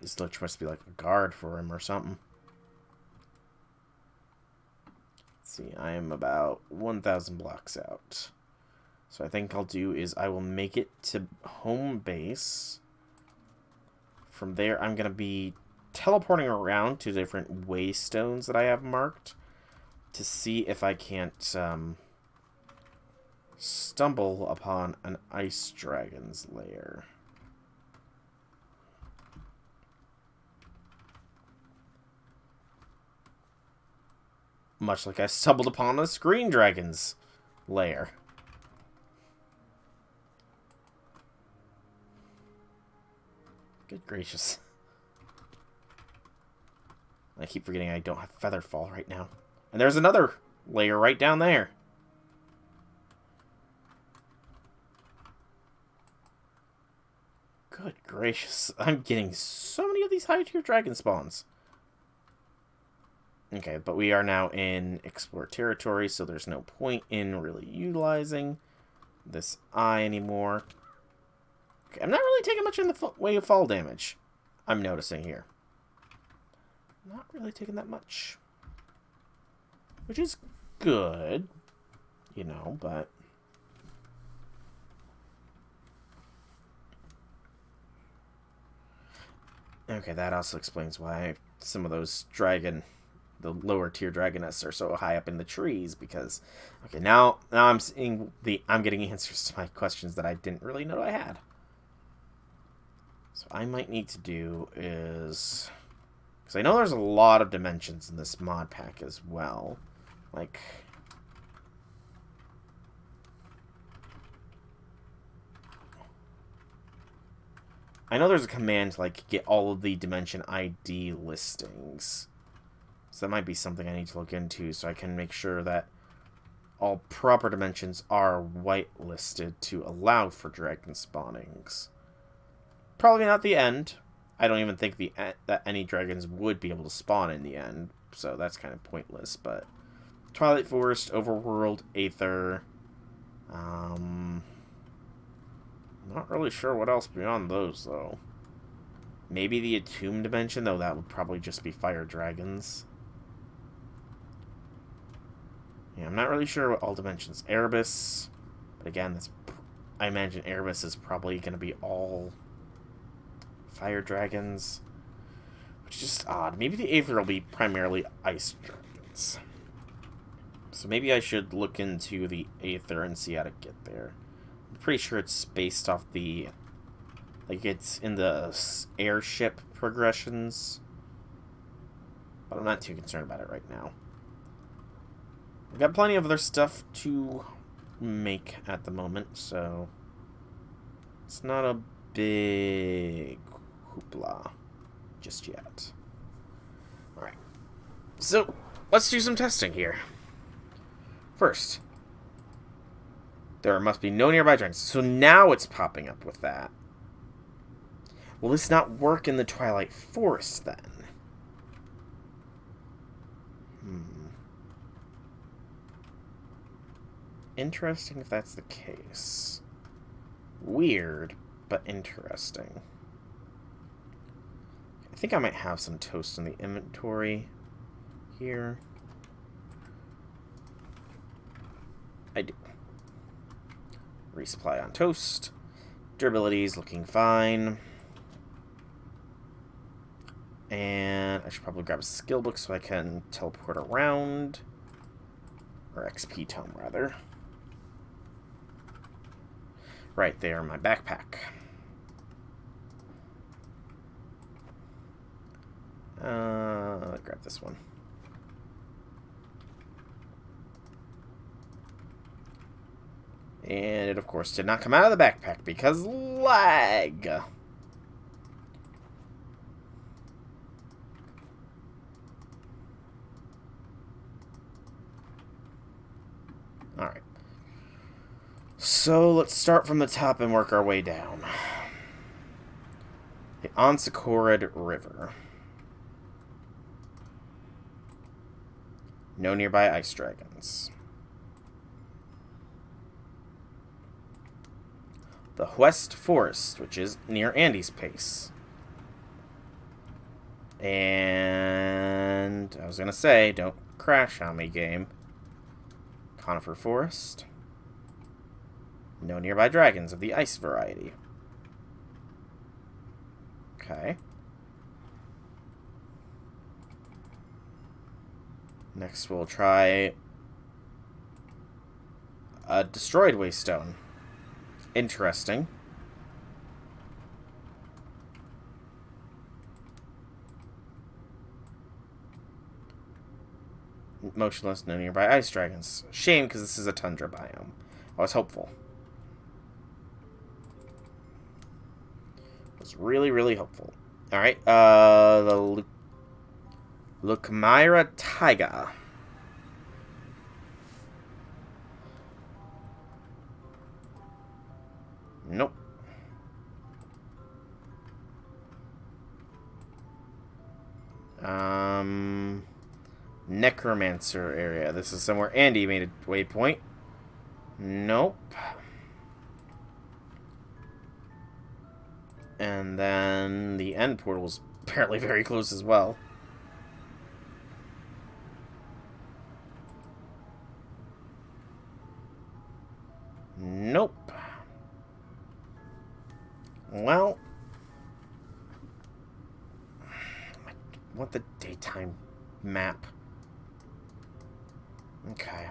A: This Lich must be like a guard for him or something. See, I am about 1,000 blocks out. So I think I'll do is I will make it to home base. From there, I'm going to be teleporting around to different waystones that I have marked to see if I can't stumble upon an ice dragon's lair. Much like I stumbled upon a green dragon's lair. Good gracious. I keep forgetting I don't have Featherfall right now. And there's another layer right down there. Good gracious. I'm getting so many of these high-tier dragon spawns. Okay, but we are now in Explore territory, so there's no point in really utilizing this eye anymore. Okay, I'm not really taking much in the way of fall damage, I'm noticing here. Not really taking that much. Which is good, you know, but... Okay, that also explains why some of those the lower tier dragoness are so high up in the trees, because... Okay, now I'm seeing I'm getting answers to my questions that I didn't really know I had. So I might need to do is... Because I know there's a lot of dimensions in this mod pack as well. Like... I know there's a command to, like, get all of the dimension ID listings. So that might be something I need to look into so I can make sure that all proper dimensions are whitelisted to allow for dragon spawnings. Probably not the end. I don't even think that any dragons would be able to spawn in the end, so that's kind of pointless, but... Twilight Forest, Overworld, Aether... Not really sure what else beyond those, though. Maybe the Attuned Dimension, though that would probably just be fire dragons. Yeah, I'm not really sure what all dimensions. Erebus, but again, I imagine Erebus is probably going to be all fire dragons, which is just odd. Maybe the Aether will be primarily ice dragons. So maybe I should look into the Aether and see how to get there. I'm pretty sure it's based off the... Like, it's in the airship progressions. But I'm not too concerned about it right now. We've got plenty of other stuff to make at the moment, so... It's not a big hoopla just yet. Alright. So, let's do some testing here. First, there must be no nearby dragons. So now it's popping up with that. Will this not work in the Twilight Forest, then? Interesting if that's the case. Weird, but interesting. I think I might have some toast in the inventory here. I do. Resupply on toast. Durability is looking fine. And I should probably grab a skill book so I can teleport around. Or XP tome, rather. Right there in my backpack. Grab this one. And it, of course, did not come out of the backpack because lag. Alright. So, let's start from the top and work our way down. The Onsicorid River. No nearby ice dragons. The West Forest, which is near Andy's Pace. And I was going to say, don't crash on me, game. Conifer Forest. No nearby dragons of the ice variety. Okay. Next we'll try a Destroyed Waystone. Interesting. Motionless, no nearby ice dragons. Shame, because this is a tundra biome. I was hopeful. was really, really hopeful. Alright, the Lukmira Taiga. Nope. Necromancer area. This is somewhere Andy made a waypoint. Nope. And then the end portal's apparently very close as well. Nope. Well, I want the daytime map. Okay.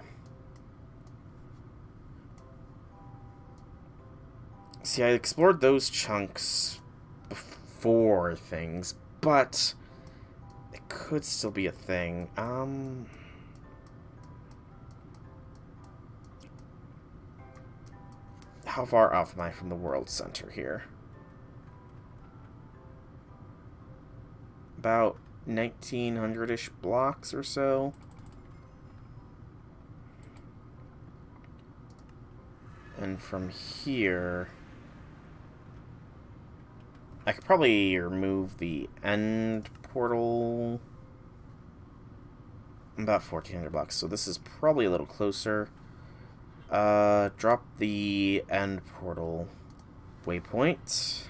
A: See, I explored those chunks before things, but it could still be a thing. How far off am I from the world center here? About 1900-ish blocks or so. And from here, I could probably remove the end portal. About 1400 blocks, so this is probably a little closer. Drop the end portal waypoint.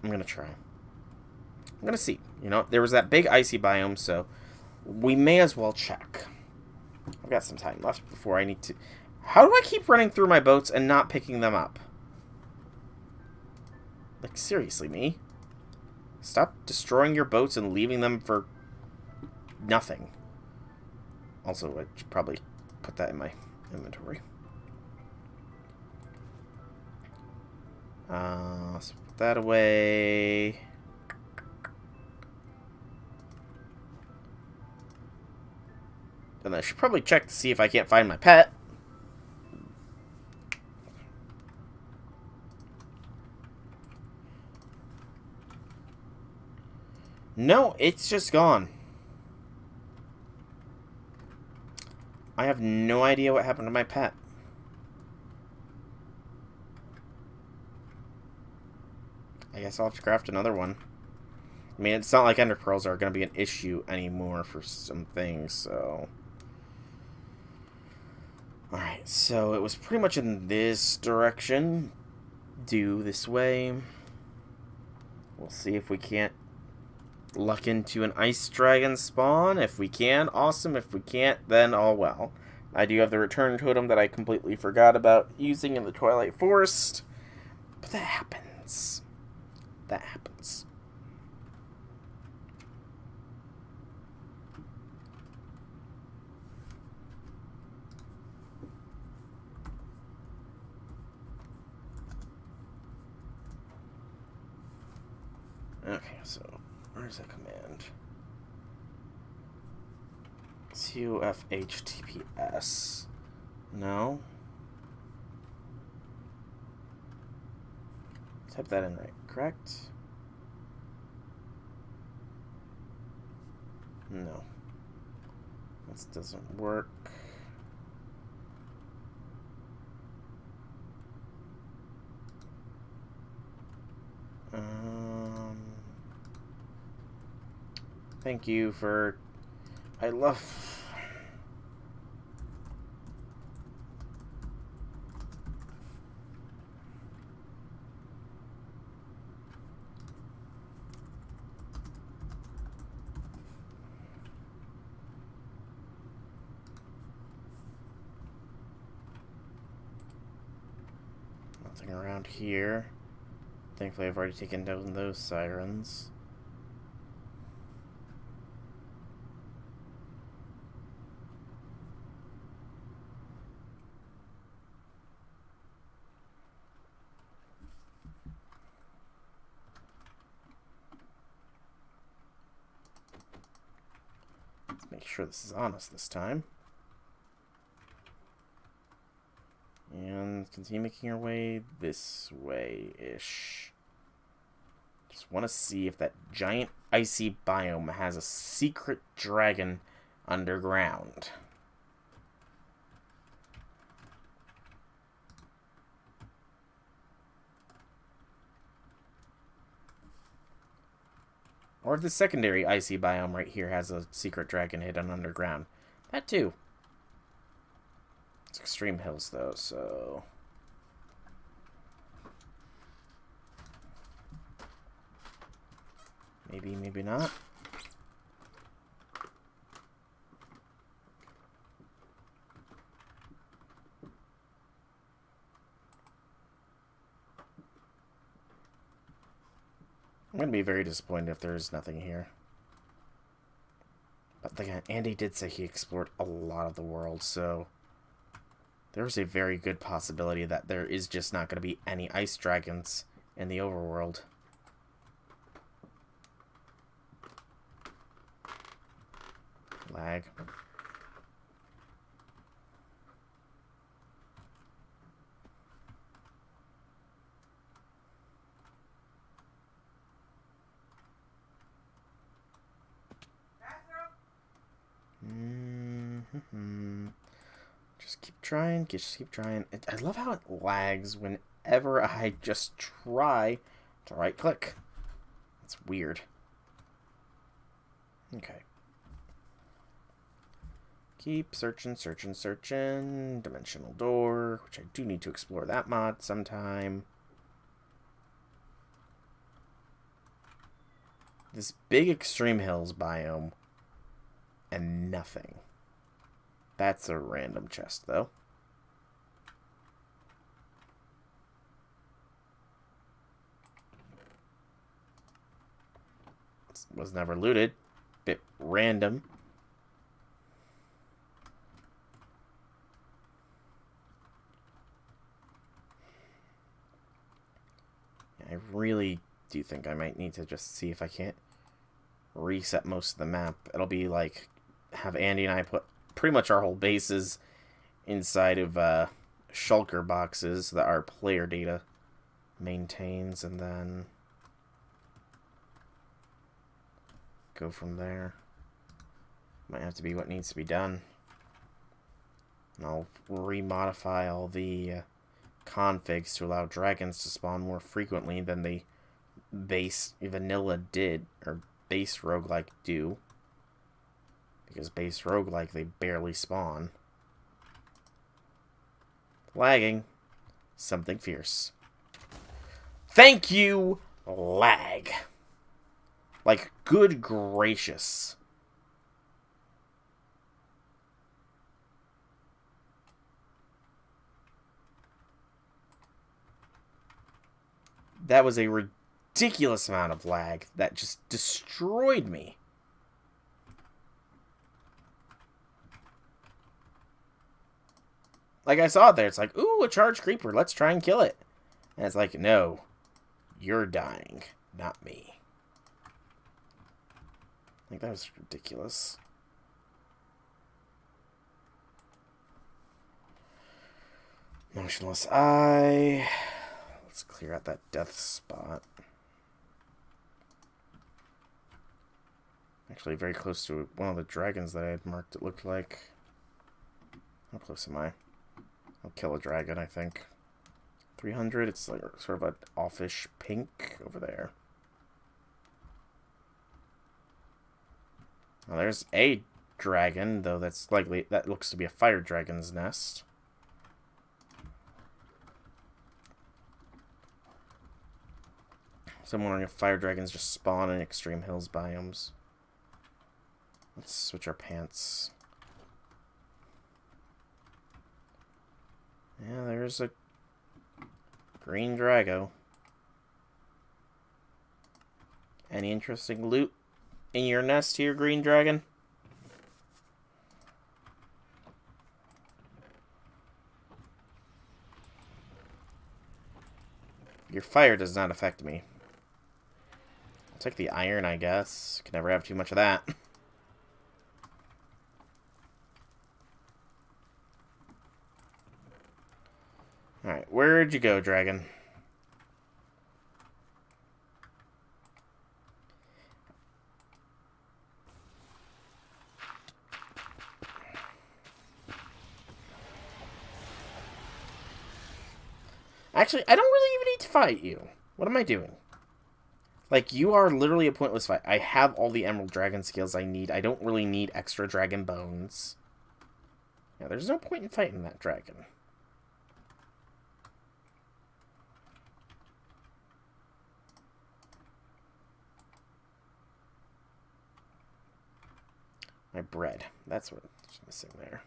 A: I'm gonna try. I'm gonna see. You know, there was that big icy biome, so we may as well check. I've got some time left before I need to... How do I keep running through my boats and not picking them up? Like, seriously, me? Stop destroying your boats and leaving them for nothing. Also, I should probably put that in my inventory. Let's put that away. And I should probably check to see if I can't find my pet. No, it's just gone. I have no idea what happened to my pet. I guess I'll have to craft another one. I mean, it's not like ender pearls are going to be an issue anymore for some things, so... Alright, so it was pretty much in this direction. Due this way. We'll see if we can't luck into an ice dragon spawn. If we can, awesome. If we can't, then all well. I do have the return totem that I completely forgot about using in the Twilight Forest. But that happens. That happens. Okay, so where's that command? CUFHTPS. No. Type that in right, correct? No. This doesn't work. Thank you for... I love... Nothing around here. Thankfully, I've already taken down those sirens. Let's make sure this is on us this time. And continue making our way this way-ish. Just want to see if that giant icy biome has a secret dragon underground. Or if the secondary icy biome right here has a secret dragon hidden underground. That too. It's Extreme Hills though, so... maybe, maybe not. I'm going to be very disappointed if there's nothing here. But again, Andy did say he explored a lot of the world, so... there's a very good possibility that there is just not going to be any ice dragons in the overworld. Lag. Just keep trying, just keep trying. I love how it lags whenever I just try to right click. It's weird. Okay. Keep searching, searching, searching. Dimensional door, which I do need to explore that mod sometime. This big Extreme Hills biome. And nothing. That's a random chest, though. This was never looted. Bit random. I really do think I might need to just see if I can't reset most of the map. It'll be like have Andy and I put pretty much our whole bases inside of shulker boxes that our player data maintains, and then go from there. Might have to be what needs to be done. And I'll remodify all the configs to allow dragons to spawn more frequently than the base vanilla did, or base roguelike do. Because base roguelike, they barely spawn. Lagging. Something fierce. Thank you, lag. Like, good gracious. That was a ridiculous amount of lag that just destroyed me. Like, I saw it there. It's like, ooh, a charged creeper. Let's try and kill it. And it's like, no. You're dying, not me. Like, that was ridiculous. Motionless eye. Let's clear out that death spot. Actually, very close to one of the dragons that I had marked, it looked like. How close am I? I'll kill a dragon, I think. 300, it's like sort of an offish pink over there. Well, there's a dragon, though that looks to be a fire dragon's nest. So I'm wondering if fire dragons just spawn in Extreme Hills biomes. Let's switch our pants. Yeah, there's a green Drago. Any interesting loot in your nest here, green dragon? Your fire does not affect me. I'll take the iron, I guess. Can never have too much of that. Alright, where'd you go, dragon? Actually, I don't really even need to fight you. What am I doing? Like, you are literally a pointless fight. I have all the Emerald Dragon skills I need. I don't really need extra dragon bones. Yeah, there's no point in fighting that dragon. My bread. That's what's missing there.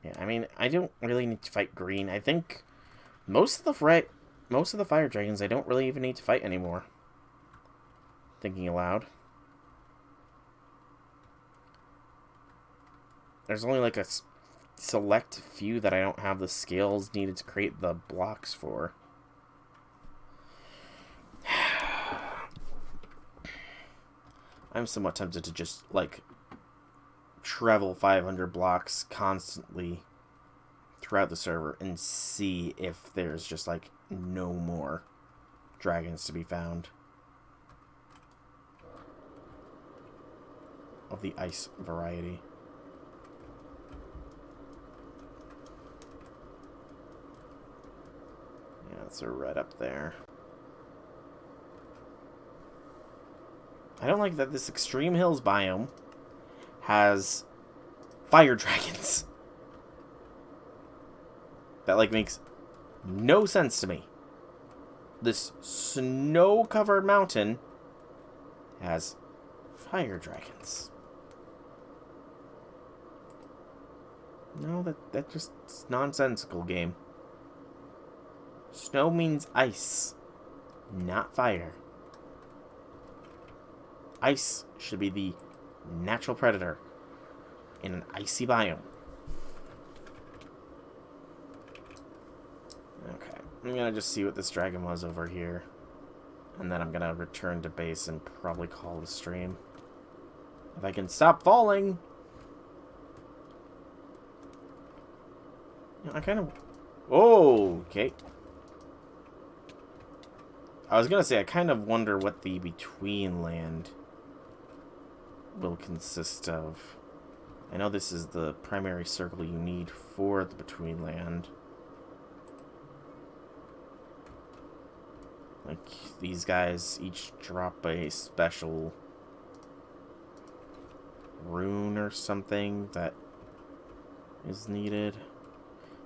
A: Yeah, I mean, I don't really need to fight green. I think most of the fire dragons I don't really even need to fight anymore. Thinking aloud. There's only like a select few that I don't have the skills needed to create the blocks for. I'm somewhat tempted to just, like, travel 500 blocks constantly throughout the server and see if there's just, like, no more dragons to be found. Of the ice variety. Yeah, it's a red up there. I don't like that this Extreme Hills biome has fire dragons. That, like, makes no sense to me. This snow-covered mountain has fire dragons. No, that just is nonsensical, game. Snow means ice, not fire. Ice should be the natural predator in an icy biome. Okay, I'm gonna just see what this dragon was over here. And then I'm gonna return to base and probably call the stream. If I can stop falling! I kind of... Oh, okay. I was gonna say, I kind of wonder what the between land will consist of. I know this is the primary circle you need for the between land. Like, these guys each drop a special rune or something that is needed.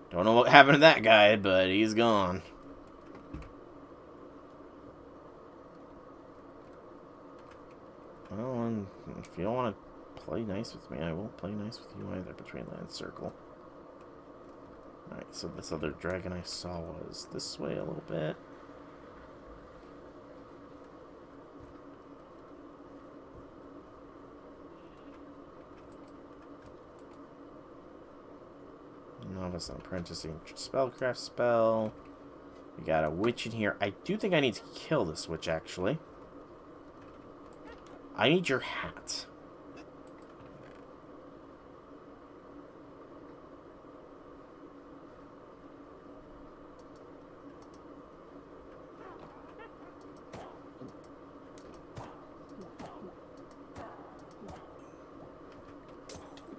A: Don't know what happened to that guy, but he's gone. Well, and if you don't want to play nice with me, I won't play nice with you either, between land circle. Alright, so this other dragon I saw was this way a little bit. Novice and apprenticing spellcraft spell. We got a witch in here. I do think I need to kill this witch, actually. I need your hat.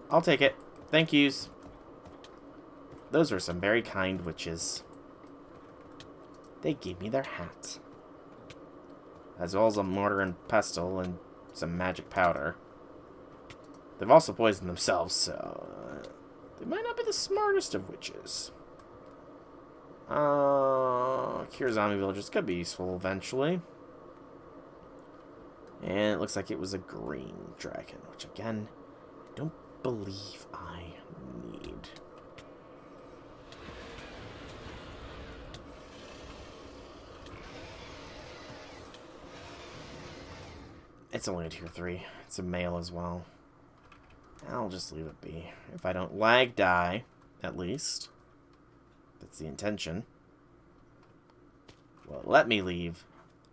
A: I'll take it. Thank yous. Those were some very kind witches. They gave me their hat. As well as a mortar and pestle and some magic powder. They've also poisoned themselves, so... they might not be the smartest of witches. Cure zombie villagers could be useful eventually. And it looks like it was a green dragon, which again, I don't believe I need. It's only a tier 3. It's a male as well. I'll just leave it be. If I don't lag die, at least. That's the intention. Well, let me leave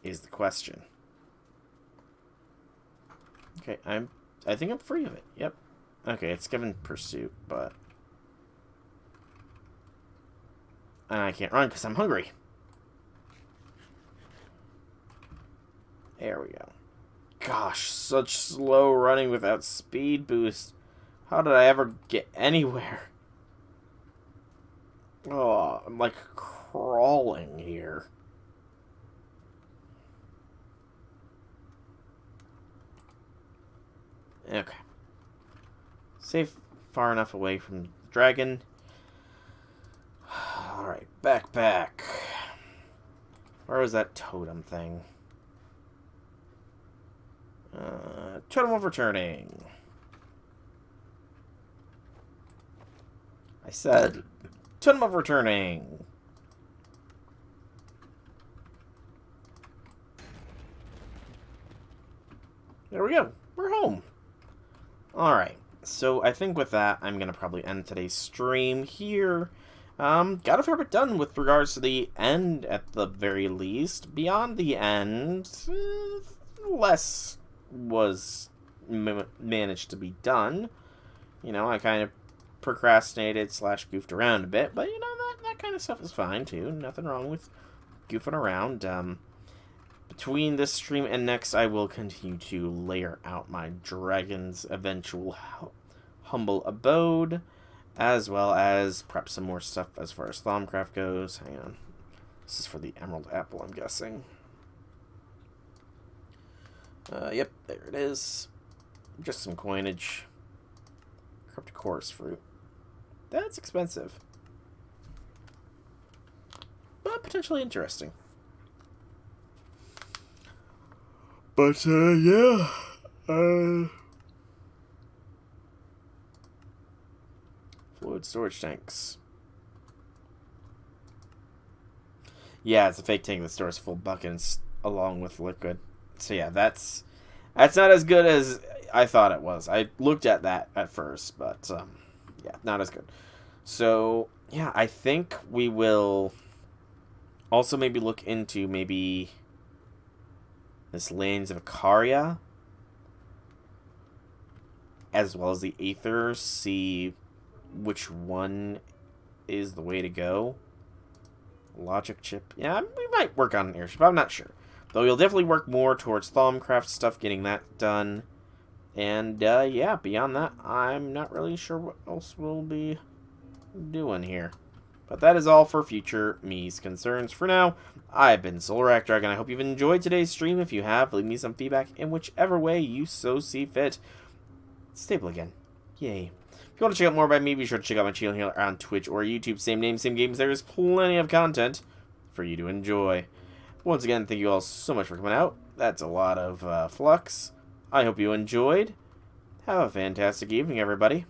A: is the question. Okay, I think I'm free of it. Yep. Okay, it's given pursuit, but... And I can't run because I'm hungry. There we go. Gosh, such slow running without speed boost. How did I ever get anywhere? Oh, I'm like crawling here. Okay. Safe far enough away from the dragon. Alright, backpack. Where was that totem thing? Totem of returning. I said, totem of returning. There we go. We're home. Alright. So I think with that, I'm going to probably end today's stream here. Got a fair bit done with regards to the end at the very least. Beyond the end, less was managed to be done. You know, I kind of procrastinated / goofed around a bit, but you know, that kind of stuff is fine too. Nothing wrong with goofing around. Between this stream and next, I will continue to layer out my dragon's eventual humble abode, as well as prep some more stuff as far as Thaumcraft goes. Hang on. This is for the Emerald Apple, I'm guessing. Yep, there it is. Just some coinage. Cryptocoris fruit. That's expensive. But potentially interesting. But, yeah. Fluid storage tanks. Yeah, it's a fake tank that stores full buckets along with liquid. So yeah, that's not as good as I thought it was. I looked at that at first, but yeah, not as good. So yeah, I think we will also maybe look into maybe this Lands of Ikaria, as well as the Aethers, see which one is the way to go. Logic chip. Yeah, we might work on an airship. I'm not sure. Though you'll definitely work more towards Thaumcraft stuff, getting that done. And, yeah, beyond that, I'm not really sure what else we'll be doing here. But that is all for future me's concerns. For now, I've been Solrak Dragon. I hope you've enjoyed today's stream. If you have, leave me some feedback in whichever way you so see fit. Stable again. Yay. If you want to check out more about me, be sure to check out my channel here on Twitch or YouTube. Same name, same games. There is plenty of content for you to enjoy. Once again, thank you all so much for coming out. That's a lot of flux. I hope you enjoyed. Have a fantastic evening, everybody.